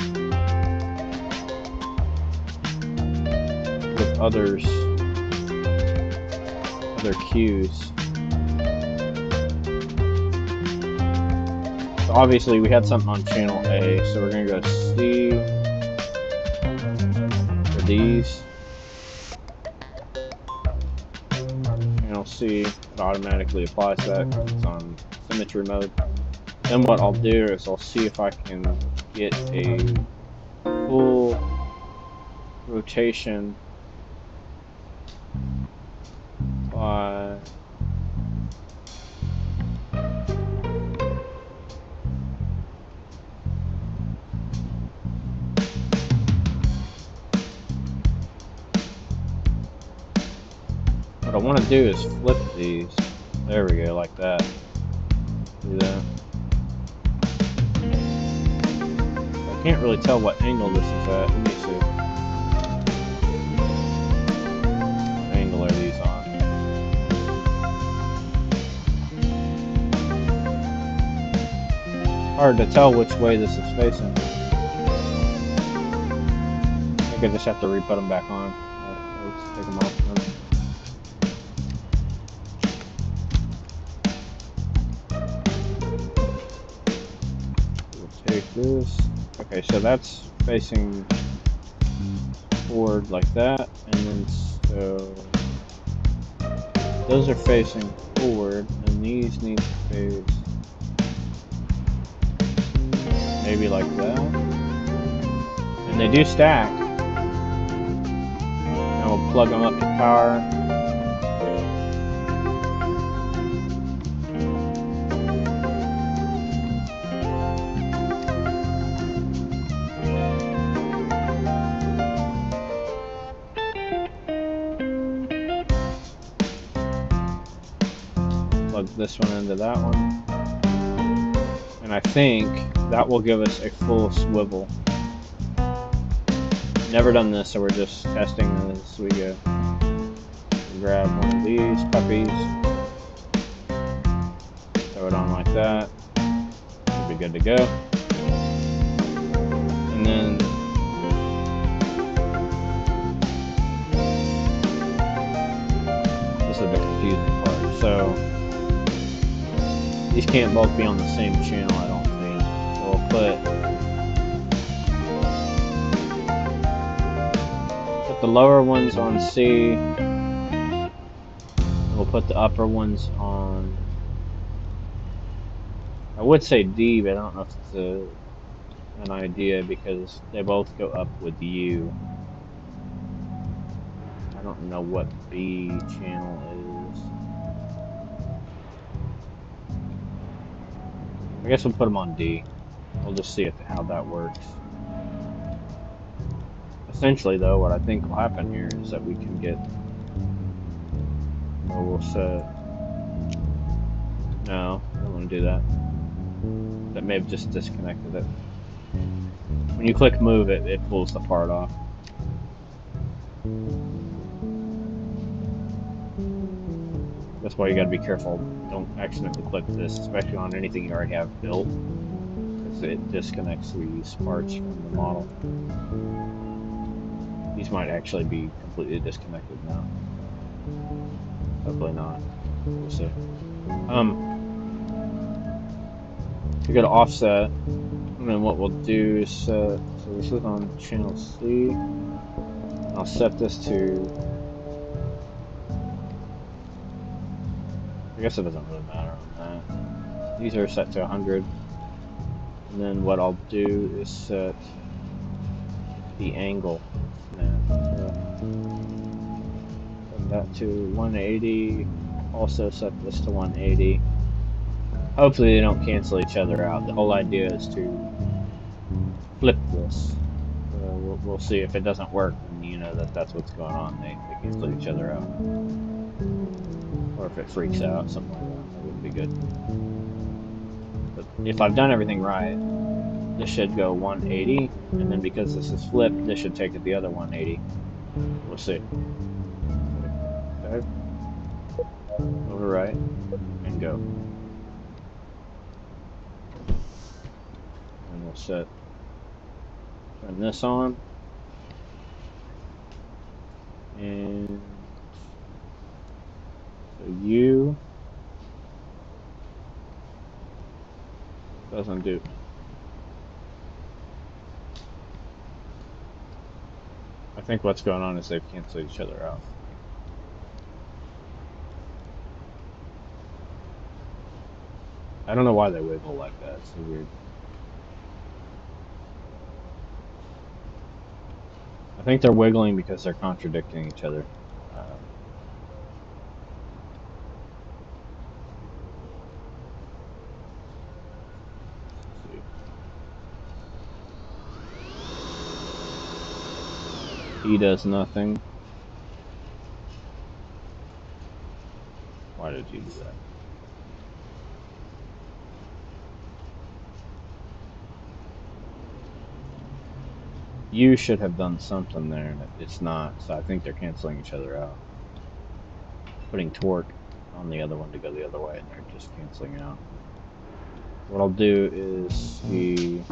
with other cues. So obviously we had something on channel A, so we're going to go C for these. Channel C, it automatically applies that because it's on symmetry mode. Then what I'll do is I'll see if I can get a full rotation by what I want to do is flip these. There we go, like that. Do that. I can't really tell what angle this is at. Let me see. What angle are these on? Hard to tell which way this is facing. I think I just have to re-put them back on. Let's take them off then. This. Okay, so that's facing forward like that, and then so those are facing forward, and these need to face maybe like that, and they do stack. And we'll plug them up to power. Plug this one into that one, and I think that will give us a full swivel. Never done this, so we're just testing this as we go. Grab one of these puppies, throw it on like that, should be good to go. And then this is the confusing part. So these can't both be on the same channel, I don't think. So we'll put the lower ones on C, and we'll put the upper ones on, I would say D, but I don't know if it's an idea because they both go up with U. I don't know what B channel is. I guess we'll put them on D. We'll just see how that works. Essentially, though, what I think will happen here is that we can get. Well, we'll set. No, I don't want to do that. That may have just disconnected it. When you click move, it pulls the part off. That's why you gotta be careful. Don't accidentally click this, especially on anything you already have built, because it disconnects these parts from the model. These might actually be completely disconnected now. Hopefully not. We'll see. We go to offset, and then what we'll do is set. So this is on channel C. I'll set this to. I guess it doesn't really matter on that. These are set to 100. And then what I'll do is set the angle. Set that to 180. Also set this to 180. Hopefully they don't cancel each other out. The whole idea is to flip this. We'll see if it doesn't work, and you know that's what's going on. They cancel each other out. Or if it freaks out, something like that. That wouldn't be good. But if I've done everything right, this should go 180, and then because this is flipped, this should take it the other 180. We'll see. Okay. Overwrite, and go. And we'll turn this on. And so U doesn't do. I think what's going on is they've canceled each other out. I don't know why they wiggle like that. It's so weird. I think they're wiggling because they're contradicting each other. E does nothing. Why did you do that? U should have done something there, and it's not, so I think they're canceling each other out. Putting torque on the other one to go the other way, and they're just canceling out. What I'll do is see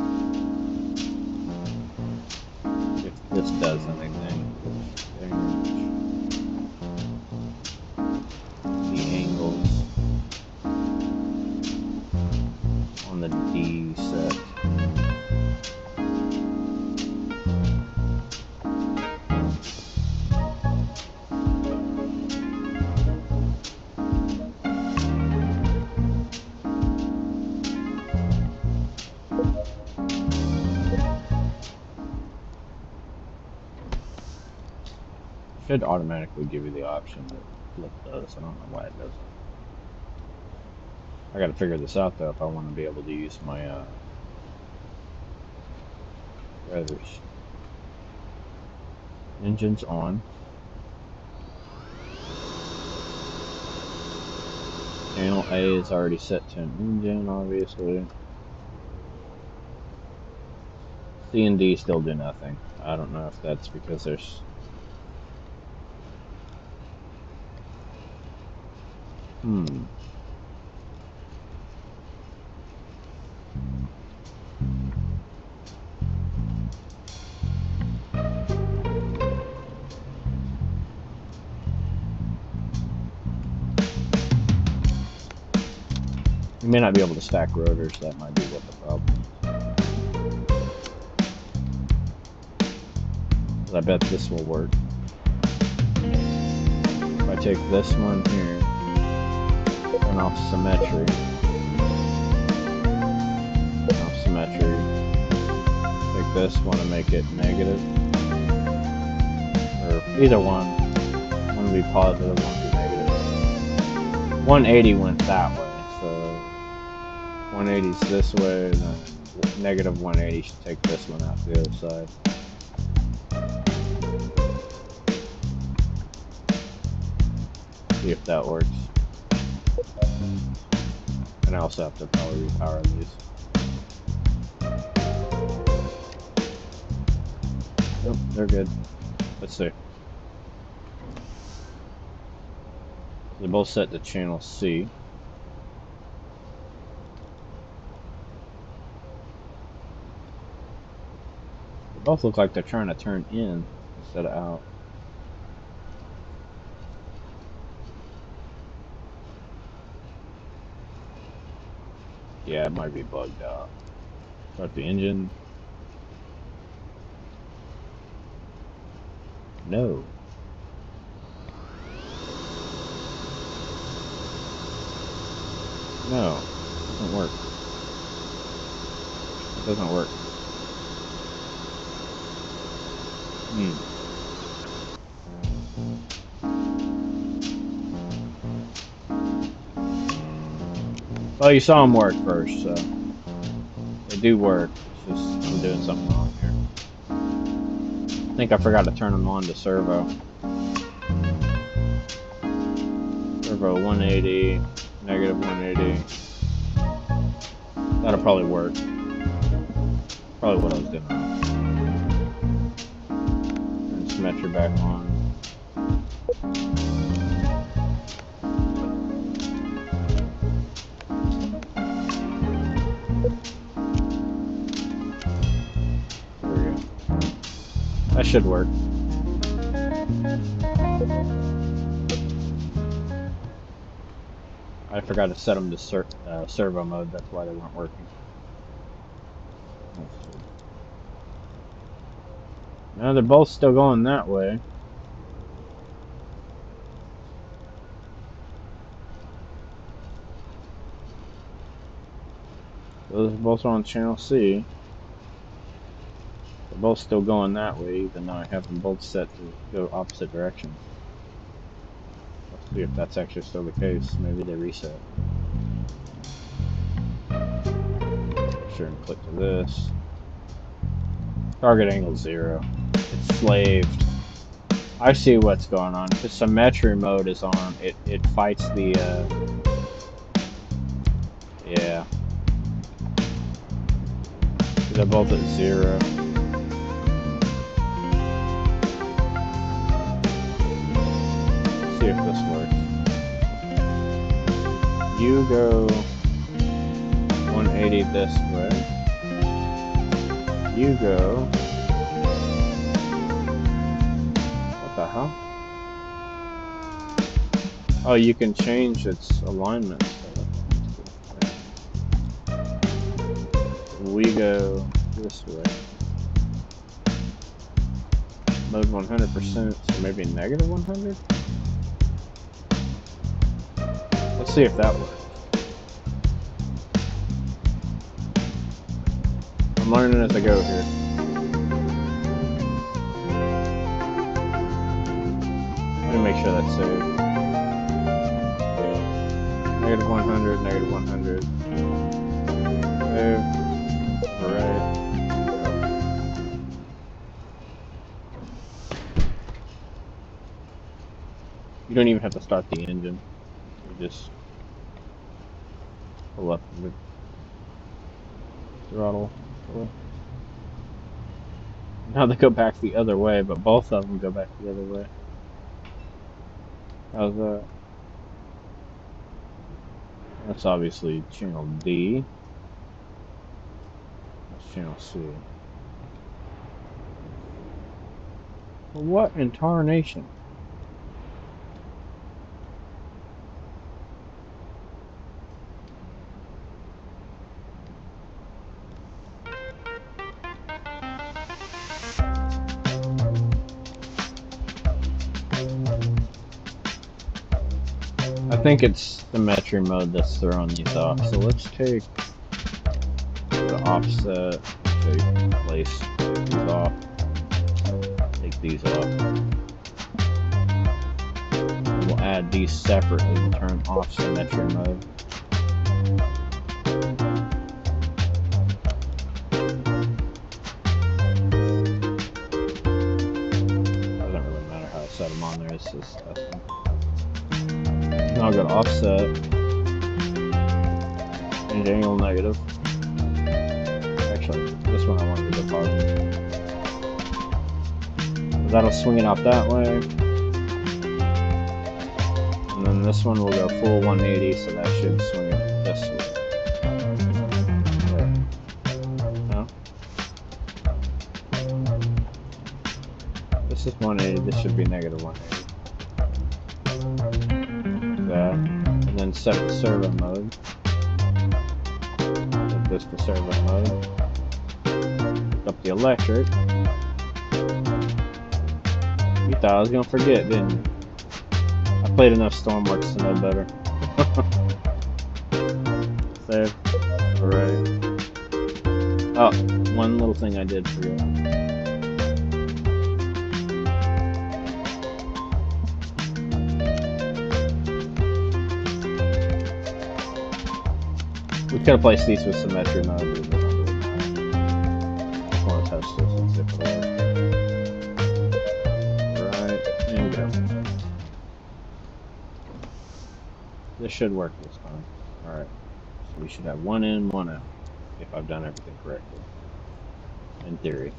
if this does anything. The angles on the D set. Should automatically give you the option to flip those. I don't know why it doesn't. I gotta figure this out though if I want to be able to use my feathers. Engine's on. Channel A is already set to an engine, obviously. C and D still do nothing. I don't know if that's because there's You may not be able to stack rotors, that might be what the problem is. I bet this will work. If I take this one here, turn off symmetry, take this one and make it negative, or either one will be positive, one will be negative. 180 went that way, so 180's this way, and then negative 180 should take this one out to the other side. See if that works. And I also have to probably repower these. Nope, they're good. Let's see. They're both set to channel C. They both look like they're trying to turn in instead of out. Yeah, it might be bugged out. Start the engine. No. No. It doesn't work. It doesn't work. Well, you saw them work first, so they do work. It's just I'm doing something wrong here. I think I forgot to turn them on to servo. Servo 180, negative 180. That'll probably work. Probably what I was doing wrong. Turn symmetry back on. That should work. I forgot to set them to servo mode, that's why they weren't working. Now they're both still going that way. Those both are on channel C. They're both still going that way, even though I have them both set to go opposite directions. Let's see if that's actually still the case. Maybe they reset. Sure, and click to this. Target angle 0. It's slaved. I see what's going on. If the symmetry mode is on, it fights the yeah. They're both at 0. See if this works. You go 180 this way. You go. What the hell? Oh, you can change its alignment. We go this way. Mode 100%, so maybe negative 100? Let's see if that works. I'm learning as I go here. Let me make sure that's saved. Negative 100, negative 100. Save. Alright. You don't even have to start the engine. You just pull up the throttle. Now they go back the other way, but both of them go back the other way. How's that? That's obviously channel D. That's channel C. Well, what in tarnation? I think it's symmetry mode that's throwing these off. So let's take the offset, place these off, take these off. And we'll add these separately and turn off symmetry mode. set them on there. It's just nothing. Now I'll go to offset. Change angle negative. Actually, this one I wanted to go positive. So that'll swing it out that way. And then this one will go full 180, so that should swing it this way. No? This is 180, this should be negative 180. That. And then set the servo mode. Set this to servo mode. Pick up the electric. You thought I was gonna forget, didn't you? I played enough Stormworks to know better. Save. Alright. Oh, one little thing I did forget. We could have placed these with symmetry mode, but it doesn't really matter. I just want to test this and see if it'll work. Right, and go. This should work this time. Alright. So we should have one in, one out. If I've done everything correctly. In theory.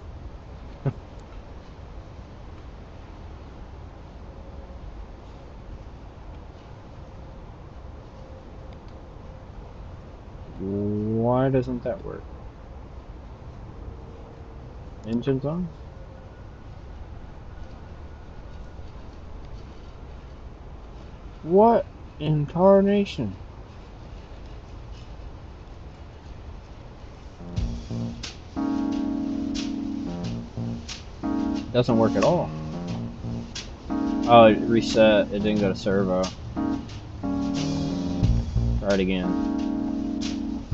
Why doesn't that work? Engine's on? What in tarnation? Doesn't work at all. Oh, it reset. It didn't go to servo. Try it again.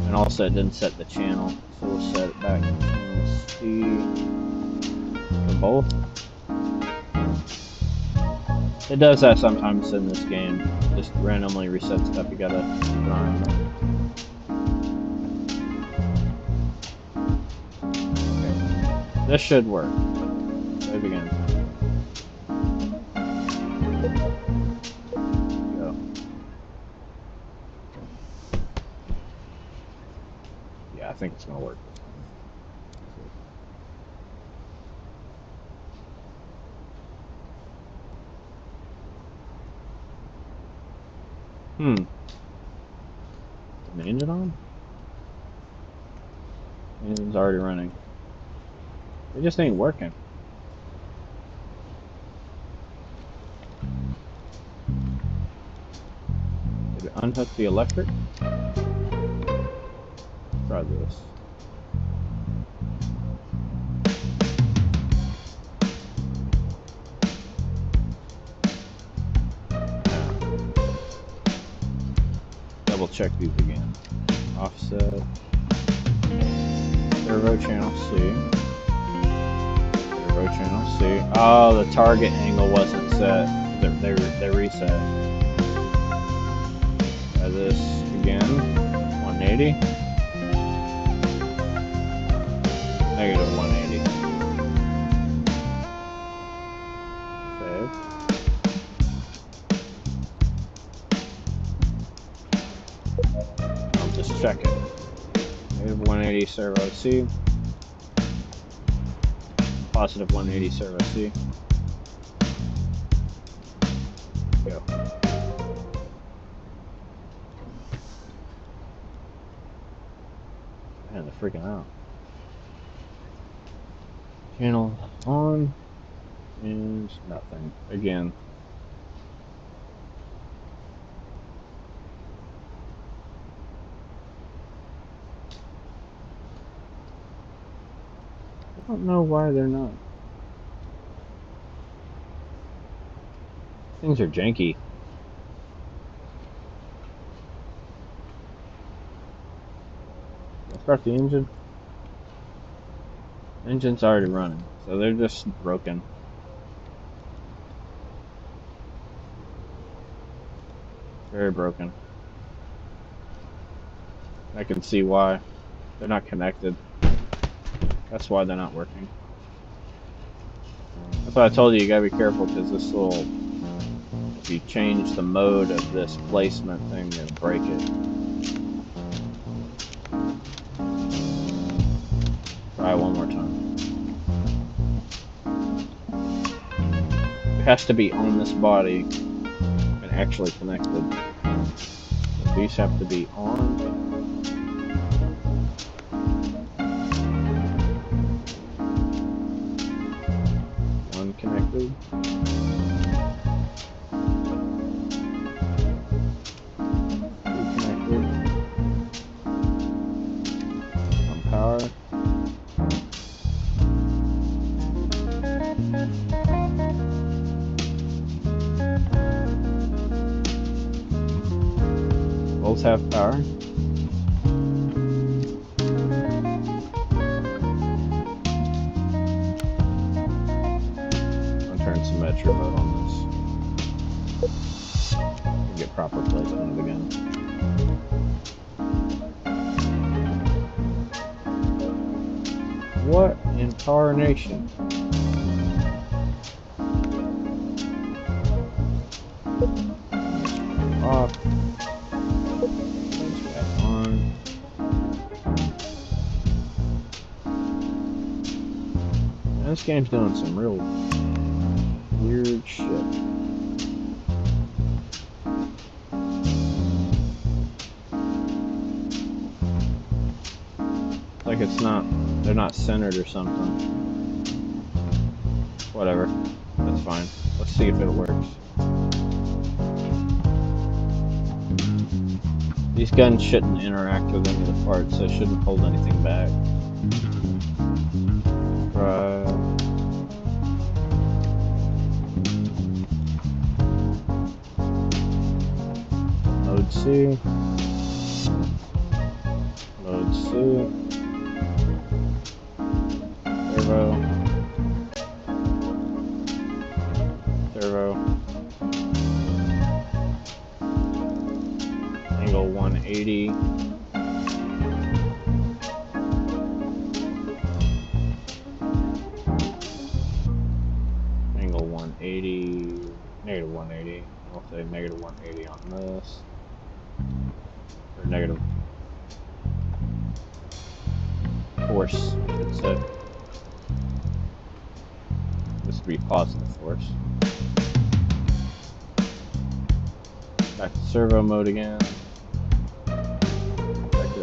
And also it didn't set the channel. So we'll set it back to channel C for both. It does that sometimes in this game. Just randomly reset stuff. You gotta grind. Okay. This should work. Save again. Go. Yeah, I think it's gonna work this time. Is the engine on? The engine's already running. It just ain't working. Did it unhook the electric? Try this. Double check these again. Offset. Servo channel C. Servo channel C. Oh, the target angle wasn't set. They reset. Try this again. 180. Negative 180. Save. I'll just check it. Negative 180 servo C. Positive 180 servo C. Go. Man, they're freaking out. Channel on. And nothing. Again. I don't know why they're not. Things are janky. I'll start the engine. Engine's already running, so they're just broken. Very broken. I can see why. They're not connected. That's why they're not working. That's why I told you, you gotta be careful, because this little, if you change the mode of this placement thing, it'll break it. Try one more time. It has to be on this body and actually connected. So these have to be on. One connected. Two connected. On power. Both have power. I'll turn symmetric mode on this. Get proper placement again. What in tarnation? Off. Back on. Now this game's doing some real weird shit. Like it's not, they're not centered or something. Whatever, that's fine. Let's see if it works. These guns shouldn't interact with any of the parts, so it shouldn't hold anything back. Right. Mode C. Mode C. Servo. Servo. Angle 180. Angle 180. Negative 180. I'll say negative 180 on this. Or negative force, I should say. This would be positive force. Back to servo mode again. Back to,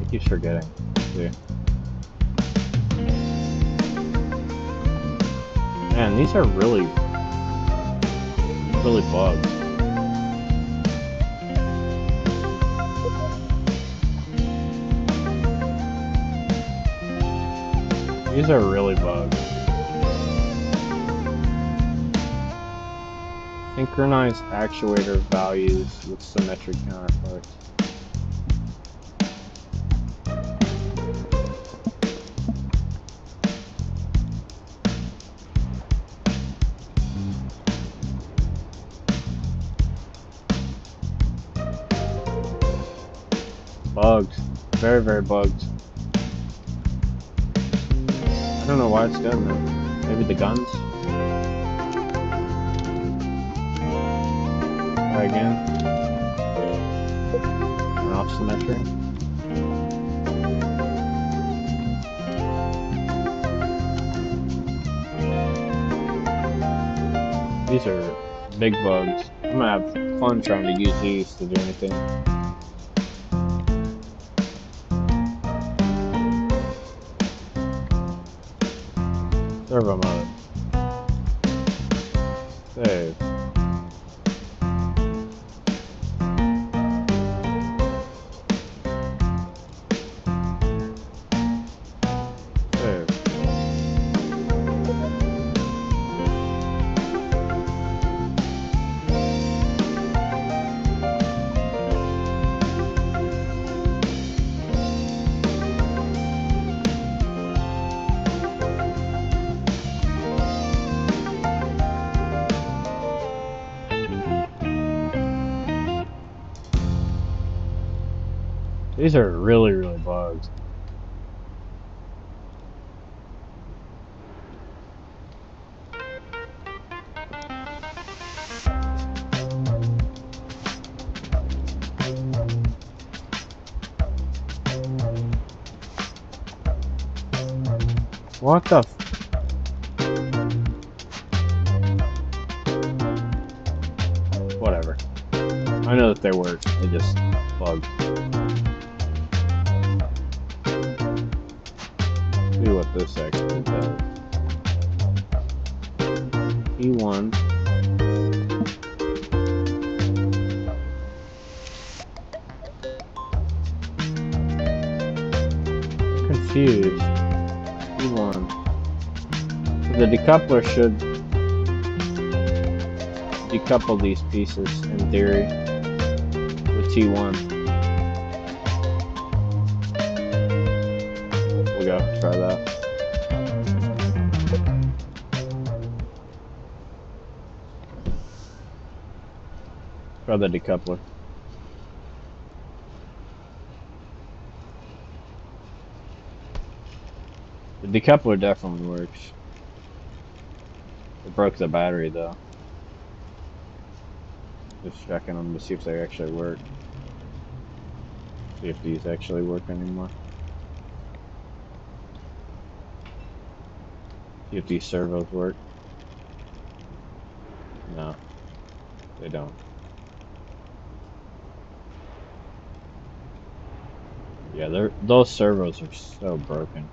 it keeps forgetting. See. Man, these are really bugged. These are really bugged. Synchronize actuator values with symmetric counterparts. Bugged. Very, very bugged. I don't know why it's doing that. Maybe the guns? Try again. Turn off symmetry. These are big bugs. I'm gonna have fun trying to use these to do anything. Servo mode. Save. Save. These are really, really bugged. What the whatever. I know that they work. They just bugged. See what this actually does. E1. I'm confused. E1. So the decoupler should decouple these pieces in theory with T1. We'll go try that. Try the decoupler. The decoupler definitely works. It broke the battery though. Just checking them to see if they actually work. See if these actually work anymore. See if these servos work. No, they don't. Yeah, those servos are so broken.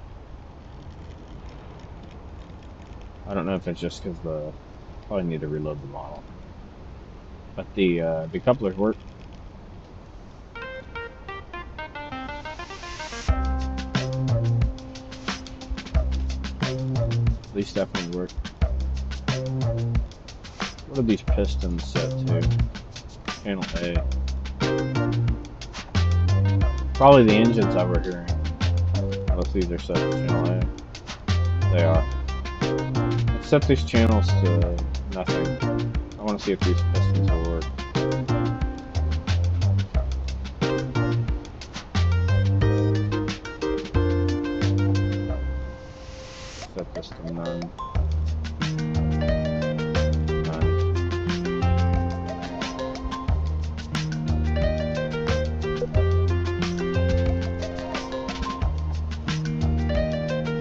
I don't know if it's just because probably need to reload the model. But the decouplers work. These definitely work. What are these pistons set to? Channel A. Probably the engines I were hearing. Unless these are set to channel A. They are. Let's set these channels to nothing. I want to see if these pistons will work. Set this to none.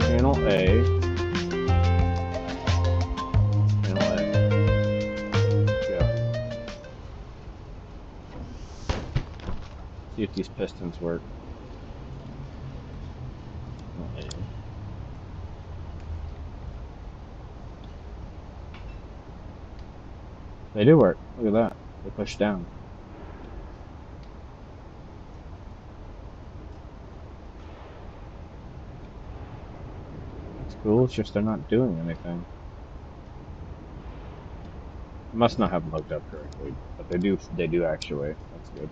Channel A. Channel A. Yeah. See if these pistons work. Channel A. They do work. Look at that. They push down. Cool, it's just they're not doing anything. Must not have looked up correctly, but they do actuate. That's good.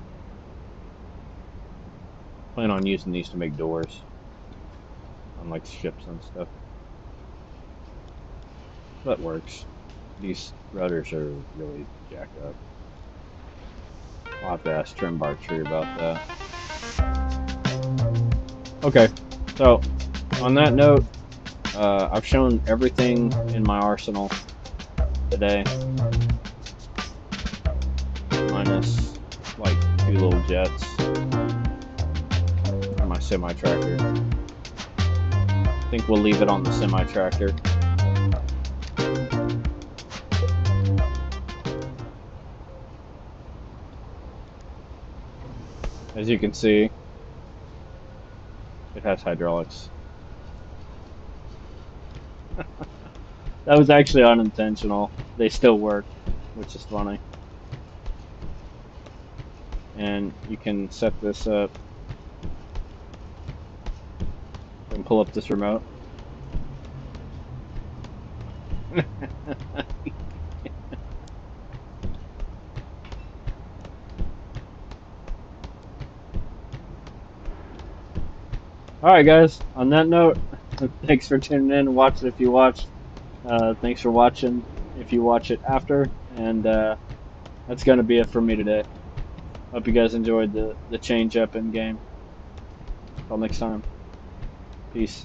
Plan on using these to make doors on like ships and stuff. That works. These rudders are really jacked up. I'll have to ask Trimbar Tree about that. Okay, so on that note, I've shown everything in my arsenal today, minus like 2 little jets and my semi-tractor. I think we'll leave it on the semi-tractor. As you can see, it has hydraulics. That was actually unintentional. They still work, which is funny. And you can set this up and pull up this remote. Alright guys, on that note, thanks for tuning in and watching if you watched. Thanks for watching if you watch it after, and that's going to be it for me today. Hope you guys enjoyed the change up in game. Until next time, peace.